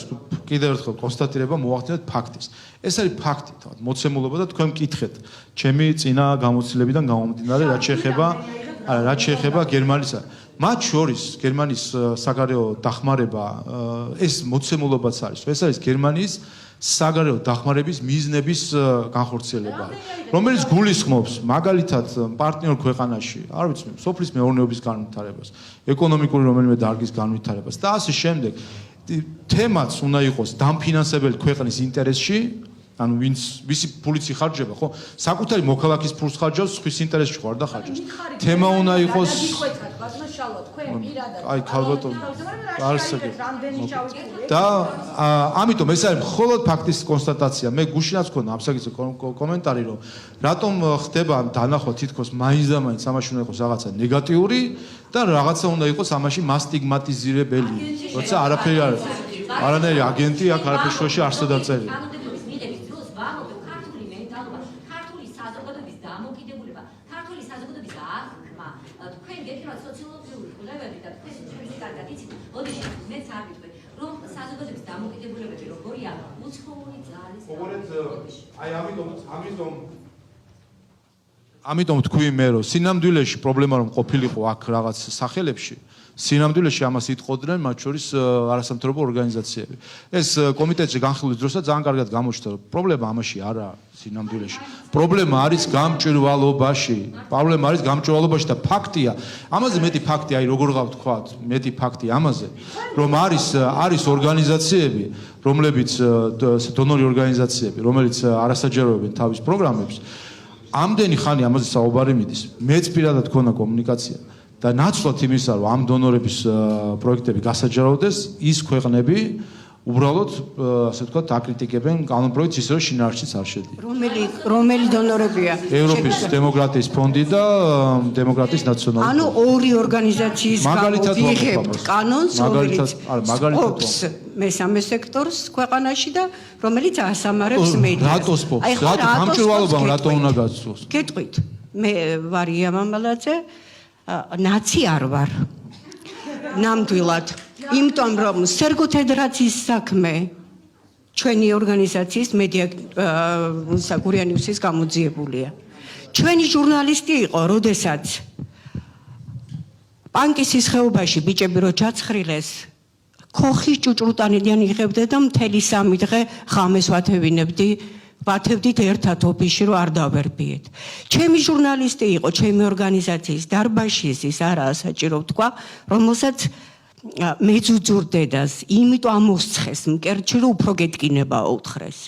კიდევ ერთხელ კონსტატირება მოვახდინოთ ფაქტის. ეს არის ფაქტი, თავად მოცემულობა და თქვენ მკითხეთ ჩემი წინა გამოცდილებიდან გამომდინარე, რაც შეეხება გერმანისა. მათ შორის გერმანიის საგარეო დახმარება ეს მოცემულობაც არის. ეს არის გერმანიის საგარეო დახმარების მიზნების განხორციელება, რომელიც გულისხმობს მაგალითად პარტნიორ ქვეყანაში, არ ვიცი, სოფლის მეურნეობის განვითარებას, ეკონომიკური რომელიმე დარგის განვითარებას და ასე შემდეგ. თემაც უნდა იყოს დამფინანსებელი ქვეყნის ინტერესში, ანუ ვისი ფულიც იხარჯება, ხო? საკუთარი მოქალაქის ფულს ხარჯავს, სხვის ინტერესში ხო არ დახარჯავს. თემა უნდა იყოს აი ქალბატონი არსებობს და ამიტომ ეს არის მხოლოდ ფაქტის კონსტატაცია. მე გუშინაც მქონდა ამ საკითხზე კომენტარი, რომ რატომ ხდება დანახვა თითქოს მაინც და მაინც ამაში უნდა იყოს რაღაცა ნეგატიური და რაღაცა უნდა იყოს ამაში მასტიგმატიზირებელი. როცა არაფერი არ არის. არანაირი აგენტი აქ არაფერს შუაში არ დაწერილი. ამიტომ თქვი მე რომ სინამდვილეში პრობლემა რომ ყოფილიყო აქ რაღაც სახელებში სინამდვილეში ამას იტყოდნენ მათ შორის არასამთავრობო ორგანიზაციები. ეს კომიტეტში განხილვის დროსაც ძალიან კარგად გამოჩნდა რომ პრობლემა ამაში არა სინამდვილეში. პრობლემა არის გამჭვირვალობაში. პრობლემა არის გამჭვირვალობაში და ფაქტია, ამაზე მეტი ფაქტი, აი როგორ ვთქვათ, მეტი ფაქტი ამაზე, რომ არის ორგანიზაციები, რომლებიც დონორი ორგანიზაციები, რომელიც არასაჯაროებენ თავის პროგრამებს. ამდენი ხანი ამაზე საუბარი მიდის. მეც პირადად ქონა კომუნიკაცია და ნაცვლად იმისა, რომ ამ დონორების პროექტები გასაჯაროვდეს, ის ქვეყნები უბრალოდ ასე ვთქვათ, აკრიტიკებენ კანონპროექტს ისე რომ შინაარსიც არ შედია. რომელი დონორებია? ევროპის დემოკრატიის ფონდი და დემოკრატიის ნაციონალური ანუ ორი ორგანიზაციის გამოვიღებთ კანონს, რომელიც მაგალითად მესამე სექტორს ქვეყანაში და რომელიც ასამარებს მედიას. რატოს პოპს? რატო გამჭვირვალობამ რატო უნდა გაცვლოს? გეტყვით. მე ვარია მამალაძე, ნაცი არ ვარ. ნამდვილად. იმიტომ რომ სერგოთედრაციის საქმე ჩვენი ორგანიზაციის მედია გურიანიუსის გამოძიებულია. ჩვენი ჟურნალისტი იყო, როდესაც პანკისის ხეობაში ბიჭები რო ჩაცხრილეს, ქოხის ჭუჭრუტანიდან იღებდა და მთელი 3 დღე ღამეს ვათევდით ერთად ოფისში რომ არ დავერბიეთ. ჩემი ჟურნალისტი იყო, ჩემი ორგანიზაციის დარბაშიზის არაა საჭირო თქვა, რომელსაც მეძუძურდედას, იმიტომ ამოსცხეს მკერდში რომ უფრო გეტკინება უთხრეს.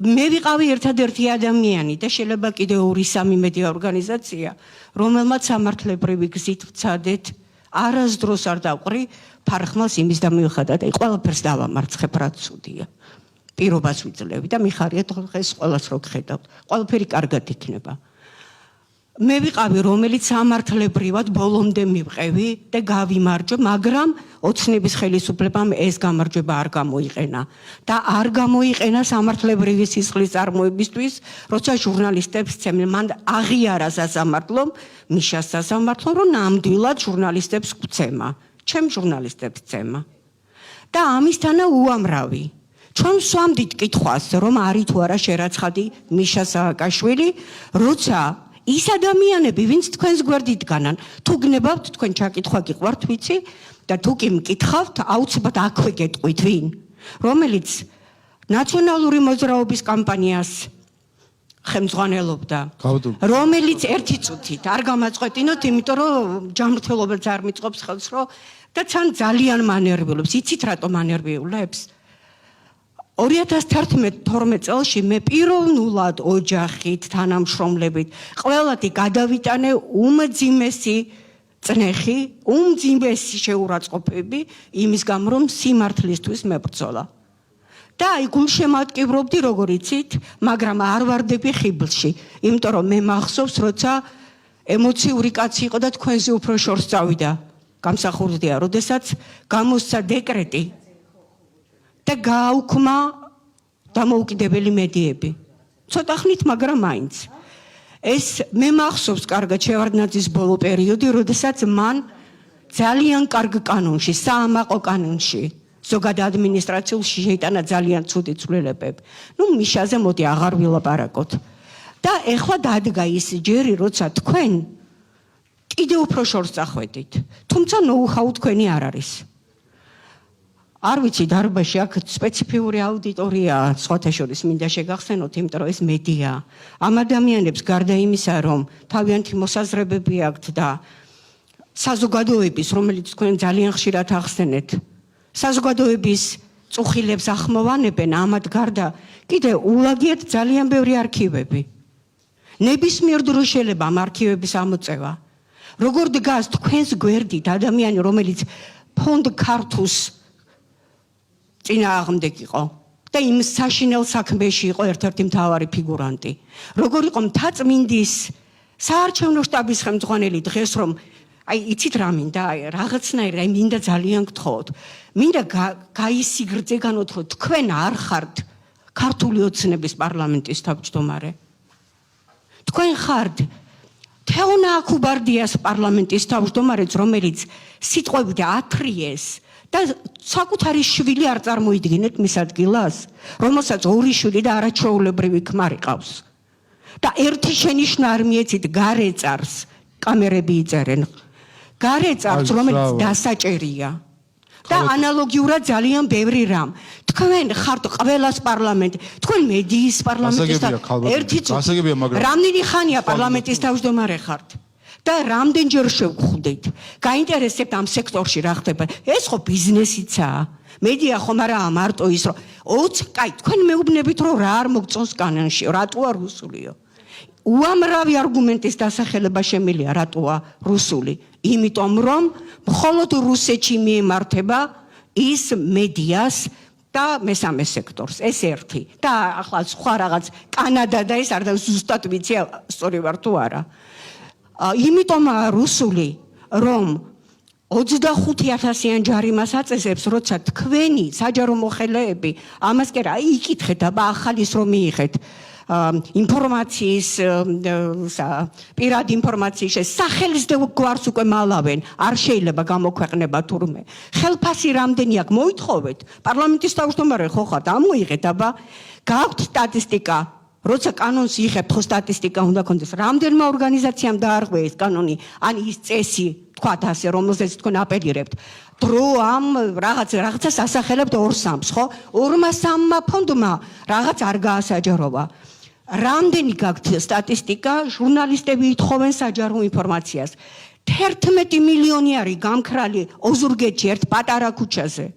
მე ვიყავი ერთადერთი ადამიანი და შეიძლება კიდე 2-3 მედია ორგანიზაცია, რომელმაც სამართლებრივი გზით ვცადეთ, არასდროს არ დავყრი ფარხმალს იმის და მივხვდეთ, აი ყველაფერს დავამარცხებ, რაც ცუდია. პირობას ვიძლევი და მიხარია დღეს ყველას რო გხედავთ. ყველაფერი კარგად იქნება. მე ვიყავი, რომელიც სამართლებრივად ბოლომდე მივყევი და გავიმარჯვე, მაგრამ ოცნების ხელისუფლებამ ეს გამარჯვება არ გამოიყენა და არ გამოიყენა სამართლებრივი სისხლის წარმოებისთვის, როცა ჟურნალისტებს ცემენ, მან აღიარა სასამართლომ, მიშას სასამართლომ, რომ ნამდვილად ჟურნალისტებს გვცემა, ჩემ ჟურნალისტებს ცემა. და ამისთანა უამრავი. ჩვენ ვსვამდით კითხვას, რომ არის თუ არა შერაცხადი მიშა სააკაშვილი, როცა ის ადამიანები, ვინც თქვენს გვერდით განან, თუ გნებავთ თქვენ ჩაკითხვა გიყვართ, ვიცი, და თუ კი მკითხავთ, აუცილებლად აქვე გეტყვით ვინ, რომელიც ნაციონალური მოძრაობის კამპანიას ხელმძღვანელობდა, რომელიც ერთი წუთით არ გამაწყვეტინოთ, იმიტომ რომ ჯანმრთელობაც არ მიწყობს ხელს, რომ და თან ძალიან მანერვიულობს. იცით რატომ მანერვიულებს? 2011-12 წელში მე პიროვნულად ოჯახით, თანამშრომლებით, ყველათი გადავიტანე უმძიმესი წნეხი, უმძიმესი შეურაცხყოფები იმის გამო, რომ სიმართლისთვის მებრძოლა. და აი გულშემატკივრობდი, როგორ იცით, მაგრამ არ ვარდები ხიბლში, იმიტომ რომ მე მახსოვს, როცა ემოციური კაცი იყო და თქვენზე უფრო შორს წავიდა. გამსახურდია, როდესაც გამოსცა დეკრეტი და გააუქმა დამოუკიდებელი მედიები. ცოტა ხნით, მაგრამ მაინც. ეს მე მახსოვს კარგად შევარდნაძის ბოლო პერიოდი, როდესაც მან ძალიან კარგ კანონში, საამაყო კანონში, ზოგად ადმინისტრაციულში შეიტანა ძალიან ცუდი ცვლილებები. მიშაზე მოდი აღარ ვილაპარაკოთ. და ეხლა დადგა ის ჯერი, როცა თქვენ კიდევ უფრო შორს წახვედით. თუმცა ნოუ-ჰაუ თქვენი არ არის. არ ვიცი, დარბაში აქ სპეციფიური აუდიტორია სხვათა შორის მინდა შეგახსენოთ, იმიტომ რომ ეს მედია. ამ ადამიანებს გარდა იმისა, რომ თავიანთი მოსაზრებები აქვთ და საზოგადოების, რომელიც თქვენ ძალიან ხშირად ახსენეთ, საზოგადოების წუხილებს ახმოვანებენ, ამათ გარდა კიდე ულაგიათ ძალიან ბევრი არქივები. ნებისმიერ დროს შეიძლება ამ არქივების ამოწევა. როგორ დგას თქვენს გვერდით ადამიანი, რომელიც ფონდ ქართუს წინააღმდეგ იყო და იმ საშინელ საქმეში იყო ერთ-ერთი მთავარი ფიგურანტი. როგორ იყო მთაწმინდის საარჩევნო შტაბის ხელმძღვანელი დღეს, რომ აი იცით რა მინდა, აი რაღაცნაირად, აი მინდა ძალიან გთხოვთ. მინდა გაისიგრძეგანოთ, რომ თქვენ არ ხართ ქართული ოცნების პარლამენტის თავმჯდომარე. თქვენ ხართ თეონა აკუბარდიას პარლამენტის თავმჯდომარეც, რომელიც სიტყვებით ათრიეს და საკუთარი შვილი არ წარმოიდგინეთ მის ადგილას, რომელსაც 2 შვილი და არაჩვეულებრივი ქმარი ყავს. და ერთი შენიშვნა არ მიეცით გარეწარს კამერები იწერენ გარეწარს რომელიც დასაჭერია და ანალოგიურად ძალიან ბევრი რამ თქვენ ხართ ყველას პარლამენტი თქვენ მედიის პარლამენტის ერთი რამდენი ხანია პარლამენტის თავმჯდომარე ხართ და რამდენჯერ შევხვდით გაინტერესებთ ამ სექტორში რა ხდება ეს ხო ბიზნესიცაა მედია ხომ არაა მარტო ის რომ 20 კაი თქვენ მეუბნებით რომ რა არ მოგწონს კანონში რატოა რუსულიო უამრავი არგუმენტის დასახელება შემილია რატოა რუსული იმიტომ რომ მხოლოდ რუსეთში მიემართება ის მედიას და მესამე სექტორს ეს ერთი და ახლა სხვა რაღაც კანადა და ეს არ და ზუსტად ვიცი სწორი ვარ თუ არა იმიტომაა რუსული რომ 25,000-იან ჯარიმას აწესებს როცა თქვენი საჯარო მოხელეები ამას კი რა იკითხეთ აბა ახალის რომ მიიღეთ ინფორმაციის პირადი ინფორმაციის სახელმწიფო გვარს უკვე მალავენ არ შეიძლება გამოქვეყნება თურმე ხელფასი რამდენი აქვს მოითხოვეთ პარლამენტის თავმჯდომარე ხო ხართ ამოიღეთ აბა გაქვთ სტატისტიკა როცა კანონს იღებთ ხო სტატისტიკა უნდა გქონდეს რამდენმა ორგანიზაციამ დაარღვიეს კანონი ან ის წესი თქვათ ასე რომელზეც თქვენ აპელირებთ დრო ამ რაღაცას ასახელებთ 2-3-ს ხო 2-3 ფონდმა რაღაც არ გაასაჯაროვა რამდენი გაქვთ სტატისტიკა ჟურნალისტები ითხოვენ საჯარო ინფორმაციას 11 მილიონი არის გამქრალი ოზურგეთში ერთ პატარა ქუჩაზე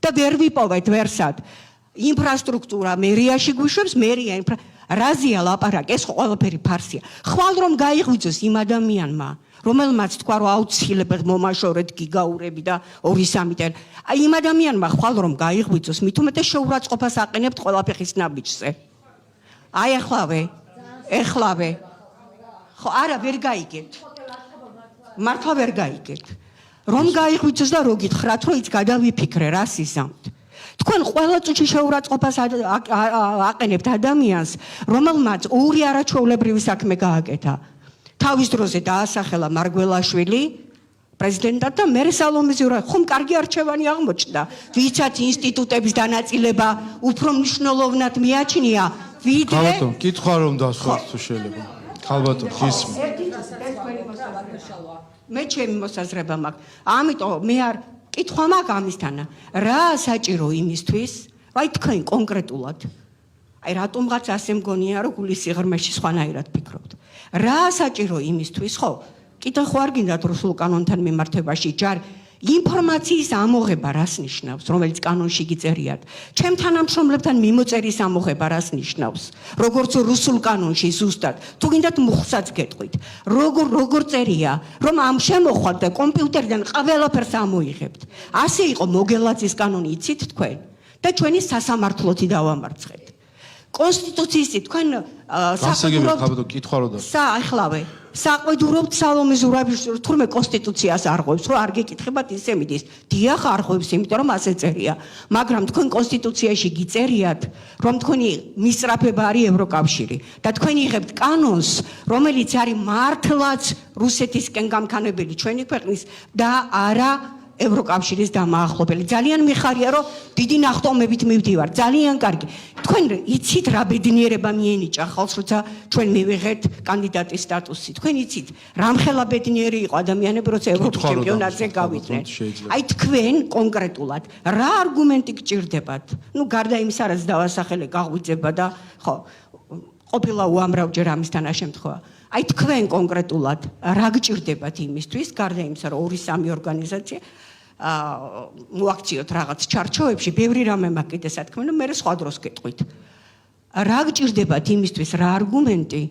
და ვერ ვიპოვეთ ვერსად ინფრასტრუქტურა მერიაში გვიშვებს მერია რაზია ლაპარაკი ეს ყველაფერი ფარსია ხვალ რომ გაიღვიძოს იმ ადამიანმა რომელმაც თქვა რომ აუცილებლად მომაშორეთ გიგაურები და 2-3 ტერ აი იმ ადამიანმა ხვალ რომ გაიღვიძოს მით უმეტეს შეურაცხყოფას აყენებთ ყველაფეხის ნაბიჯზე აი ეხლავე ხო არა ვერ გაიგეთ მართლა ვერ გაიგეთ რომ გაიღვიძოს და რო გითხრათ რომ იც გადავიფიქრე რა სიზამთ თქვენ ყველა წუთში შეურაცხყოფას აყენებთ ადამიანს რომელმაც ორი არაჩვეულებრივი საქმე გააკეთა თავის დროზე დაასახელა მარგველაშვილი პრეზიდენტად და მერე სალომე ზურაბი ხომ კარგი არჩევანი აღმოჩნდა ვისაც ინსტიტუტების დანაწილება უფრო მნიშვნელოვნად მიაჩნია ვიდრე ხალბატონ კითხვა რომ დასვათ თუ შეიძლება ხალბატონ გისმ მე ჩემი მოსაზრება მაქვს ამიტომ მე არ კითხვა მაქვს ამისთანა რა საჭირო იმისთვის აი თქვენ კონკრეტულად აი რატომღაც ასე მგონია რომ გულის სიღრმეში სხვანაირად ფიქრობთ რა საჭირო იმისთვის ხო კიდე ხო არ გინდათ რუსულ კანონთან მიმართებაში ინფორმაციის ამოღება რას ნიშნავს რომელიც კანონში გიწერიათ ჩემ თანამშრომლებთან მიმოწერის ამოღება რას ნიშნავს როგორც რუსულ კანონში ზუსტად თუ გინდათ მუხსაც გეტყვით როგორ წერია რომ ამ შემოხვალ და კომპიუტერიდან ყველაფერს ამოიღებთ ასე იყო მოგელაძის კანონი იცით თქვენ და ჩვენი სასამართლოთი დავამარცხეთ კონსტიტუციის თქვენ საყიდურობთ კითხვა რო და ახლავე საყიდურობთ სალომე ზურაბის თურმე კონსტიტუციას არღვევს რომ არ გეკითხებათ ისე მიდის დიახ არღვევს იმიტომ რომ ასე წერია მაგრამ თქვენ კონსტიტუციაში გიწერიათ რომ თქვენი მისწრაფება არის ევროკავშირი და თქვენ იღებთ კანონს რომელიც არის მართლაც რუსეთისკენ გამქანებელი ჩვენი ქვეყნის და არა ევროკავშირის დამაახლობელი ძალიან მიხარია რომ დიდი ნახტომებით მივდივარ ძალიან კარგი თქვენ იცით რა ბედნიერება მიენიჭა ხალხს როცა ჩვენ მივიღეთ კანდიდატის სტატუსი თქვენ იცით რამხელა ბედნიერი იყო ადამიანები როცა ევროპის ჩემპიონატზე გავიდნენ აი თქვენ კონკრეტულად რა არგუმენტი გჭირდებათ ნუ გარდა იმისა რაც დავასახელე გაღვიძება და ხო ყოფილა უამრავჯერ ამისთან შემთხვევა აი თქვენ კონკრეტულად რა გჭირდებათ იმისთვის გარდა იმისა რომ 2-3 ორგანიზაცია მოაქციოთ რაღაც ჩარჩოებში ბევრი რამე მაქვს კიდე სათქმელო მე სხვა დროს გეტყვით რა გჭირდებათ იმისთვის რა არგუმენტი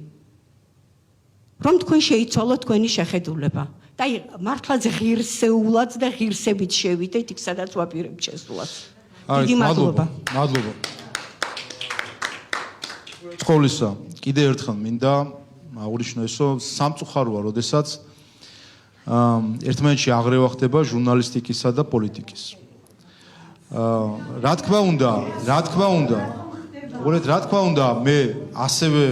რომ თქვენ შეიცვალოთ თქვენი შეხედულება და აი მართლაც ღირსეულად და ღირსებით შევიდეთ იქ სადაც ვაპირებთ შესვლას დიდი მადლობა ყოვლისა კიდე ერთხელ მინდა აღნიშნო ესო სამწუხაროა როდესაც ერთმანეთში აღრევა ხდება ჟურნალისტიკისა და პოლიტიკის რა თქმა უნდა მე ასევე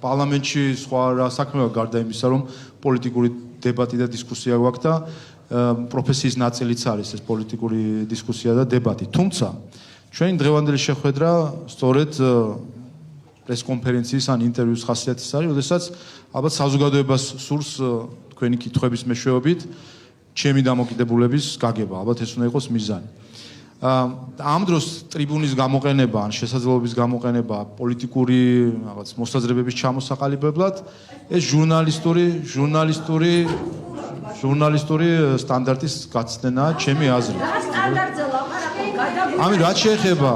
პარლამენტში სხვა რა საქმეა გარდა იმისა რომ პოლიტიკური დებატი და დისკუსია გვაქვს და პროფესიის ნაწილიც არის ეს პოლიტიკური დისკუსია და დებატი თუმცა ჩვენი დღევანდელი შეხვედრა სწორედ პრესკონფერენციის ან ინტერვიუს ხასიათის არის, როდესაც ალბათ საზოგადოებას სურს თქვენი კითხვების მეშვეობით ჩემი დამოკიდებულების გაგება, ალბათ ეს უნდა იყოს მიზანი. ამ დროს ტრიბუნის გამოყენება ან შესაძლებლობის გამოყენება პოლიტიკური რაღაც მოსაზრებების ჩამოსაყალიბებლად ეს ჟურნალისტური სტანდარტის გაცდენაა ჩემი აზრით. ამი რაც შეეხება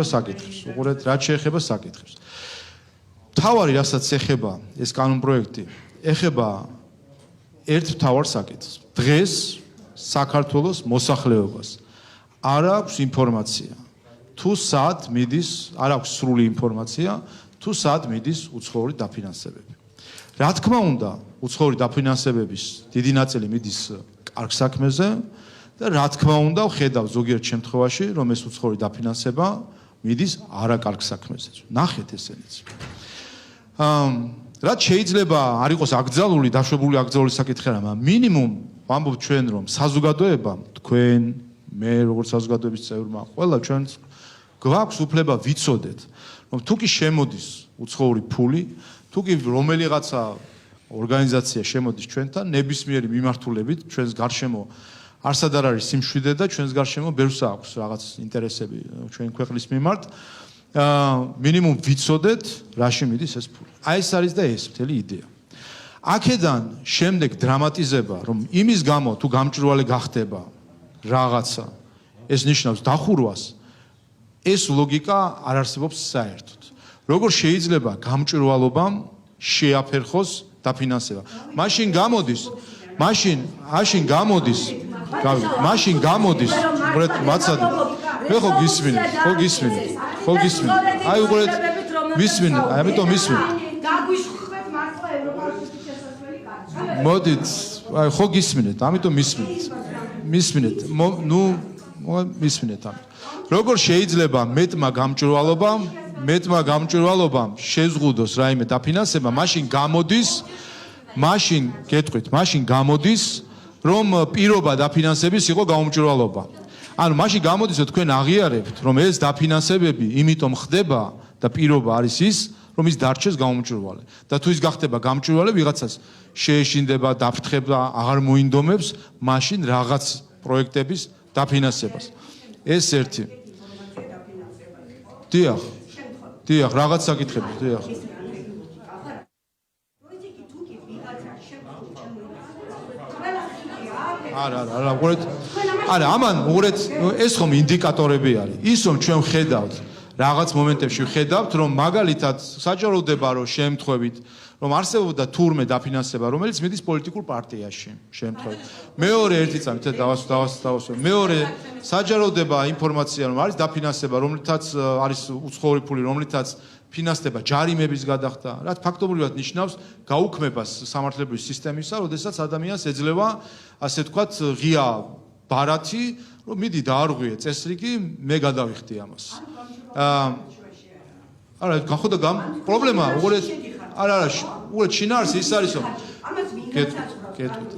საკითხებს. უყურეთ, რაც შეეხება საკითხებს. თავარი რასაც ეხება ეს კანონპროექტი, ეხება ერთ მთავარ საკითხს. დღეს საქართველოს მოსახლეობას არ აქვს ინფორმაცია თუ სად მიდის, არ აქვს სრული ინფორმაცია თუ სად მიდის უცხოური დაფინანსებები. რა თქმა უნდა, უცხოური დაფინანსებების დიდი ნაწილი მიდის კარგ საქმეზე და რა თქმა უნდა, ვხედავ ზოგიერთ შემთხვევაში, რომ ეს უცხოური დაფინანსება მიდის არაკარგ საქმეზე. ნახეთ ესენიც. რაც შეიძლება არ იყოს აკრძალული, დაშვებული აკრძალული საკითხი არა, მაგრამ მინიმუმ ვამბობ ჩვენ, რომ საზოგადოებამ, თქვენ, მე როგორც საზოგადოების წევრმა, ყველა ჩვენს გვაქვს უფლება ვიცოდეთ, რომ თუ კი შემოდის უცხოური ფული, თუ კი რომელიღაცა ორგანიზაცია შემოდის ჩვენთან, ნებისმიერი მიმართულებით ჩვენს გარშემო არსად არ არის სიმშვიდე და ჩვენს გარშემო ბევრს აქვს რაღაც ინტერესები ჩვენი ქვეყნის მიმართ. მინიმუმ ვიცოდეთ, რაში მიდის ეს ფული. აი ეს არის და ეს მთელი იდეა. აქედან შემდეგ დრამატიზება, რომ იმის გამო თუ გამჭვირვალე გახდება რაღაცა, ეს ნიშნავს დახურვას, ეს ლოგიკა არ არსებობს საერთოდ. როგორ შეიძლება გამჭვირვალობამ შეაფერხოს დაფინანსება? მაშინ გამოდის, უყურეთ, მაცადე. მე ხო გისმინეთ. აი უყურეთ, მისმინეთ, ამიტომ მისმინეთ. გაგვიშხვეთ მართლა ევროპაში შესაძლებელი კაცი. მოდით, აი ხო გისმინეთ, ამიტომ მისმინეთ. მისმინეთ ამ. როგორ შეიძლება მეტმა გამჭვირვალობამ შეზღუდოს რაიმე დაფინანსება, მაშინ გამოდის, რომ პირობა დაფინანსების იყო გაუმჭვირვალობა. ანუ მაშინ გამოდის, რომ თქვენ აღიარებთ, რომ ეს დაფინანსებები იმიტომ ხდება და პირობა არის ის, რომ ის დარჩეს გაუმჭვირვალე. და თუ ის გახდება გამჭვირვალე, ვიღაცას შეეშინდება, დაფრთხება, აღარ მოინდომებს, მაშინ რაღაც პროექტების დაფინანსებას. ეს ერთი. დიახ, რაღაც საკითხები, დიახ. არა, უყურეთ. არა, ამან უყურეთ, ეს ხომ ინდიკატორები არის. ის რომ ჩვენ ვხედავთ, რაღაც მომენტებში ვხედავთ, რომ მაგალითად საჯაროდება რომ შემთხვევით, რომ არსებობდა თურმე დაფინანსება, რომელიც მიდის პოლიტიკურ პარტიაში, შემთხვევით. მეორე ერთი წამით დავასვენ. მეორე საჯაროდება ინფორმაცია, რომ არის დაფინანსება, რომლითაც არის უცხოური ფული, რომლითაც ფინანსდება ჯარიმების გადახდა, რაც ფაქტობრივად ნიშნავს გაუქმებას სამართლებრივი სისტემისა, როდესაც ადამიანს ეძლევა, ასე ვთქვათ, ღია ბარათი, რომ მიდი დაარღვიე წესრიგი, მე გადავიხდი ამას. არა, გახოდა პრობლემა, უყურეთ, არა, უყურეთ, შინაარსი ის არის, რომ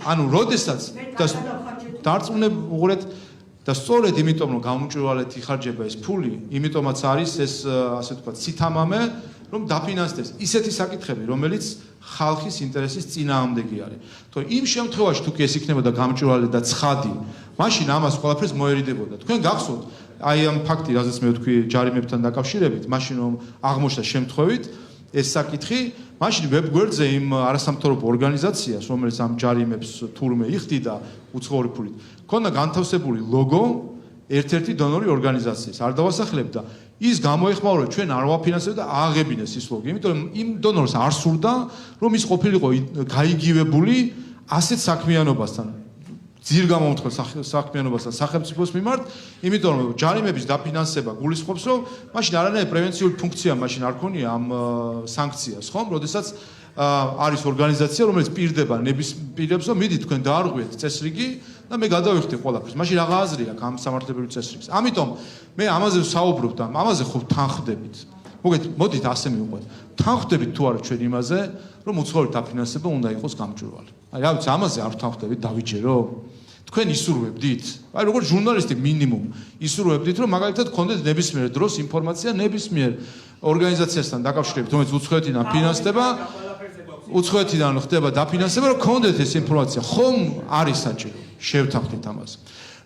ანუ როდესაც დარწმუნებ, უყურეთ, და სწორედ იმიტომ რომ გამომჭვირვალედ იხარჯება ეს ფული, იმიტომაც არის ეს ასე ვთქვათ ცითამამე, რომ დაფინანსდეს ისეთი საკითხები, რომელიც ხალხის ინტერესის წინააღმდეგი არის. თორე იმ შემთხვევაში თუ კი ეს იქნებოდა გამჭვირვალე და ცხადი, მაშინ ამას ყველაფერს მოერიდებოდა. თქვენ გახსოვთ, აი ამ ფაქტი, რაზეც მე ვთქვი ჯარიმებთან დაკავშირებით, მაშინ რომ აღმოჩნდა შემთხვევით ეს საკითხი, მაშინ ვებგვერდზე იმ არასამთავრობო ორგანიზაციას, რომელიც ამ ჯარიმებს თურმე იხდიდა უცხოური ფულით, ქონდა განთავსებული ლოგო ერთ-ერთი დონორი ორგანიზაციის. არ დავასახელებ და ის გამოეხმაურა ჩვენ არ ვაფინანსებდა და ააღებინეს ის ლოგო. იმიტომ რომ იმ დონორს არ სურდა, რომ ის ყოფილიყო გაიგივებული ასეთ საქმიანობასთან. ძირგამომთხელ საქმიანობასთან სახელმწიფოს მიმართ, იმიტომ რომ ჯარიმების დაფინანსება გულისხმობს, რომ მაშინ არანაირი პრევენციული ფუნქცია მაშინ არ ქონია ამ სანქციას, ხომ? როდესაც არის ორგანიზაცია, რომელიც პირდება ნებისმიერებს, რომ მიდი თქვენ დაარღვიეთ წესრიგი და მე გადავიხდი ყველაფერს. მაშინ რაღა აზრი აქვს ამ სამართლებრივ წესრიგს. ამიტომ მე ამაზე ვსაუბრობ და ამაზე ხო თანხდებით. მოდით ასე მივყვეთ. თანხდებით თუ არა ჩვენ იმაზე, რომ უცხოური დაფინანსება უნდა იყოს გამჭვირვალე. აი რა ვიცი, ამაზე არ თანხდებით, დავიჯერო. თქვენ ისურვებდით? აი როგორც ჟურნალისტი მინიმუმ ისურვებდით, რომ მაგალითად გქონდეთ ნებისმიერ დროს ინფორმაცია ნებისმიერ ორგანიზაციასთან დაკავშირებით, რომელიც უცხოეთიდან ფინანსდება, უცხოეთიდან ხდება დაფინანსება, რომ გქონდეთ ეს ინფორმაცია. ხომ არის საჭირო? შევთანხმდით ამას.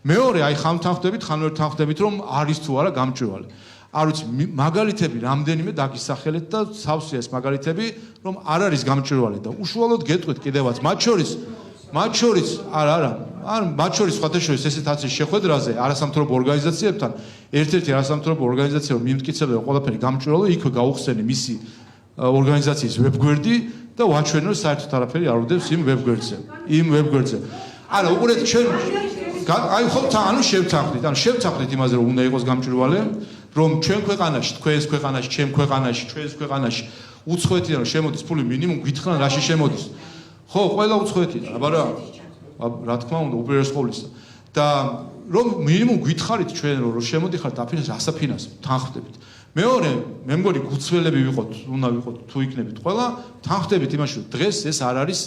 მეორე, აი ხამთან ხვდებით, ხან ვერ თანხმდებით, რომ არის თუ არა გამჭვირვალე. არ ვიცი, მაგალითები რამდენიმე დაგისახელეთ და სავსეა ეს მაგალითები, რომ არ არის გამჭვირვალე და უშუალოდ გეტყვით კიდევაც, მათ შორის მათ შორის სხვათაშორის ესეთ აცის შეხვედრაზე არასამთავრობო ორგანიზაციებთან, ერთ-ერთი არასამთავრობო ორგანიზაცია რომ მიმტკიცებდა ყველაფერი გამჭვირვალე, იქვე გაუხსენი მისი ორგანიზაციის ვებგვერდი და ვაჩვენო საერთოდ არაფერი არ უდევს იმ ვებგვერდზე. არა, უყურეთ ჩვენ აი ხო ანუ შევთანხმდით იმაზე რომ უნდა იყოს გამჭვირვალე, რომ ჩვენ ქვეყანაში, თქვენს ქვეყანაში, ჩემ ქვეყანაში, ჩვენს ქვეყანაში უცხოეთიდან შემოდის ფული მინიმუმ გითხრან რაში შემოდის. ხო, ყველა უცხოეთიდან, აბა რა თქმა უნდა, უპირველეს ყოვლისა. და რომ მინიმუმ გითხარით ჩვენ რომ შემოდიხართ დაფინანსება, ასაფინანსებ, თანხმდებით. მეორე, მე მგონი გუცველები ვიყოთ, უნდა ვიყოთ თუ იქნებით ყველა, თანხმდებით იმაში, რომ დღეს ეს არ არის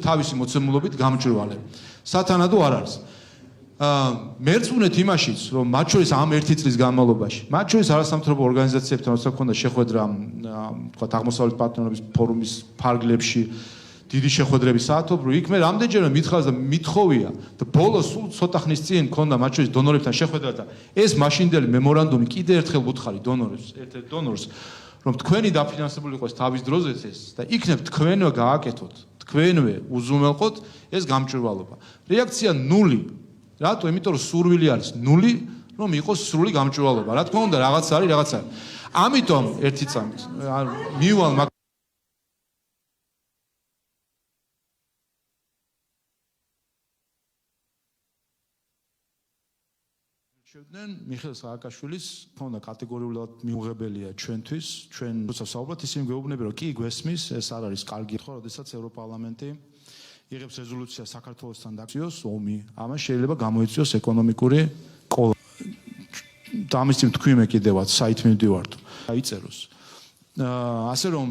თავისი მოცემულობით გამჭვირვალე. სათანადო არ არის. მერწმუნეთ იმაშიც, რომ მათ შორის ამ ერთი წლის განმავლობაში, მათ შორის არასამთავრობო ორგანიზაციებთან როცა ჰქონდა შეხვედრა, თქვა აღმოსავლეთ პარტნიორობის ფორუმის ფარგლებში, დიდი შეხვედრები საათობრივ, იქ მე რამდენჯერმე მითხავს და მithოვია და ბოლოს სულ ცოტა ხნის წინ მქონდა მათ შორის დონორებთან შეხვედრა და ეს მაშინდელი მემორანდუმი კიდე ერთხელ ვუთხარი ერთ-ერთ დონორს, რომ თქვენი დაფინანსებული იყოს თავის დროზე ეს და იქნებ თქვენვე გააკეთოთ, თქვენვე უზრუნველყოთ ეს გამჭვირვალობა. რეაქცია ნული. რატო? იმიტომ რომ სურვილი არის ნული, რომ იყოს სრული გამჭვირვალობა. რა თქმა უნდა, რაღაც არის. ამიტომ ერთი წამით მივალ შევდნენ მიხეილ სააკაშვილის ქონდა კატეგორიულად მიუღებელია ჩვენთვის, ჩვენ როცა საუბრობთ ისინი გვეუბნები რომ კი გვესმის, ეს არ არის კარგი ხო, როდესაც ევროპარლამენტი იღებს რეზოლუცია საქართველოსთან დაქციოს ომი, ამას შეიძლება გამოიწვიოს ეკონომიკური კოლა. და ამის წინ თქვი მე კიდევაც საით მივდივართ. აიწეროს. ასე რომ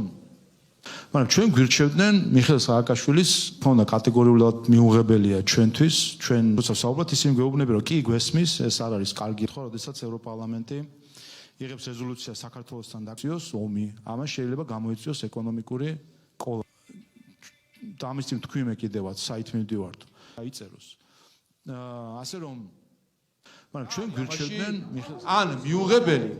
მაგრამ ჩვენ გვირჩევდნენ მიხეილ სააკაშვილის ქონდა კატეგორიულად მიუღებელია ჩვენთვის, ჩვენ როცა საუბრობთ ისინი გვეუბნები რომ კი გვესმის, ეს არ არის კარგი ხო, როდესაც ევროპარლამენტი იღებს რეზოლუცია საქართველოსთან დაქციოს ომი, ამას შეიძლება გამოიწვიოს ეკონომიკური კოლა. და ამის წინ თქვი მე კიდევაც საით მივდივართ. აიწეროს. ასე რომ მაგრამ ჩვენ გვირჩევდნენ ან მიუღებელი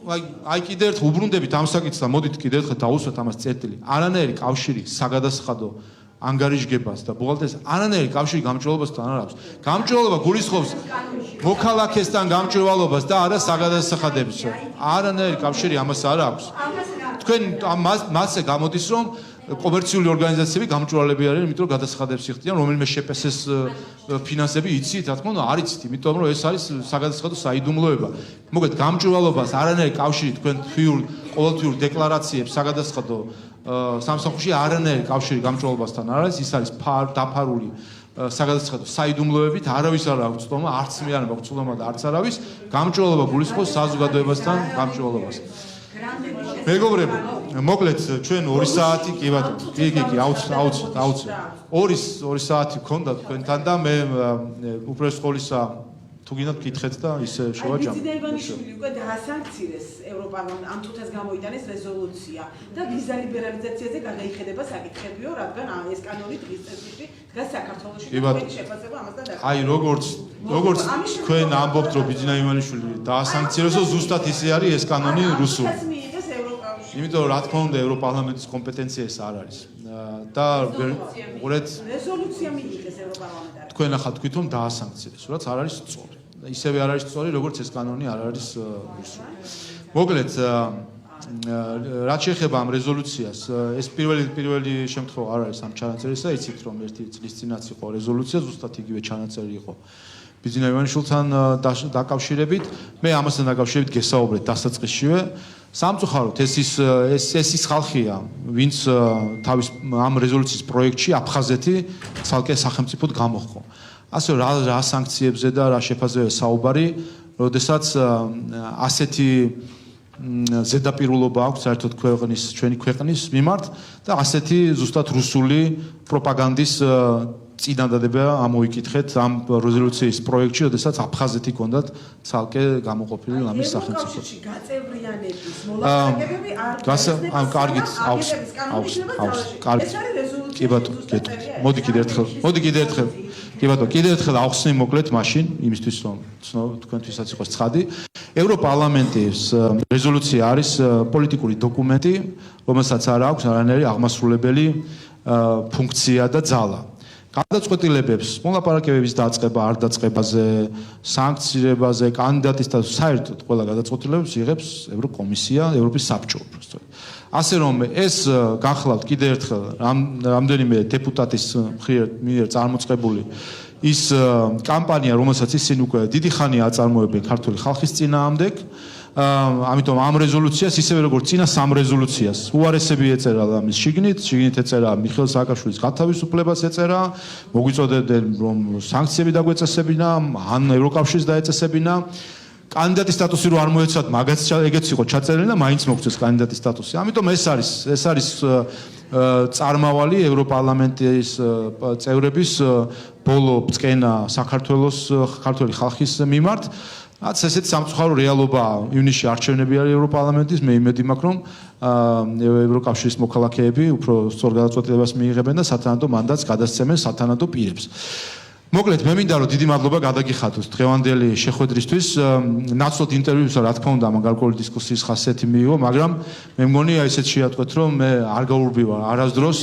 აი კიდე ერთ უბრუნდებით ამ საკითხს და მოდით კიდე ერთხელ დავუსვათ ამას წერტილი. არანაირი კავშირი საგადასახადო ანგარიშგებას და ბუღალტერს არანაირი კავშირი გამჭვირვალობასთან არ აქვს. გამჭვირვალობა გულისხმობს მოქალაქესთან გამჭვირვალობას და არა საგადასახადებს. არანაირი კავშირი ამას არ აქვს. თქვენ მასზე გამოდის რომ კომერციული ორგანიზაციები გამჭვირვალეები არიან, იმიტომ რომ გადასახადებს იხდიან, რომელიმე შეპესეს ფინანსები იცით, რა თქმა უნდა, არ იცით, იმიტომ რომ ეს არის საგადასახადო საიდუმლოება. მოგეთ გამჭვირვალობას არანაირი კავშირი თქვენ ყოველთვიურ დეკლარაციებს საგადასახადო სამსახურში არანაირი კავშირი გამჭვირვალობასთან არ არის, ის არის დაფარული საგადასახადო საიდუმლოებით, არავის არ აქვს წვდომა, არც მე არ მაქვს წვდომა და არც არავის, გამჭვირვალობა გულისხმობს საზოგადოებასთან გამჭვირვალობას. მეგობრებო, მოკლედ ჩვენ 2 საათი კი ბატონო, კი, აუცილებლად. 2 საათი გქონდა თქვენთან და მე უპირველეს ყოვლისა თუ გინდათ გითხეთ და ისე შევაჯამოთ. ვიცი და ივანიშვილი უკვე დაასანქცირეს ევროპარლამენტ ამ თუთას გამოიტანეს რეზოლუცია და ვიზა ლიბერალიზაციაზე გადაიხედება საკითხებიო, რადგან ეს კანონი დღის წესრიგში დგას საქართველოში და თქვენი შეფასება ამასთან დაკავშირებით. აი როგორც თქვენ ამბობთ რომ ბიძინა ივანიშვილი დაასანქცირესო, ზუსტად ისე არის ეს კანონი რუსული. იმიტომ რა თქმა უნდა ევროპარლამენტის კომპეტენცია ეს არ არის. და უყურეთ რეზოლუცია მიიღეს ევროპარლამენტში. თქვენ ახლა თქვით რომ დაასანქცირეს, რაც არ არის სწორი. ისევე არ არის სწორი, როგორც ეს კანონი არ არის რუსული. მოკლედ რაც შეეხება ამ რეზოლუციას, ეს პირველი შემთხვევა არ არის ამ ჩანაწერისა, იცით რომ ერთი წლის წინაც იყო რეზოლუცია, ზუსტად იგივე ჩანაწერი იყო ბიძინა ივანიშვილთან დაკავშირებით. მე ამასთან დაკავშირებით გესაუბრეთ დასაწყისშივე. სამწუხაროდ ეს ის ხალხია, ვინც თავის ამ რეზოლუციის პროექტში აფხაზეთი ცალკე სახელმწიფოდ გამოჰყო. ასე რა სანქციებზე და რა შეფასებებზე საუბარი, როდესაც ასეთი ზედაპირულობა აქვს საერთოდ ჩვენი ქვეყნის მიმართ და ასეთი ზუსტად რუსული პროპაგანდის წინადადება ამოიკითხეთ ამ რეზოლუციის პროექტში, როდესაც აფხაზეთი ჰქონდათ ცალკე გამოყოფილი ამის სახელმწიფო. გაწევრიანების მოლაპარაკებები არ კარგით, აქვს. კარგით. კი ბატონო, გეტყვით. მოდი კიდე ერთხელ. კი ბატონო, კიდე ერთხელ ახსნი მოკლედ მაშინ, იმისთვის რომ თქვენთვისაც იყოს ცხადი. ევროპარლამენტის რეზოლუცია არის პოლიტიკური დოკუმენტი, რომელსაც არ აქვს არანაირი აღმასრულებელი ფუნქცია და ძალა. გადაწყვეტილებებს მოლაპარაკებების დაწყება, არ დაწყებაზე, სანქცირებაზე, კანდიდატის და საერთოდ ყველა გადაწყვეტილებებს იღებს ევროკომისია, ევროპის საბჭო უბრალოდ. ასე რომ ეს გახლავთ კიდე ერთხელ რამდენიმე დეპუტატის მიერ წარმოწყებული ის კამპანია, რომელსაც ისინი უკვე დიდი ხანია აწარმოებენ ქართული ხალხის წინააღმდეგ. ამიტომ ამ რეზოლუციას ისევე როგორც წინა სამ რეზოლუციას უარესები ეწერა ამის შიგნით ეწერა მიხეილ სააკაშვილის გათავისუფლებას ეწერა, მოგვიწოდებდნენ რომ სანქციები დაგვეწესებინა, ან ევროკავშირს დაეწესებინა. კანდიდატის სტატუსი რო არ მოეცათ, მაგაც ეგეც იყო ჩაწერილი და მაინც მოგწეს კანდიდატის სტატუსი. ამიტომ ეს არის წარმავალი ევროპარლამენტის წევრების ბოლო ბწყენა საქართველოს ქართული ხალხის მიმართ. რაც ესეთი სამწუხარო რეალობაა. ივნისში არჩევნები არის ევროპარლამენტის, მე იმედი მაქვს რომ ევროკავშირის მოქალაქეები უფრო სწორ გადაწყვეტილებას მიიღებენ და სათანადო მანდატს გადასცემენ სათანადო პირებს. მოკლედ მე მინდა რომ დიდი მადლობა გადაგიხადოთ დღევანდელი შეხვედრისთვის. ნაცვლად ინტერვიუსა რა თქმა უნდა ამ გარკვეული დისკუსიის ხასიათი მიიღო, მაგრამ მე მგონი ესეც შეატყვეთ რომ მე არ გაურბივარ არასდროს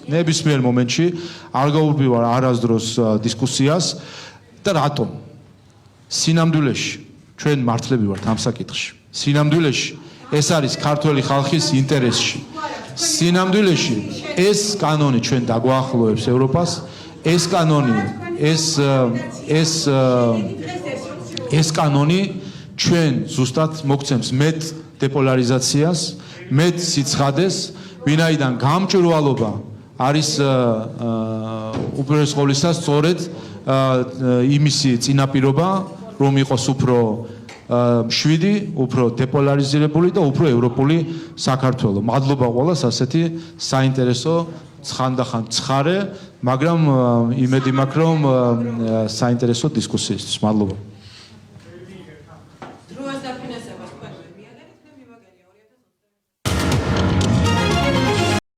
ნებისმიერ მომენტში არ გაურბივარ არასდროს დისკუსიას და რატომ? სინამდვილეში ჩვენ მართლები ვართ ამ საკითხში. სინამდვილეში ეს არის ქართველი ხალხის ინტერესში. სინამდვილეში ეს კანონი ჩვენ დაგვაახლოვებს ევროპას, ეს კანონი ეს კანონი ჩვენ ზუსტად მოგცემს მეტ დეპოლარიზაციას, მეტ სიცხადეს, ვინაიდან გამჭვირვალობა არის უპირველეს ყოვლისა სწორედ იმისი წინაპირობა, რომ იყოს უფრო შვიდი, უფრო დეპოლარიზირებული და უფრო ევროპული საქართველო. მადლობა ყველას ასეთი საინტერესო ცხანდახან ცხარე, მაგრამ იმედი მაქვს რომ საინტერესო დისკუსიისთვის. მადლობა. დროას დაფინანსებას თქვენ